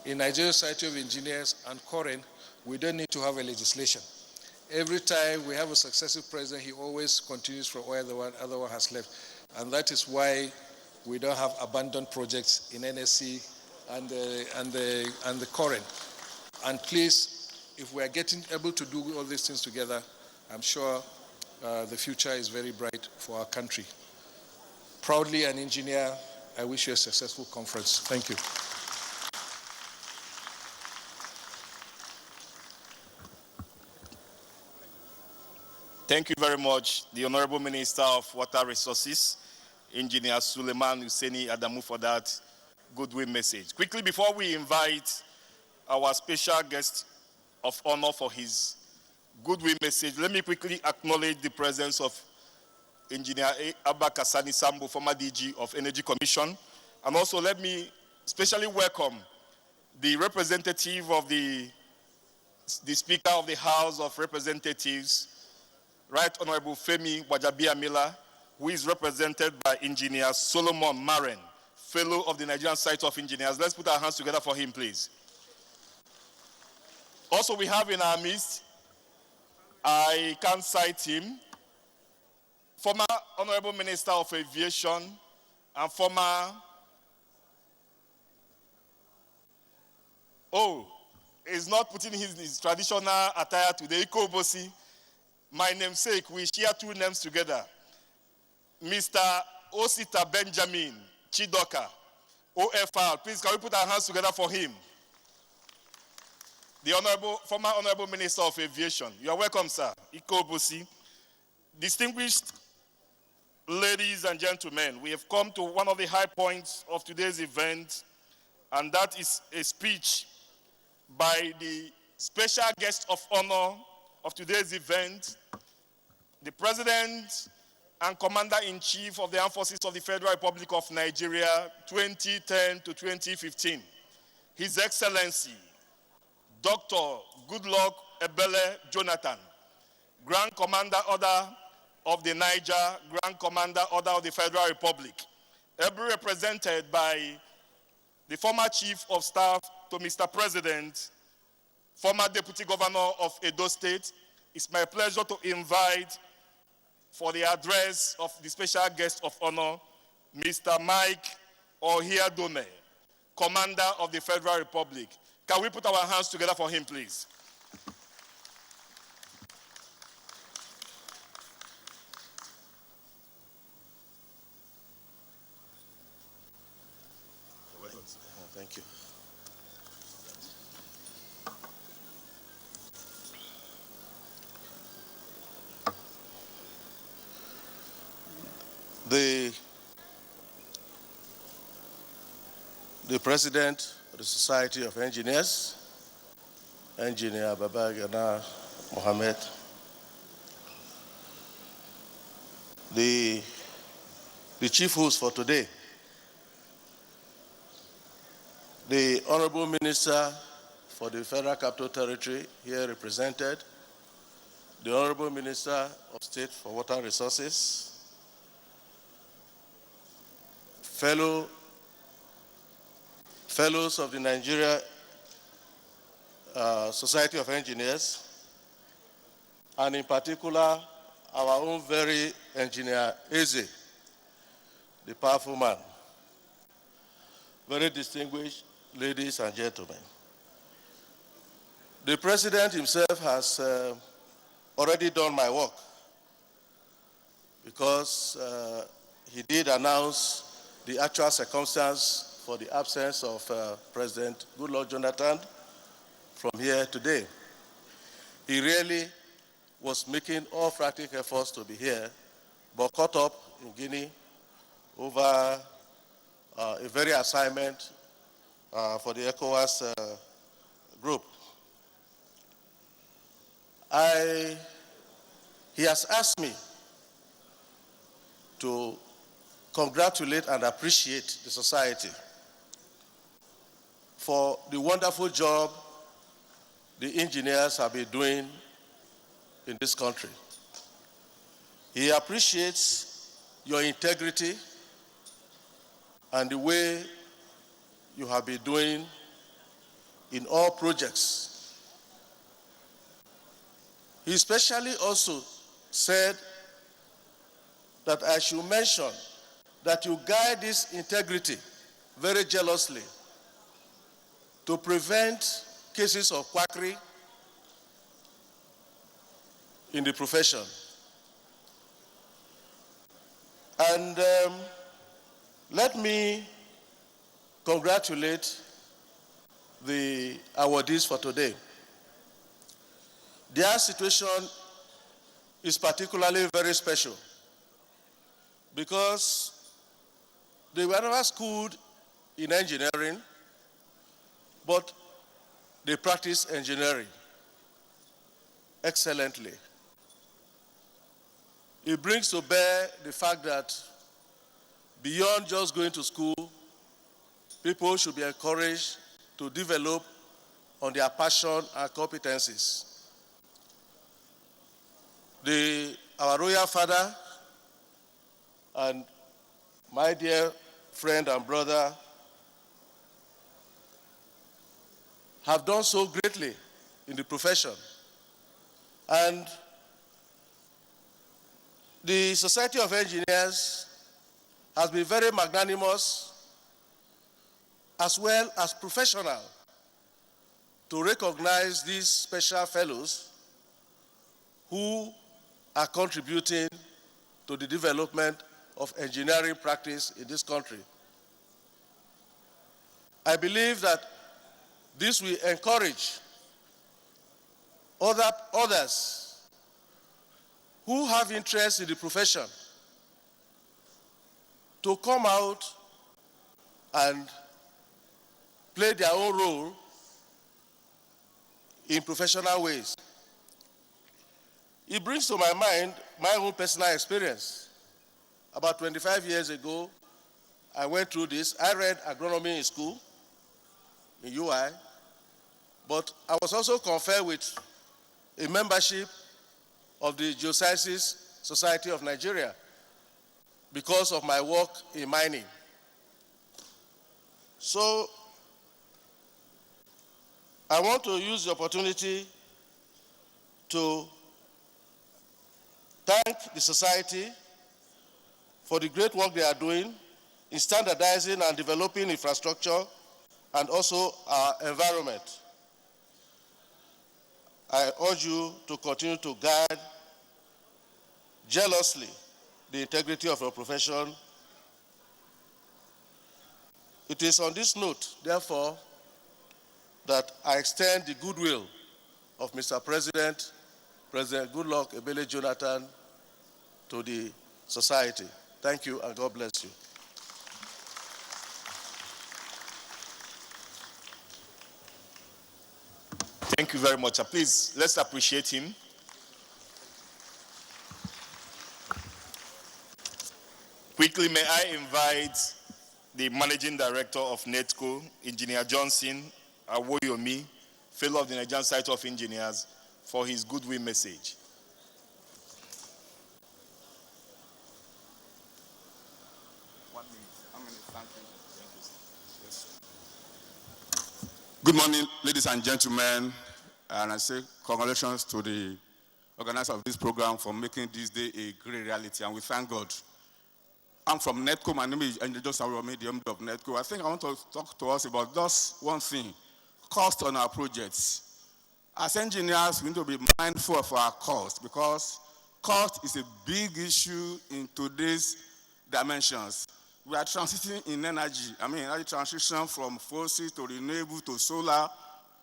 Speaker 20: in Nigerian Society of Engineers and COREN, we don't need to have a legislation. Every time we have a successive president, he always continues from where the other one has left. And that is why we don't have abandoned projects in NSC and the COREN. And please, if we are able to do all these things together, I'm sure the future is very bright for our country. Proudly an engineer, I wish you a successful conference. Thank you.
Speaker 9: Thank you very much, the Honorable Minister of Water Resources, Engineer Suleiman Hussaini Adamu, for that goodwill message. Quickly, before we invite our special guest of honor for his goodwill message, let me quickly acknowledge the presence of Engineer Abba Kasani Sambo, former DG of Energy Commission. And also let me especially welcome the representative of the Speaker of the House of Representatives, Right Honorable Femi Wajabiamila, who is represented by Engineer Solomon Maren, Fellow of the Nigerian Society of Engineers. Let's put our hands together for him, please. Also, we have in our midst, I can't cite him, former Honorable Minister of Aviation and former, he's not putting his traditional attire today, Iko Bosi. My namesake, we share two names together. Mr. Osita Benjamin Chidoka, OFR. Please, can we put our hands together for him? The former Honorable Minister of Aviation. You are welcome, sir. Iko Bosi. Distinguished ladies and gentlemen, we have come to one of the high points of today's event, and that is a speech by the special guest of honor of today's event, the President and Commander-in-Chief of the Armed Forces of the Federal Republic of Nigeria, 2010 to 2015, His Excellency, Dr. Goodluck Ebele Jonathan, Grand Commander Order of the Niger, Grand Commander Order of the Federal Republic, ably represented by the former Chief of Staff to Mr. President, former Deputy Governor of Edo State. It's my pleasure to invite for the address of the special guest of honor, Mr. Mike Ohiadome, Commander of the Federal Republic. Can we put our hands together for him, please?
Speaker 16: Thank you. The President of the Society of Engineers, Engineer Babagana Mohammed, the chief host for today, the Honorable Minister for the Federal Capital Territory here represented, the Honorable Minister of State for Water Resources, fellows of the Nigeria Society of Engineers, and in particular, our own very engineer, Eze, the powerful man. Very distinguished ladies and gentlemen. The President himself has already done my work because he did announce the actual circumstance
Speaker 20: for the absence of President Goodluck Jonathan from here today. He really was making all frantic efforts to be here, but caught up in Guinea over a very assignment for the ECOWAS group. He has asked me to congratulate and appreciate the society for the wonderful job the engineers have been doing in this country. He appreciates your integrity and the way you have been doing in all projects. He especially also said that I should mention that you guide this integrity very jealously to prevent cases of quackery in the profession. And let me congratulate the awardees for today. Their situation is particularly very special because they were never schooled in engineering, but they practice engineering excellently. It brings to bear the fact that beyond just going to school, people should be encouraged to develop on their passion and competencies. Our royal father and my dear friend and brother have done so greatly in the profession. And the Society of Engineers has been very magnanimous as well as professional to recognize these special fellows who are contributing to the development of engineering practice in this country. I believe that this will encourage others who have interest in the profession to come out and play their own role in professional ways. It brings to my mind my own personal experience. About 25 years ago, I went through this. I read agronomy in school, in UI, but I was also conferred with a membership of the Geosciences Society of Nigeria because of my work in mining. So I want to use the opportunity to thank the society for the great work they are doing in standardizing and developing infrastructure and also our environment. I urge you to continue to guard jealously the integrity of your profession. It is on this note, therefore, that I extend the goodwill of Mr. President, President Goodluck Ebele Jonathan, to the society. Thank you, and God bless you.
Speaker 9: Thank you very much. Please, let's appreciate him. Quickly, may I invite the Managing Director of NETCO, Engineer Johnson Awoyomi, Fellow of the Nigerian Society of Engineers, for his goodwill message.
Speaker 21: Good morning, ladies and gentlemen, and I say congratulations to the organizer of this program for making this day a great reality, and we thank God. I'm from NETCO. My name is Engineer Johnson Awoyomi, the MD of NETCO. I think I want to talk to us about just one thing, cost on our projects. As engineers, we need to be mindful of our cost because cost is a big issue in today's dimensions. we are transitioning in energy. I mean, energy transition from fossil to renewable to solar,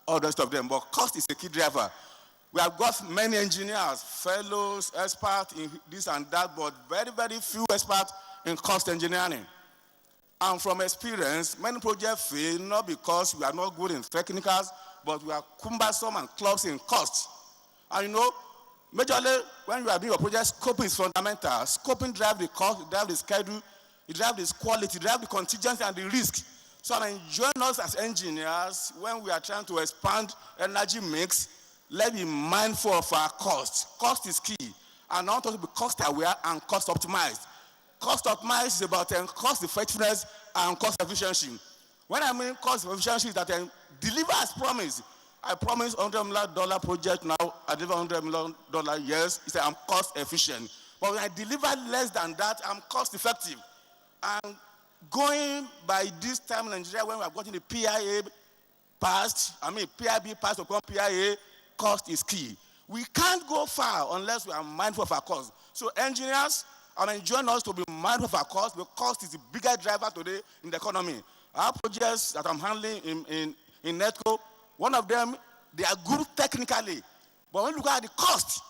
Speaker 21: all the rest of them. But cost is a key driver. We have got many engineers, fellows, experts in this and that, but very, very few experts in cost engineering. And from experience, many projects fail not because we are not good in technicals, but we are cumbersome and clumsy in cost. And you know, majorly when you are doing your project, scoping is fundamental. Scoping drives the cost, it drives the schedule, it drives the quality, it drives the contingency and the risk. So I join us as engineers when we are trying to expand energy mix. Let's be mindful of our cost. Cost is key. And I want us to be cost aware and cost optimized. Cost optimized is about cost effectiveness and cost efficiency. When I mean cost efficiency is that deliver as promised. I promise $100 million project now, I deliver $100 million, yes, it's I'm cost efficient. But when I deliver less than that, I'm cost effective. And going by this time in Nigeria when we have gotten the PIB passed to become PIA, cost is key. We can't go far unless we are mindful of our cost. So engineers, join us to be mindful of our cost, because cost is the bigger driver today in the economy. Our projects that I'm handling in NETCO, one of them, they are good technically. But when you look at the cost,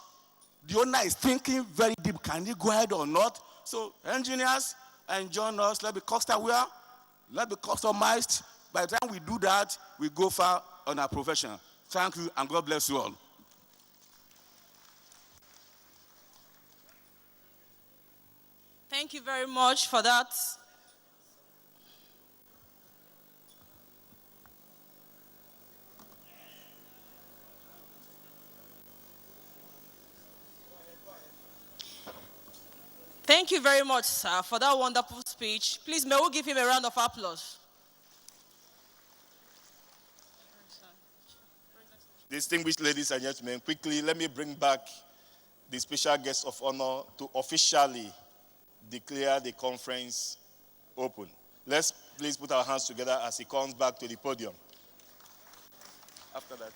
Speaker 21: the owner is thinking very deep, can he go ahead or not? So engineers, join us, let's be cost aware, let's be customized. By the time we do that, we go far on our profession. Thank you, and God bless you all.
Speaker 12: Thank you very much for that. Thank you very much, sir, for that wonderful speech. Please, may we give him a round of applause.
Speaker 9: Distinguished ladies and gentlemen, quickly, let me bring back the special guest of honor to officially declare the conference open. Let's please put our hands together as he comes back to the podium. After that.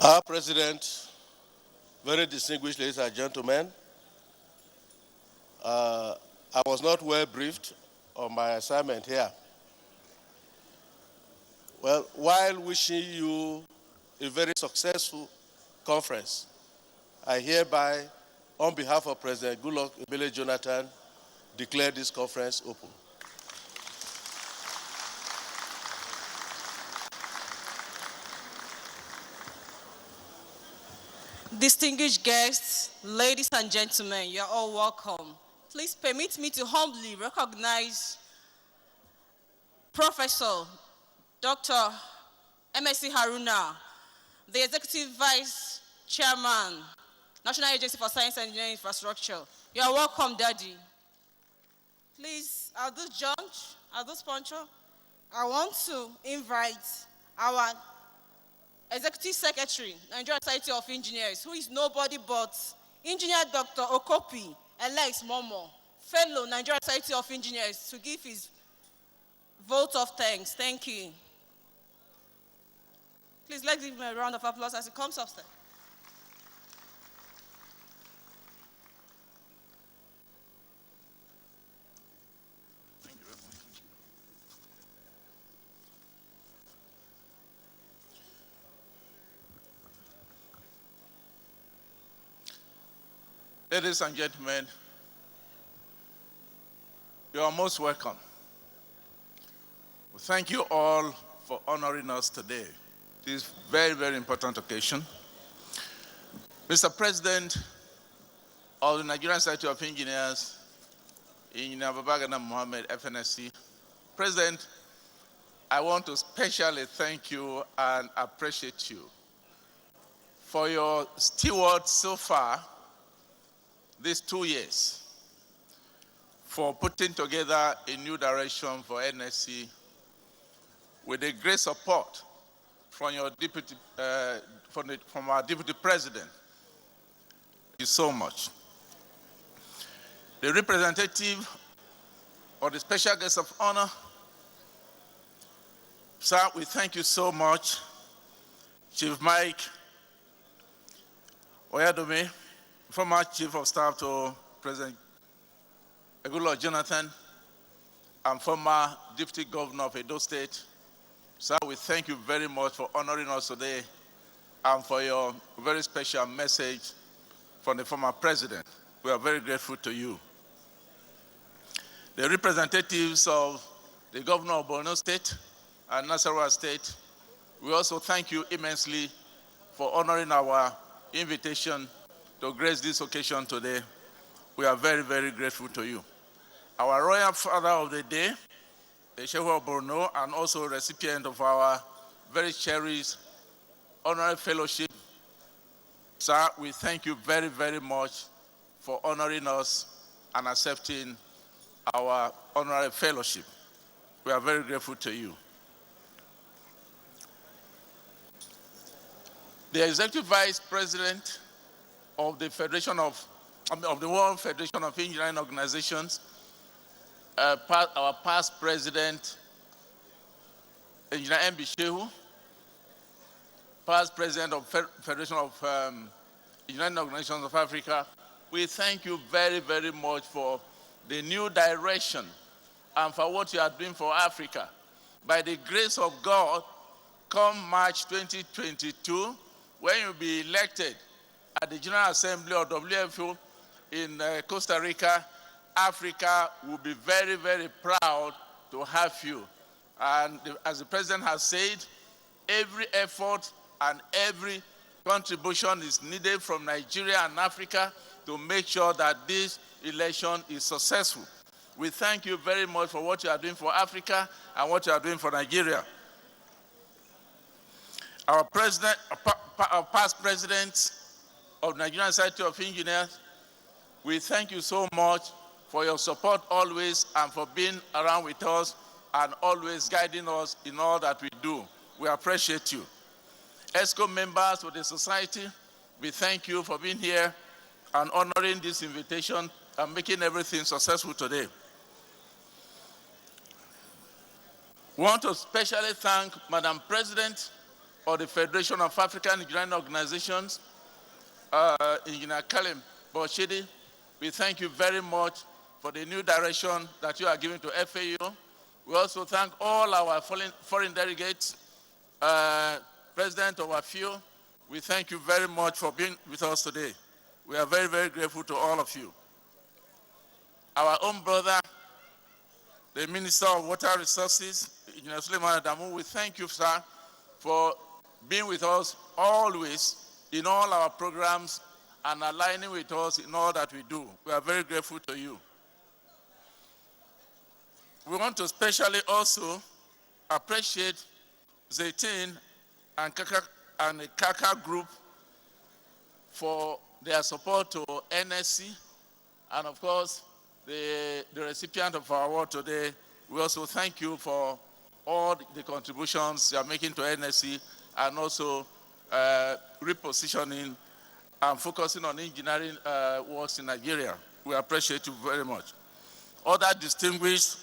Speaker 7: Our President, very distinguished ladies and gentlemen, I was not well briefed on my assignment here. Well, while wishing you a very successful conference, I hereby, on behalf of President Goodluck Ebele Jonathan, declare this conference open.
Speaker 12: Distinguished guests, ladies and gentlemen, you're all welcome. Please permit me to humbly recognize Professor Dr. MSc Haruna, the Executive Vice Chairman, National Agency for Science and Engineering Infrastructure. You're welcome, Daddy. Please, at this juncture, at this puncture, I want to invite our Executive Secretary, Nigerian Society of Engineers, who is nobody but Engineer Dr. Okopi Alex Momo, fellow Nigerian Society of Engineers, to give his vote of thanks. Thank you. Please let's give him a round of applause as he comes upstairs.
Speaker 7: Ladies and gentlemen, you are most welcome. Thank you all for honoring us today. This very, very important occasion. Mr. President of the Nigerian Society of Engineers, Engineer Baba Gana Mohammed, FNSC. President, I want to specially thank you and appreciate you for your steward so far these 2 years, for putting together a new direction for NSC with a great support from your deputy, from our deputy president. Thank you so much. the representative or the special guest of honor, sir, we thank you so much. Chief Mike Oyadome, former Chief of Staff to President Egulor Jonathan, and former Deputy Governor of Edo State. Sir, we thank you very much for honoring us today and for your very special message from the former president. We are very grateful to you. The representatives of the Governor of Borno State and Nasarawa State, we also thank you immensely for honoring our invitation to grace this occasion today. We are very, very grateful to you. Our royal father of the day, the Sheikh of Borno, and also recipient of our very cherished honorary fellowship. Sir, we thank you very, very much for honoring us and accepting our honorary fellowship. We are very grateful to you. The Executive Vice President of the the World Federation of Engineering Organizations, our past president, Engineer M.B. Shehu, past president of Federation of Engineering Organizations of Africa, we thank you very, very much for the new direction and for what you are doing for Africa. By the grace of God, come March 2022, when you'll be elected at the General Assembly of WFO in Costa Rica, Africa will be very, very proud to have you. And as the President has said, every effort and every contribution is needed from Nigeria and Africa to make sure that this election is successful. We thank you very much for what you are doing for Africa and what you are doing for Nigeria. Our past presidents of Nigerian Society of Engineers, we thank you so much for your support always and for being around with us and always guiding us in all that we do. We appreciate you. ESCO members of the society, we thank you for being here and honoring this invitation and making everything successful today. We want to especially thank Madam President of the Federation of African Engineering Organizations, Engineer Kalim Boshidi. We thank you very much for the new direction that you are giving to FAU. We also thank all our foreign delegates, President of AFIO. We thank you very much for being with us today. We are very, very grateful to all of you. Our own brother, the Minister of Water Resources, Engineer Suleiman Adamu, we thank you, sir, for being with us always in all our programs and aligning with us in all that we do. We are very grateful to you. We want to especially also appreciate Zaitin and the Kaka Group for their support to NSC, and of course, the recipient of our award today. We also thank you for all the contributions you are making to NSC and also repositioning and focusing on engineering works in Nigeria. We appreciate you very much. Other distinguished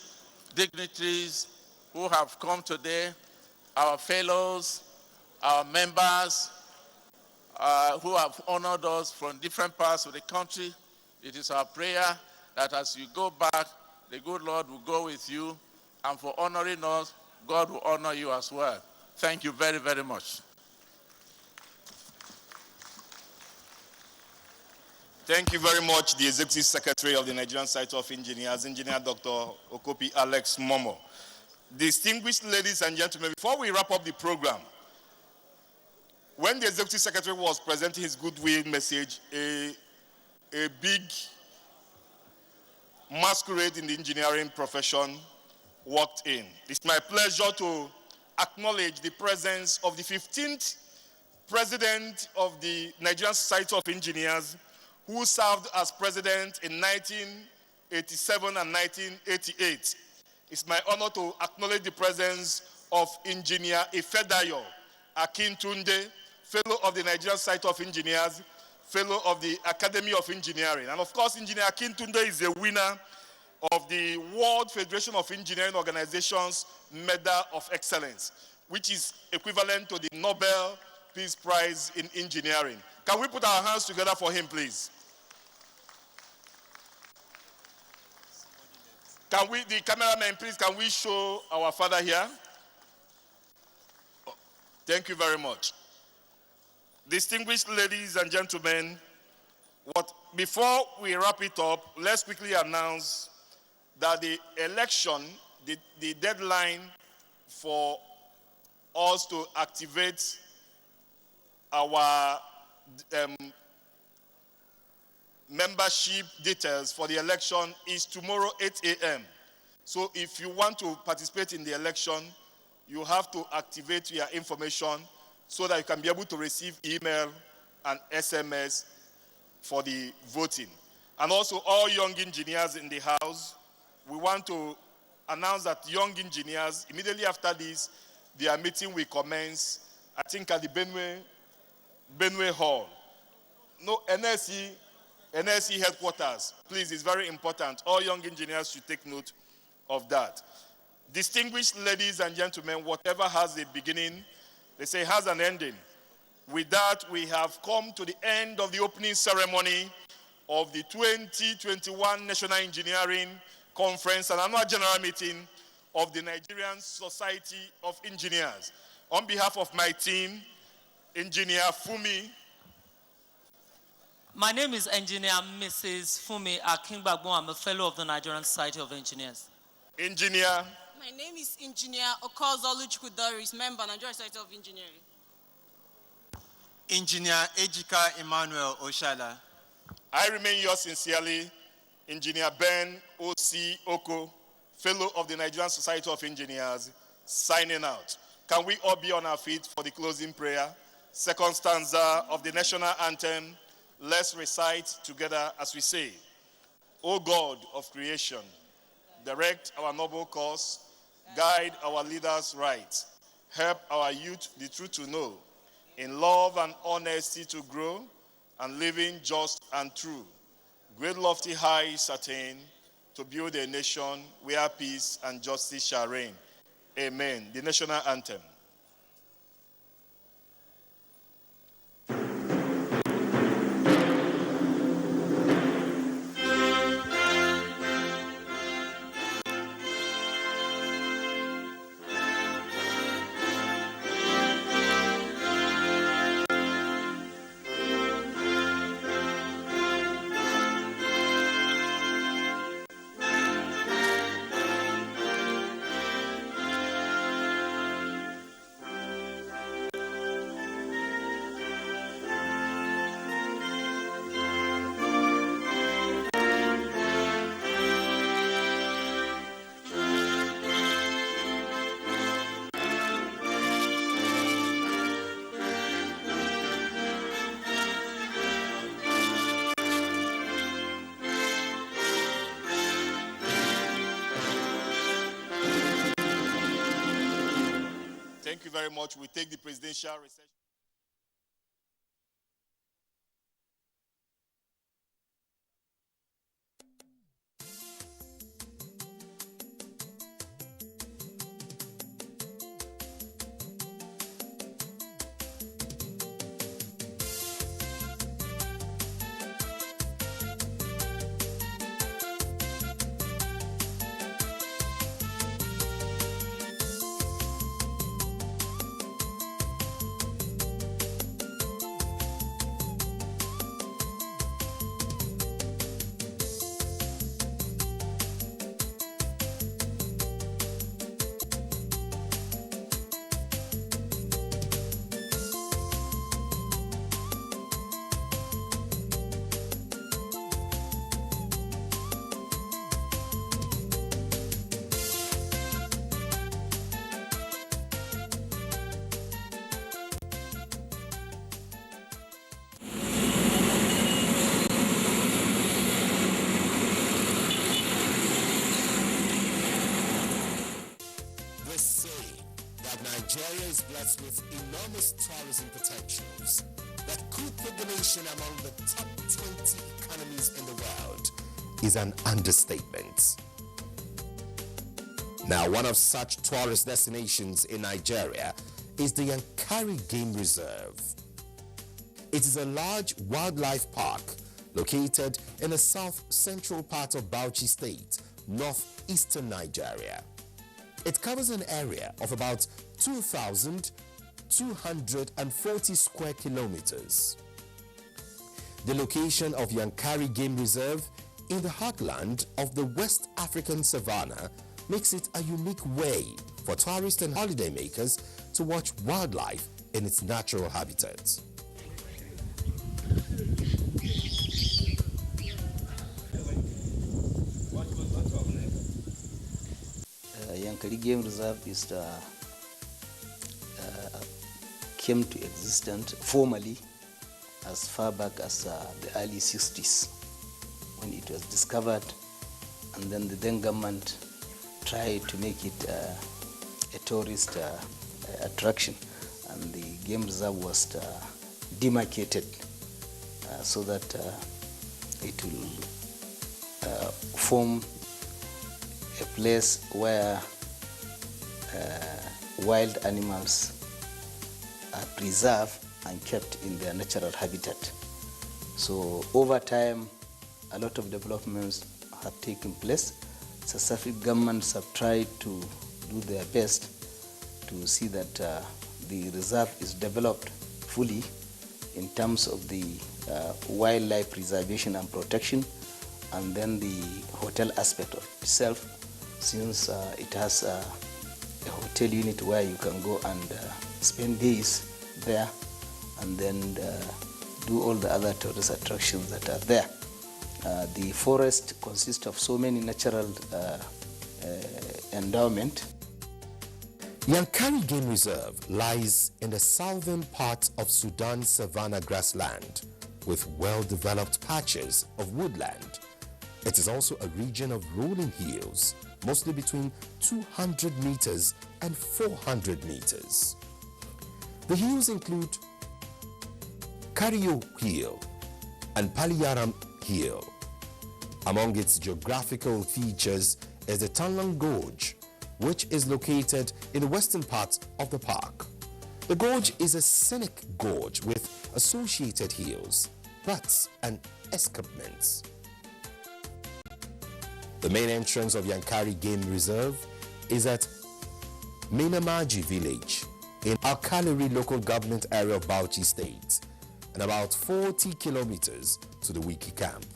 Speaker 7: dignitaries who have come today, our fellows, our members who have honored us from different parts of the country, it is our prayer that as you go back, the good Lord will go with you, and for honoring us, God will honor you as well. Thank you very, very much.
Speaker 9: Thank you very much, the Executive Secretary of the Nigerian Society of Engineers, Engineer Dr. Okopi Alex Momo. Distinguished ladies and gentlemen, before we wrap up the program, when the Executive Secretary was presenting his goodwill message, a big masquerade in the engineering profession walked in. It's my pleasure to acknowledge the presence of the 15th President of the Nigerian Society of Engineers, who served as president in 1987 and 1988. It's my honor to acknowledge the presence of Engineer Ifedayo Akintunde, fellow of the Nigerian Society of Engineers, fellow of the Academy of Engineering. And of course, Engineer Akintunde is a winner of the World Federation of Engineering Organizations Medal of Excellence, which is equivalent to the Nobel Peace Prize in Engineering. Can we put our hands together for him, please? Can we, the cameraman, please, can we show our father here? Thank you very much. Distinguished ladies and gentlemen, before we wrap it up, let's quickly announce that the election, the deadline for us to activate our membership details for the election is tomorrow 8 a.m. So if you want to participate in the election, you have to activate your information so that you can be able to receive email and SMS for the voting. And also all young engineers in the house, we want to announce that young engineers, immediately after this, their meeting will commence, I think at the Benway Hall. No, NSE headquarters. Please, it's very important. All young engineers should take note of that. Distinguished ladies and gentlemen, whatever has a beginning, they say has an ending. With that, we have come to the end of the opening ceremony of the 2021 National Engineering Conference and Annual General Meeting of the Nigerian Society of Engineers. On behalf of my team, Engineer Fumi.
Speaker 2: My name is Engineer Mrs. Fumi Akingbagbo. I'm a fellow of the Nigerian Society of Engineers.
Speaker 9: Engineer.
Speaker 6: My name is Engineer Okozoluchukwu Doris, member, Nigerian Society of Engineering.
Speaker 8: Engineer Ejika Emmanuel Oshala.
Speaker 9: I remain yours sincerely, Engineer Ben O.C. Oko, fellow of the Nigerian Society of Engineers, signing out. Can we all be on our feet for the closing prayer? Second stanza of the national anthem. Let's recite together as we say, O God of creation, direct our noble cause, guide our leaders right, help our youth the truth to know, in love and honesty to grow, and living just and true. Great lofty heights attain, to build a nation where peace and justice shall reign. Amen. The national anthem. Thank you very much. We take the presidential reception.
Speaker 22: Nigeria is blessed with enormous tourism potentials,
Speaker 3: that could put the nation among the top 20 economies in the world is an understatement. Now, one of such tourist destinations in Nigeria is the Yankari Game Reserve. It is a large wildlife park located in the south-central part of Bauchi State, northeastern Nigeria. It covers an area of about 2,240 square kilometers. The location of Yankari Game Reserve in the heartland of the West African savanna makes it a unique way for tourists and holidaymakers to watch wildlife in its natural habitat.
Speaker 22: Yankari Game Reserve came to existence formally as far back as the early 60s when it was discovered, and then the then government tried to make it a tourist attraction, and the game reserve was demarcated so that it will form a place where wild animals are preserved and kept in their natural habitat. So over time, a lot of developments have taken place. Successive governments have tried to do their best to see that the reserve is developed fully in terms of the wildlife preservation and protection, and then the hotel aspect of itself, since it has a hotel unit where you can go and spend days there and then do all the other tourist attractions that are there. The forest consists of so many natural endowment.
Speaker 3: Yankari Game Reserve lies in the southern part of Sudan savanna grassland with well-developed patches of woodland. It is also a region of rolling hills, mostly between 200 meters and 400 meters. The hills include Kario Hill and Paliyaram Hill. Among its geographical features is the Tanlang Gorge, which is located in the western part of the park. The gorge is a scenic gorge with associated hills, ruts and escarpments. The main entrance of Yankari Game Reserve is at Minamaji village in Alkaliri local government area of Bauchi State, and about 40 kilometers to the Wiki camp.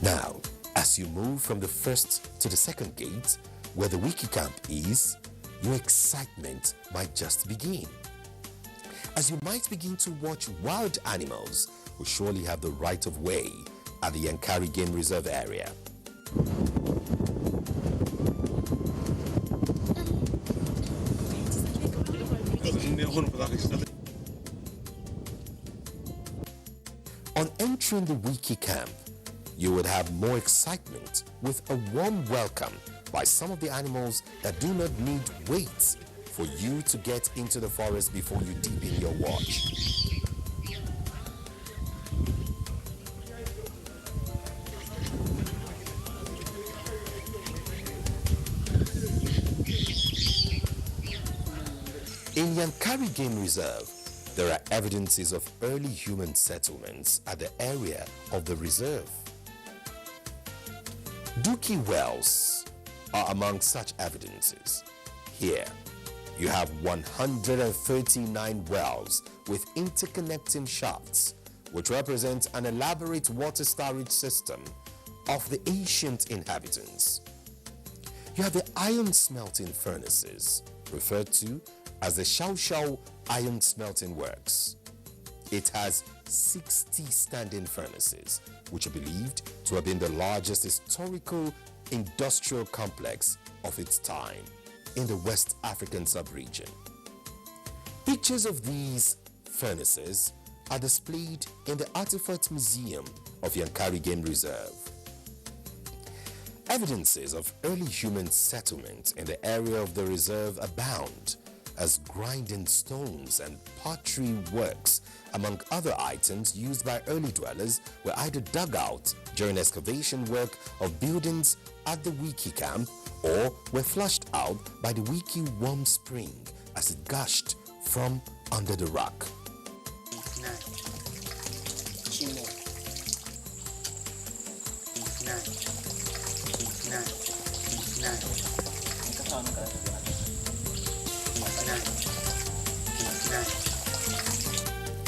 Speaker 3: Now, as you move from the first to the second gate, where the Wiki camp is, your excitement might just begin, as you might begin to watch wild animals who surely have the right of way at the Yankari Game Reserve area. On entering the Wiki camp, you would have more excitement with a warm welcome by some of the animals that do not need wait for you to get into the forest before you deep in your watch. In Yankari Game Reserve, there are evidences of early human settlements at the area of the reserve. Dookie wells are among such evidences. Here, you have 139 wells with interconnecting shafts, which represent an elaborate water storage system of the ancient inhabitants. You have the iron smelting furnaces, referred to as the Shao Shao Iron Smelting Works. It has 60 standing furnaces, which are believed to have been the largest historical industrial complex of its time in the West African sub-region. Pictures of these furnaces are displayed in the Artifact Museum of Yankari Game Reserve. Evidences of early human settlement in the area of the reserve abound, as grinding stones and pottery works, among other items used by early dwellers, were either dug out during excavation work of buildings at the Wiki camp or were flushed out by the Wiki warm spring as it gushed from under the rock.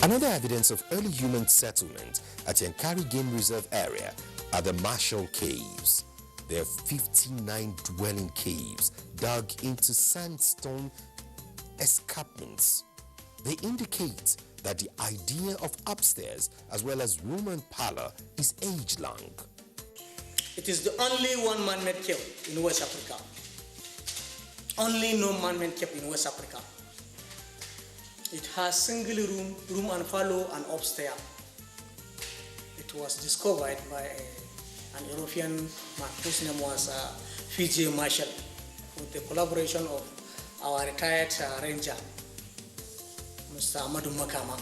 Speaker 3: Another evidence of early human settlement at Yankari Game Reserve area are the Marshall Caves. There are 59 dwelling caves dug into sandstone escarpments. They indicate that the idea of upstairs as well as room and parlor is age-long.
Speaker 5: It is the only one man-made cave in West Africa. Only no man-made cave in West Africa. It has single room and parlor and upstairs. It was discovered by an European man whose name was Fiji Marshall, with the collaboration of our retired ranger, Mr. Amadou Makama.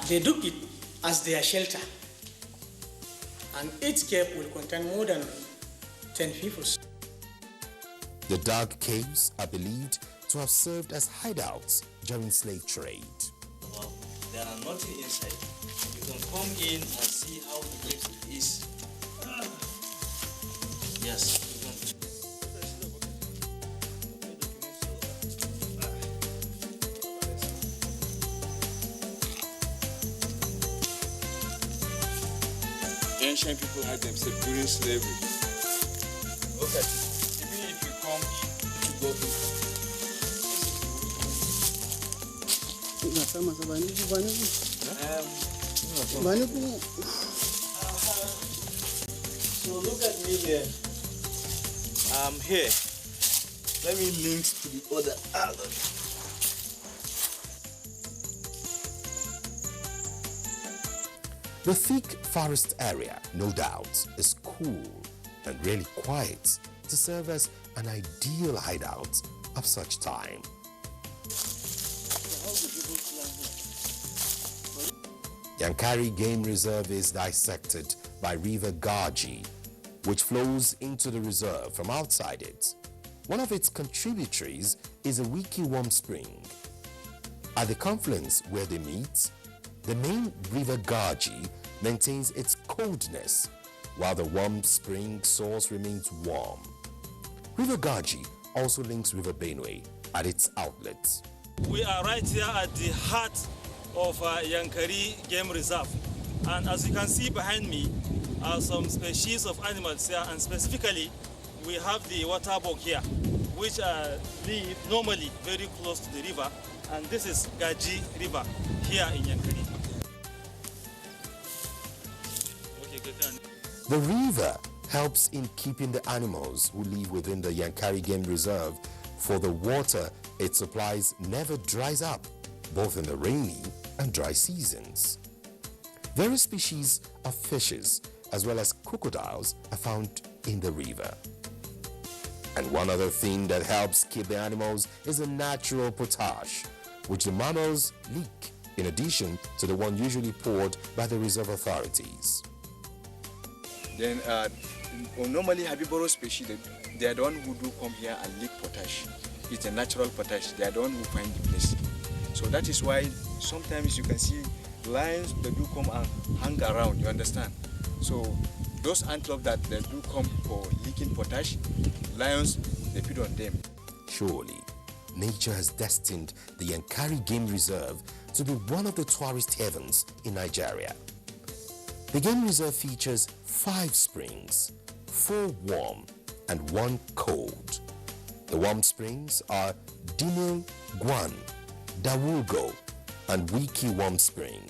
Speaker 5: They dug it as their shelter, and each cave will contain more than 10 people.
Speaker 3: The dug caves are believed to have served as hideouts during slave trade.
Speaker 5: Well, there are nothing inside. You can come in and see how the place is. Yes.
Speaker 10: Ancient people had themselves during slavery. Look at it. Even if you come in, you go to.
Speaker 5: So look at me here. I'm here. Let me link to the other island.
Speaker 3: The thick forest area, no doubt, is cool and really quiet to serve as an ideal hideout of such time. Yankari Game Reserve is dissected by River Gaji, which flows into the reserve from outside it. One of its contributaries is a Wiki warm spring. At the confluence where they meet, the main River Gaji maintains its coldness, while the warm spring source remains warm. River Gaji also links River Benue at its outlets.
Speaker 23: We are right here at the heart of Yankari Game Reserve, and as you can see behind me are some species of animals here, and specifically we have the water bug here, which live normally very close to the river, and this is Gaji River here in Yankari.
Speaker 3: The river helps in keeping the animals who live within the Yankari Game Reserve, for the water it supplies never dries up, both in the rainy and dry seasons. Various species of fishes as well as crocodiles are found in the river. And one other thing that helps keep the animals is a natural potash, which the mammals leak, in addition to the one usually poured by the reserve authorities.
Speaker 10: Then normally herbivorous species, they are the one who do come here and leak potash. It's a natural potash. They are the one who find the place. So that is why sometimes you can see lions that do come and hang around, you understand? So those antelope that they do come for leaking potash, lions, they feed on them.
Speaker 3: Surely, nature has destined the Yankari Game Reserve to be one of the tourist heavens in Nigeria. The game reserve features 5 springs, 4 warm and 1 cold. The warm springs are Dinil Gwan, Dawulgo, and Wiki Warm Spring.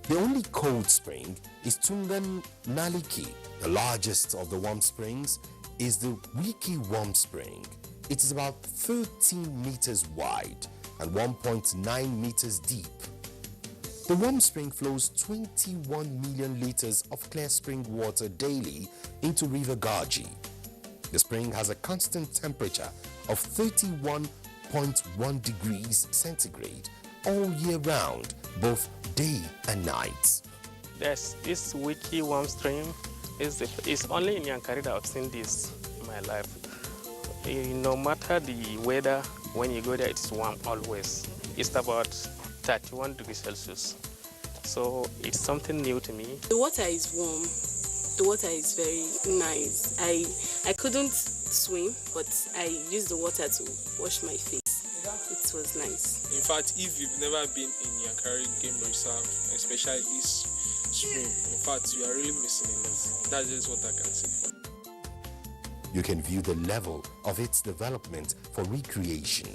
Speaker 3: The only cold spring is Tungan Naliki. The largest of the warm springs is the Wiki Warm Spring. It is about 13 meters wide and 1.9 meters deep. The warm spring flows 21 million liters of clear spring water daily into River Gaji. The spring has a constant temperature of 31.1 degrees centigrade all year round, both day and night.
Speaker 4: This wiki warm stream is only in Yankari that I've seen this in my life. No matter the weather, when you go there, it's warm always. It's about 31 degrees Celsius. So it's something new to me.
Speaker 11: The water is warm. The water is very nice. I couldn't swim, but I used the water to wash my face. It was nice.
Speaker 13: In fact, if you've never been in Yankari Game Reserve, especially this spring, in fact, you are really missing a lot. That's just what I can say.
Speaker 3: You can view the level of its development for recreation.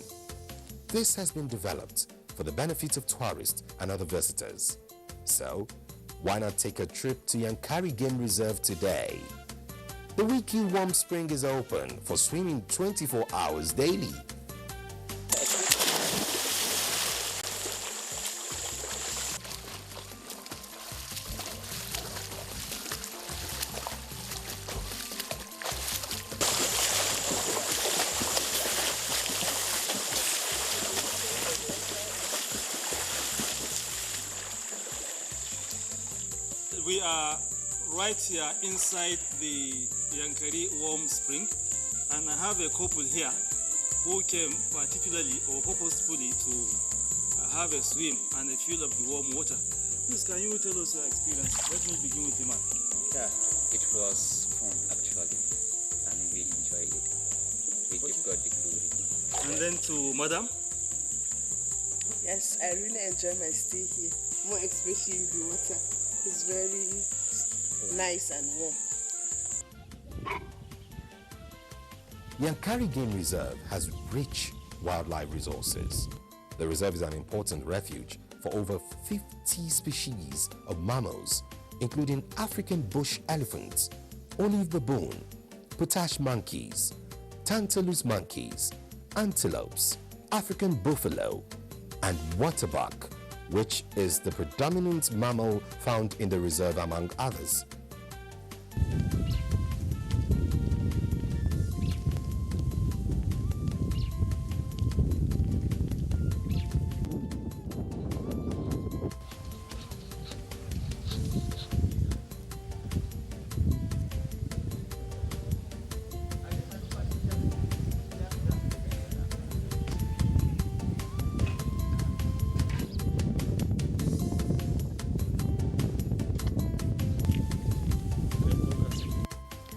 Speaker 3: This has been developed for the benefit of tourists and other visitors. So, why not take a trip to Yankari Game Reserve today? The Wiki Warm Spring is open for swimming 24 hours daily.
Speaker 23: We are right here inside the Yankari Warm Spring, and I have a couple here who came particularly or purposefully to have a swim and a feel of the warm water. Please, can you tell us your experience? Let me begin with the man.
Speaker 24: Yeah, it was fun actually, and we enjoyed it. We give God the glory.
Speaker 23: And then to Madam.
Speaker 25: Yes, I really enjoy my stay here, more especially the water. It's very nice and warm.
Speaker 3: Yankari Game Reserve has rich wildlife resources. The reserve is an important refuge for over 50 species of mammals, including African bush elephants, olive baboon, potash monkeys, tantalus monkeys, antelopes, African buffalo, and waterbuck, which is the predominant mammal found in the reserve among others.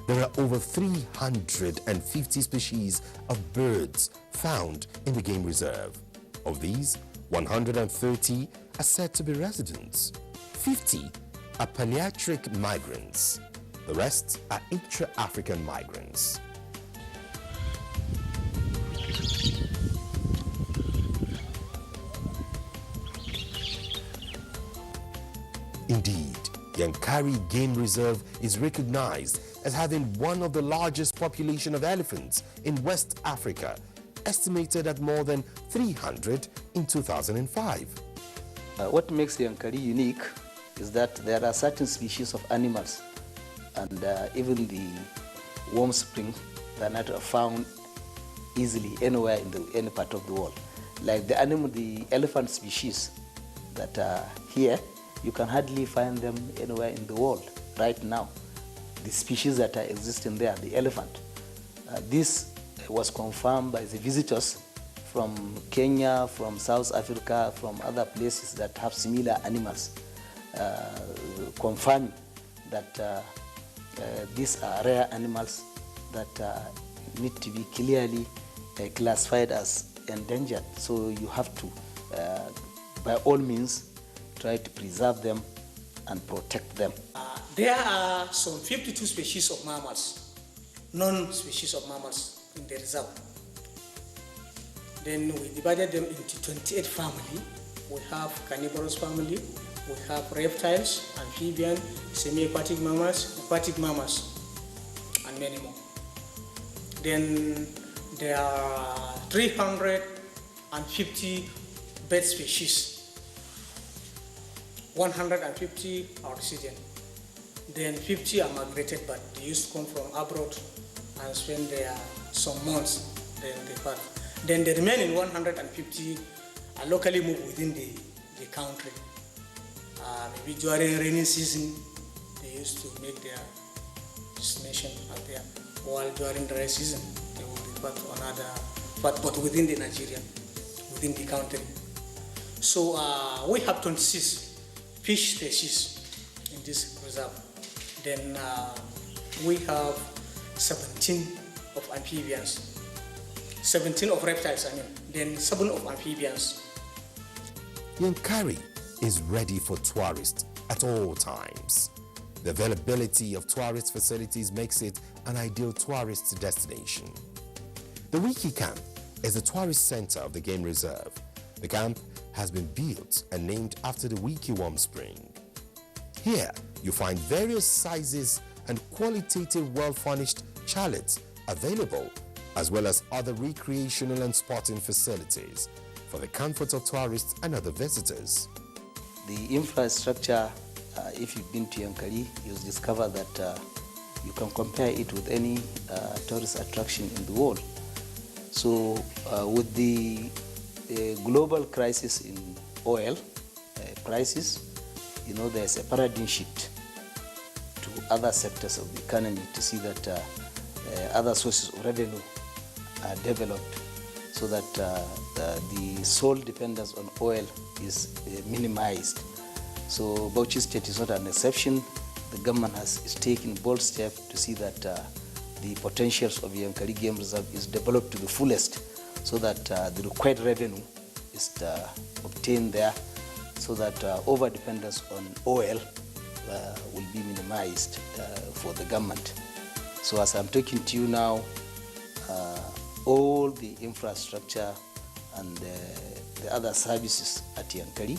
Speaker 3: There are over 350 species of birds found in the game reserve. Of these, 130 are said to be residents. 50 are palearctic migrants. The rest are intra-African migrants. Indeed, Yankari Game Reserve is recognized as having one of the largest population of elephants in West Africa, estimated at more than 300 in 2005.
Speaker 22: What makes Yankari unique is that there are certain species of animals, and even the warm spring, they are not found easily anywhere in any part of the world. Like the elephant species that are here, you can hardly find them anywhere in the world right now. The species that are existing there, the elephant. This was confirmed by the visitors from Kenya, from South Africa, from other places that have similar animals, confirming that these are rare animals that need to be clearly classified as endangered. So you have to, by all means, try to preserve them and protect them.
Speaker 5: There are some 52 species of mammals, non-species of mammals in the reserve. Then we divided them into 28 families. We have carnivorous family, we have reptiles, amphibian, semi-aquatic mammals, aquatic mammals, and many more. Then there are 350 bird species. 150 are resident. Then 50 are migrated, but they used to come from abroad and spend there some months, then they part. Then the remaining 150 are locally moved within the country. Maybe during rainy season, they used to make their destination out there, while during dry season, they will be part to another, but within the Nigerian, within the country. So we have 26 fish species in this reserve. Then we have 17 of amphibians, 17 of reptiles, then 7 of amphibians.
Speaker 3: Yankari is ready for tourists at all times. The availability of tourist facilities makes it an ideal tourist destination. The Wiki Camp is the tourist center of the game reserve. The camp has been built and named after the Wiki Warm Spring. Here, you find various sizes and qualitative well-furnished chalets available, as well as other recreational and sporting facilities for the comfort of tourists and other visitors.
Speaker 22: The infrastructure, if you've been to Yankari, you'll discover that you can compare it with any tourist attraction in the world. So with the global crisis in oil prices, you know, there's a paradigm shift to other sectors of the economy to see that other sources of revenue are developed, so that the sole dependence on oil is minimized. So Bauchi State is not an exception. The government is taking bold steps to see that the potentials of Yankari Game Reserve is developed to the fullest, so that the required revenue is obtained there, so that over-dependence on oil will be minimized for the government. So as I'm talking to you now, all the infrastructure and the other services at Yankari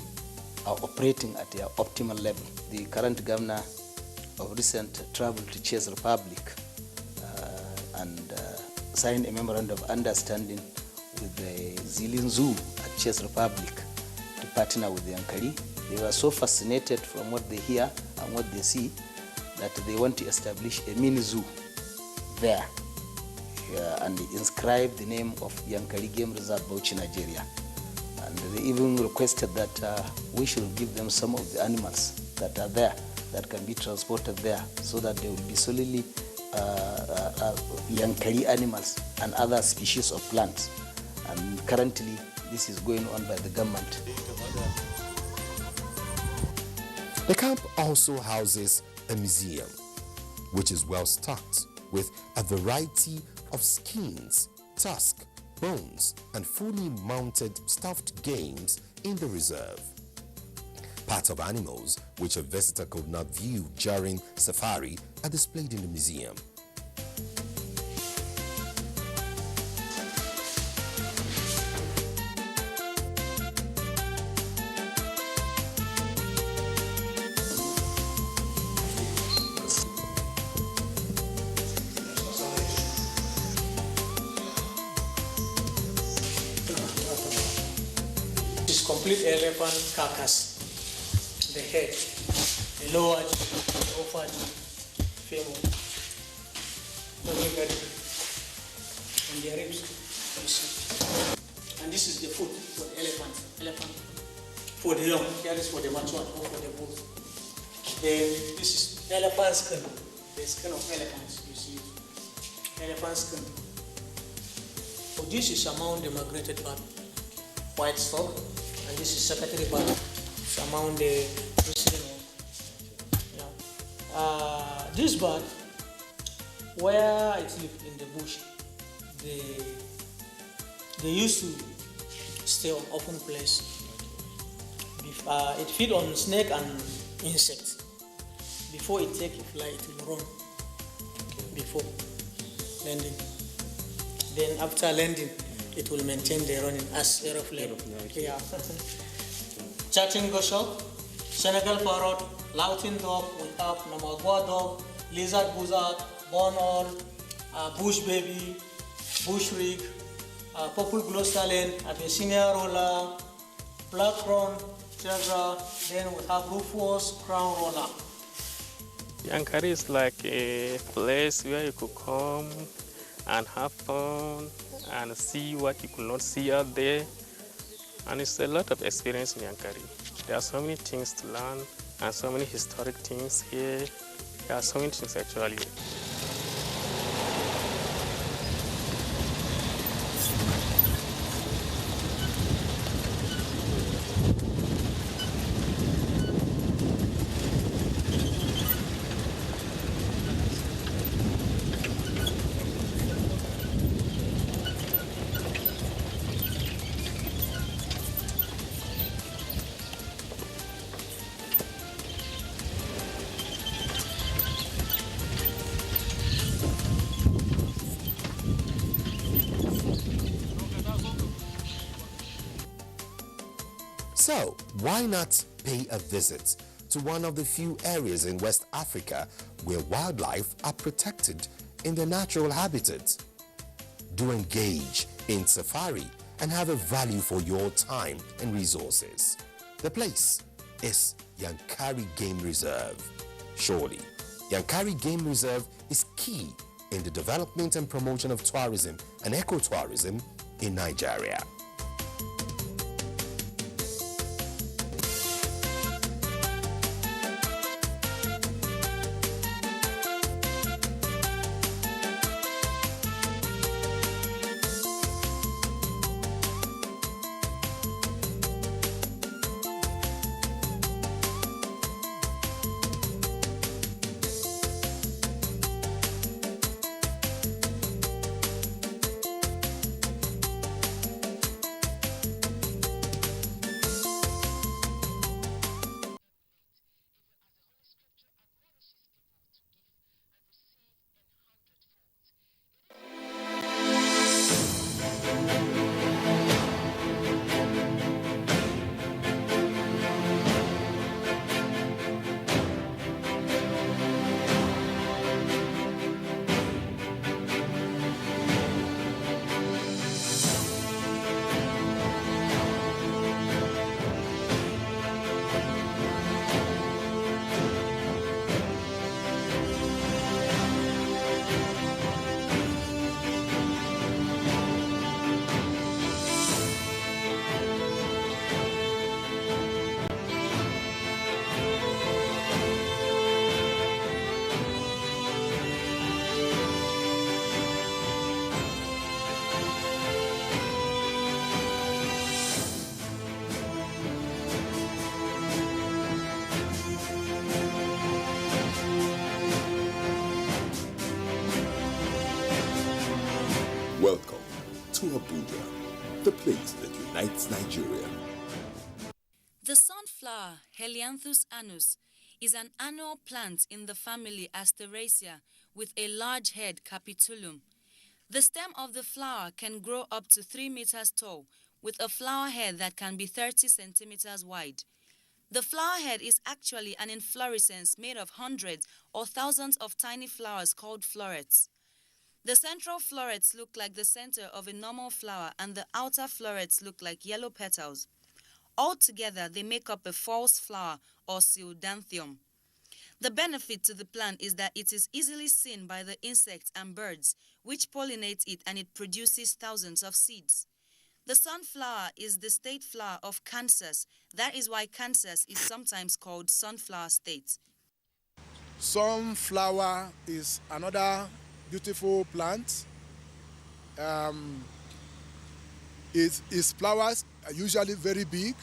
Speaker 22: are operating at their optimal level. The current governor of recent traveled to Czech Republic and signed a memorandum of understanding with the Zilin Zoo at Czech Republic to partner with Yankari. They were so fascinated from what they hear and what they see that they want to establish a mini zoo there and inscribe the name of Yankari Game Reserve, Bauchi, Nigeria. And they even requested that we should give them some of the animals that are there that can be transported there, so that they will be solely Yankari animals and other species of plants. And currently, this is going on by the government.
Speaker 3: The camp also houses a museum, which is well stocked with a variety of skins, tusks, bones, and fully mounted stuffed games in the reserve. Parts of animals which a visitor could not view during safari are displayed in the museum.
Speaker 5: Complete elephant carcass, the head, the lower jaw, the upper jaw, femur, the leg, and the ribs, you see. And this is the food for the elephant for the young, here is for the mature or for the bull. Then this is elephant skin, the skin of elephants, you see, elephant skin. So this is among the migrated part, white stock. And this is secondary part, so among the resident one. Yeah. This bird, where it lived in the bush, they used to stay on open place. It feed on snake and insects. Before it take a flight, it will run before landing. Then after landing, it will maintain the running as aeroplane. Yeah. Chatting goshawk, Senegal parrot, Loughton dog, we have Namagua dog, lizard buzzard, bonol, bush baby, bush rig, purple glow stallion, Abyssinia roller, black crown, Then we have Rufus Crown Roller.
Speaker 4: Yankari is like a place where you could come and have fun and see what you could not see out there. And it's a lot of experience in Yankari. There are so many things to learn and so many historic things here. There are so many things actually.
Speaker 3: So, why not pay a visit to one of the few areas in West Africa where wildlife are protected in their natural habitat? Do engage in safari and have a value for your time and resources. The place is Yankari Game Reserve. Surely, Yankari Game Reserve is key in the development and promotion of tourism and ecotourism in Nigeria.
Speaker 14: Welcome to Abuja, the place that unites Nigeria.
Speaker 15: The sunflower, Helianthus annus, is an annual plant in the family Asteraceae with a large head capitulum. The stem of the flower can grow up to 3 meters tall with a flower head that can be 30 centimeters wide. The flower head is actually an inflorescence made of hundreds or thousands of tiny flowers called florets. The central florets look like the center of a normal flower and the outer florets look like yellow petals. Altogether, they make up a false flower or pseudanthium. The benefit to the plant is that it is easily seen by the insects and birds, which pollinate it, and it produces thousands of seeds. The sunflower is the state flower of Kansas. That is why Kansas is sometimes called Sunflower State.
Speaker 17: Sunflower is another beautiful plant. Its flowers are usually very big,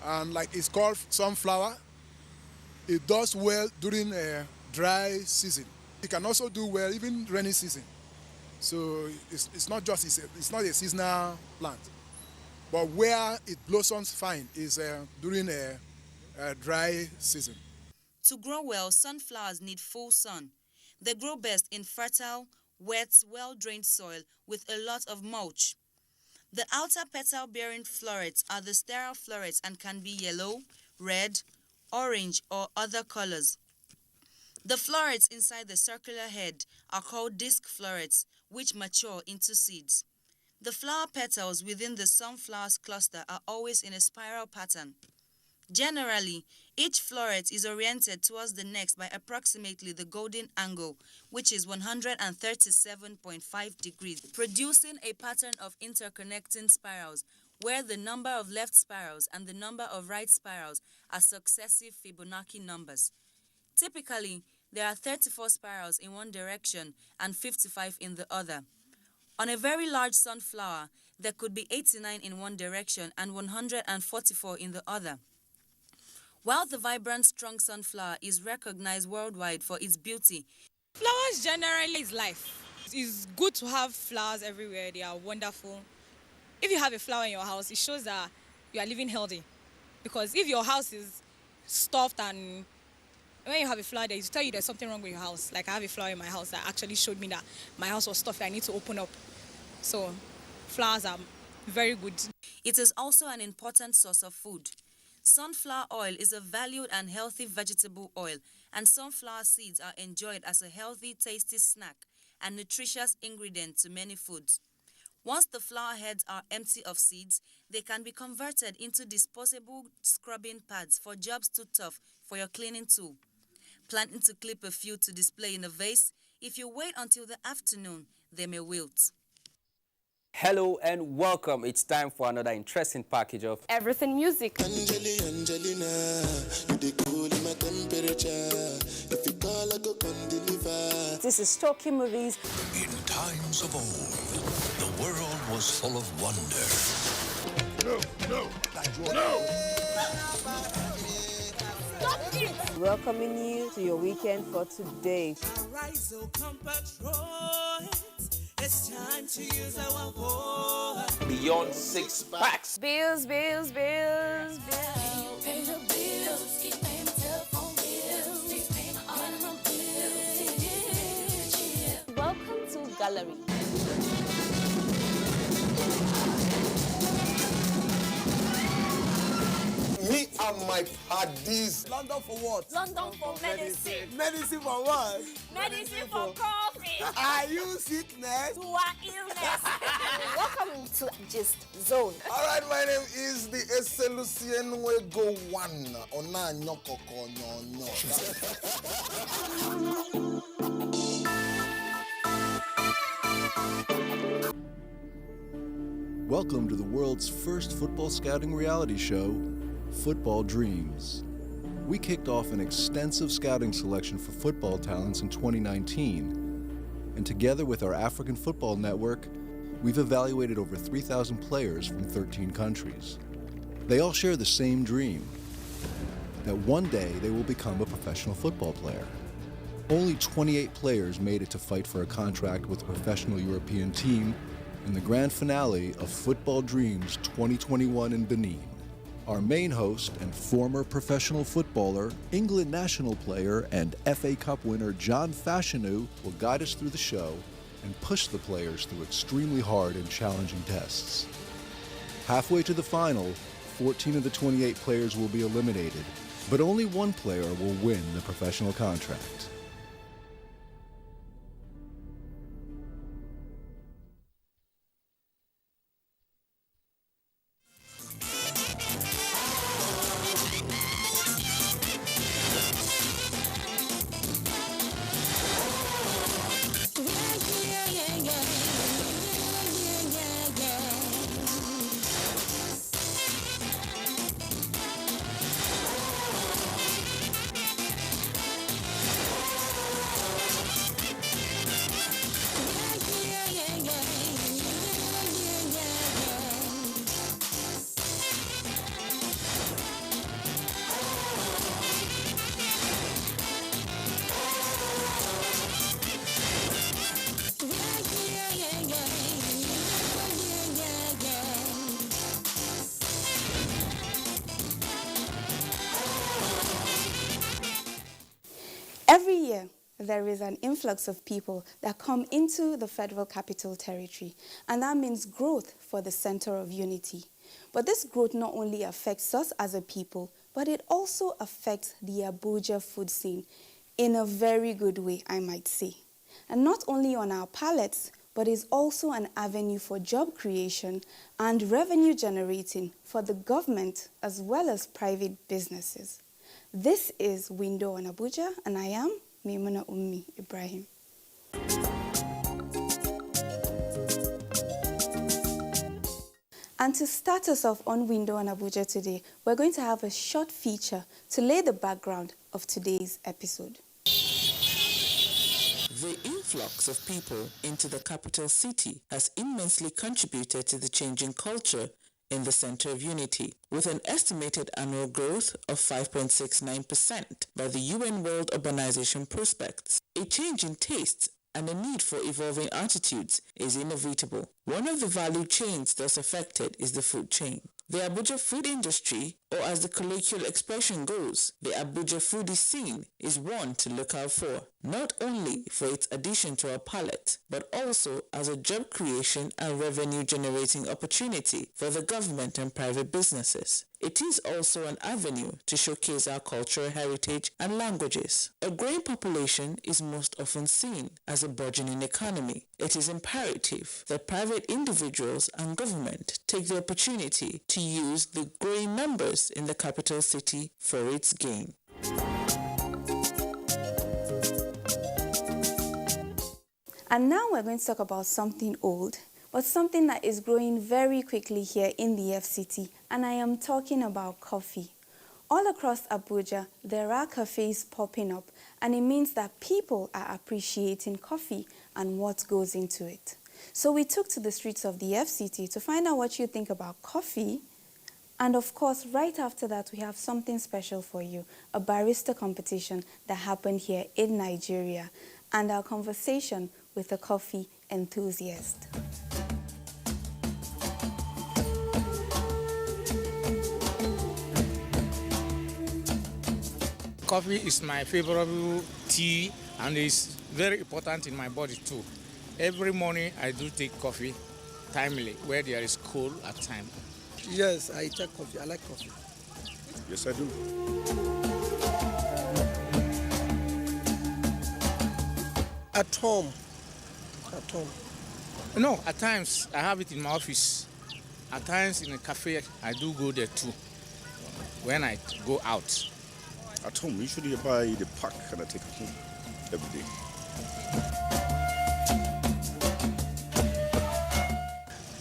Speaker 17: and like it's called sunflower. It does well during a dry season. It can also do well even rainy season. So it's not a seasonal plant, but where it blossoms fine is during a dry season.
Speaker 15: To grow well, sunflowers need full sun. They grow best in fertile, wet, well-drained soil with a lot of mulch. The outer petal-bearing florets are the sterile florets and can be yellow, red, orange, or other colors. The florets inside the circular head are called disc florets, which mature into seeds. The flower petals within the sunflower's cluster are always in a spiral pattern. Generally, each floret is oriented towards the next by approximately the golden angle, which is 137.5 degrees, producing a pattern of interconnecting spirals, where the number of left spirals and the number of right spirals are successive Fibonacci numbers. Typically, there are 34 spirals in one direction and 55 in the other. On a very large sunflower, there could be 89 in one direction and 144 in the other. While the vibrant, strong sunflower is recognized worldwide for its beauty,
Speaker 1: flowers generally is life. It's good to have flowers everywhere. They are wonderful. If you have a flower in your house, it shows that you are living healthy. Because if your house is stuffed and when you have a flower there, it tell you there's something wrong with your house. Like I have a flower in my house that actually showed me that my house was stuffy. I need to open up. So flowers are very good.
Speaker 15: It is also an important source of food. Sunflower oil is a valued and healthy vegetable oil, and sunflower seeds are enjoyed as a healthy, tasty snack and nutritious ingredient to many foods. Once the flower heads are empty of seeds, they can be converted into disposable scrubbing pads for jobs too tough for your cleaning tool. Planning to clip a few to display in a vase? If you wait until the afternoon, they may wilt.
Speaker 16: Hello and welcome. It's time for another interesting package of
Speaker 18: everything music.
Speaker 19: Angelina, you dey cool in my temperature. If you call, I go come deliver.
Speaker 18: This is Talking Movies.
Speaker 20: In times of old, the world was full of wonder.
Speaker 19: No.
Speaker 18: Stop it! Welcoming you to your weekend for today.
Speaker 26: Arise, O compatriots. It's time to use our voice.
Speaker 16: Beyond 6 packs.
Speaker 18: Bills.
Speaker 26: Pay your bills. Keep paying my telephone bills. Keep paying all of my bills.
Speaker 18: Welcome to Gallery.
Speaker 19: Me and my paddies.
Speaker 26: London for what?
Speaker 18: London for medicine.
Speaker 26: Medicine for what?
Speaker 18: Medicine for coffee.
Speaker 26: Are you sickness?
Speaker 18: To our illness. Welcome to Gist Zone.
Speaker 19: All right, my name is the Eselucien Wego One. Ona nyokoko nyonyo.
Speaker 27: Welcome to the world's first football scouting reality show, Football Dreams. We kicked off an extensive scouting selection for football talents in 2019, and together with our African Football Network, we've evaluated over 3,000 players from 13 countries. They all share the same dream, that one day they will become a professional football player. Only 28 players made it to fight for a contract with a professional European team in the grand finale of Football Dreams 2021 in Benin. Our main host and former professional footballer, England national player, and FA Cup winner John Fashanu will guide us through the show and push the players through extremely hard and challenging tests. Halfway to the final, 14 of the 28 players will be eliminated, but only one player will win the professional contract.
Speaker 28: Every year, there is an influx of people that come into the Federal Capital Territory, and that means growth for the Center of Unity. But this growth not only affects us as a people, but it also affects the Abuja food scene in a very good way, I might say. And not only on our palates, but is also an avenue for job creation and revenue generating for the government as well as private businesses. This is Window on Abuja, and I am Maimuna Ummi Ibrahim. And to start us off on Window on Abuja today, we're going to have a short feature to lay the background of today's episode.
Speaker 2: The influx of people into the capital city has immensely contributed to the changing culture in the Center of Unity, with an estimated annual growth of 5.69% by the UN World Urbanization Prospects. A change in tastes and a need for evolving attitudes is inevitable. One of the value chains thus affected is the food chain. The Abuja food industry, or as the colloquial expression goes, the Abuja foodie scene, is one to look out for, not only for its addition to our palate, but also as a job creation and revenue generating opportunity for the government and private businesses. It is also an avenue to showcase our cultural heritage and languages. A growing population is most often seen as a burgeoning economy. It is imperative that private individuals and government take the opportunity to use the growing numbers in the capital city for its gain.
Speaker 28: And now we're going to talk about something old, but something that is growing very quickly here in the FCT, and I am talking about coffee. All across Abuja, there are cafes popping up, and it means that people are appreciating coffee and what goes into it. So we took to the streets of the FCT to find out what you think about coffee. And of course, right after that, we have something special for you, a barista competition that happened here in Nigeria, and our conversation with a coffee enthusiast.
Speaker 6: Coffee is my favorite tea, and it's very important in my body too. Every morning I do take coffee timely where there is cold at time.
Speaker 7: Yes, I take coffee. I like coffee.
Speaker 14: Yes, I do.
Speaker 7: At home. At home.
Speaker 6: No, at times I have it in my office. At times in a cafe, I do go there too. When I go out.
Speaker 14: At home, usually I buy the pack and I take it home every day.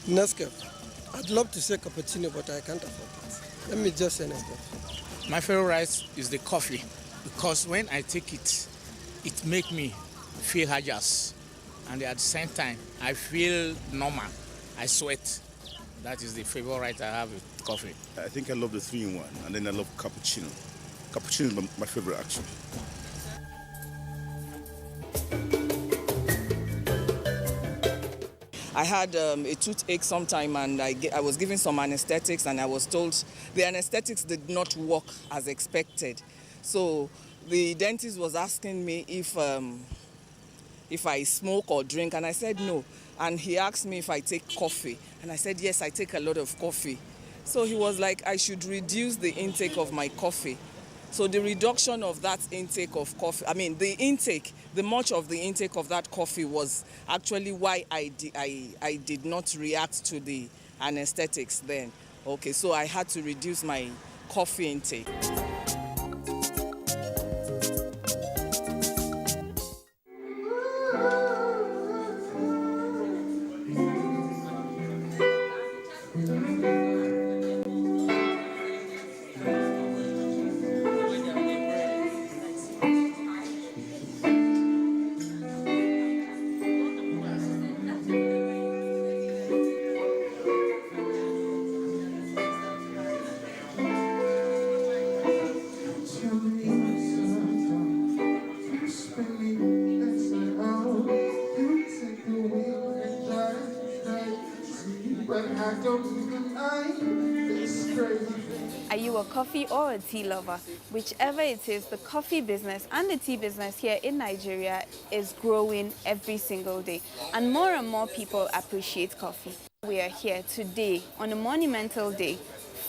Speaker 7: Nescafe. I'd love to say cappuccino, but I can't afford it. Let me just say Nescafe.
Speaker 6: My favorite is the coffee because when I take it, it makes me feel hajas, and at the same time, I feel normal. I sweat. That is the favorite I have with coffee.
Speaker 14: I think I love the 3-in-1, and then I love cappuccino. Cappuccino is my favorite, actually.
Speaker 8: I had a toothache sometime, and I was given some anesthetics, and I was told the anesthetics did not work as expected. So the dentist was asking me if I smoke or drink, and I said no. And he asked me if I take coffee, and I said yes, I take a lot of coffee. So he was like, I should reduce the intake of my coffee. So the reduction of that intake of coffee, the much of the intake of that coffee was actually why I did not react to the anesthetics then. Okay, so I had to reduce my coffee intake.
Speaker 28: Are you a coffee or a tea lover? Whichever it is, the coffee business and the tea business here in Nigeria is growing every single day, and more people appreciate coffee. we are here today on a monumental day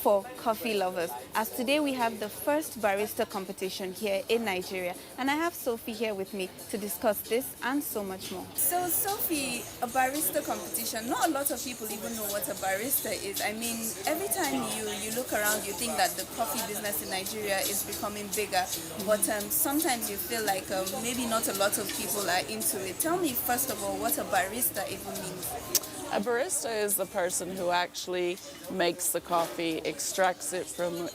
Speaker 28: for coffee lovers, as today we have the first barista competition here in Nigeria, and I have Sophie here with me to discuss this and so much more. So Sophie, a barista competition, not a lot of people even know what a barista is. I mean, every time you look around, you think that the coffee business in Nigeria is becoming bigger, but sometimes you feel like maybe not a lot of people are into it. Tell me first of all what a barista even means.
Speaker 9: A barista is the person who actually makes the coffee, extracts it from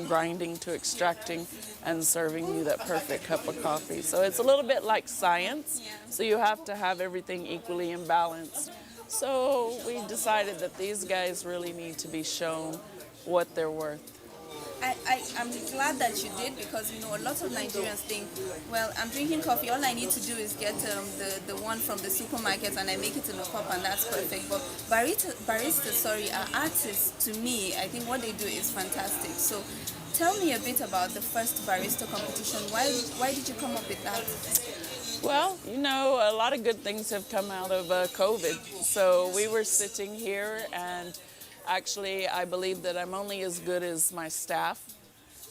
Speaker 9: grinding to extracting and serving you that perfect cup of coffee. So it's a little bit like science, so you have to have everything equally in balance. So we decided that these guys really need to be shown what they're worth.
Speaker 28: I'm glad that you did, because you know a lot of Nigerians think, well, I'm drinking coffee, all I need to do is get the one from the supermarket and I make it in a cup and that's perfect. But baristas are artists. To me, I think what they do is fantastic. So tell me a bit about the first barista competition. Why did you come up with that?
Speaker 9: Well, you know, a lot of good things have come out of COVID. So we were sitting here, and actually, I believe that I'm only as good as my staff,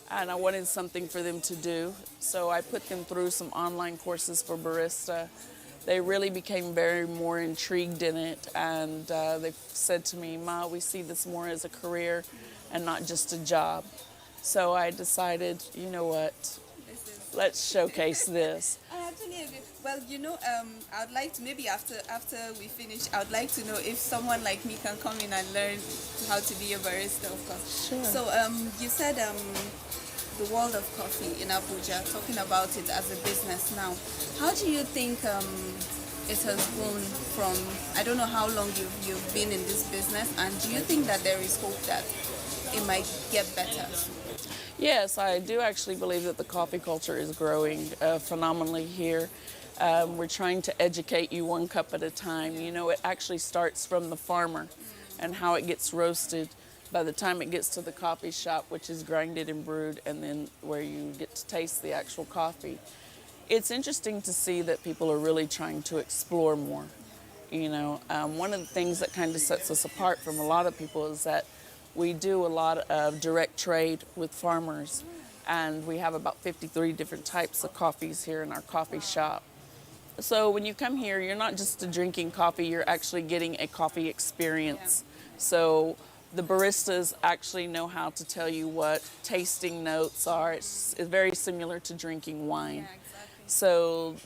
Speaker 9: and I wanted something for them to do. So I put them through some online courses for barista. They really became more intrigued in it, and they said to me, "Ma, we see this more as a career and not just a job." So I decided, you know what, let's showcase this.
Speaker 28: I actually agree. Well, you know, I'd like to, maybe after we finish, I'd like to know if someone like me can come in and learn how to be a barista, of course.
Speaker 9: Sure.
Speaker 28: So you said the world of coffee in Abuja, talking about it as a business now. How do you think it has grown from, I don't know how long you've been in this business, and do you think that there is hope that it might get better?
Speaker 9: Yes, I do actually believe that the coffee culture is growing phenomenally here. We're trying to educate you one cup at a time. You know, it actually starts from the farmer and how it gets roasted by the time it gets to the coffee shop, which is grinded and brewed, and then where you get to taste the actual coffee. It's interesting to see that people are really trying to explore more. You know, one of the things that kind of sets us apart from a lot of people is that we do a lot of direct trade with farmers, and we have about 53 different types of coffees here in our coffee shop. So when you come here, you're not just drinking coffee, you're actually getting a coffee experience. So the baristas actually know how to tell you what tasting notes are. It's very similar to drinking wine. So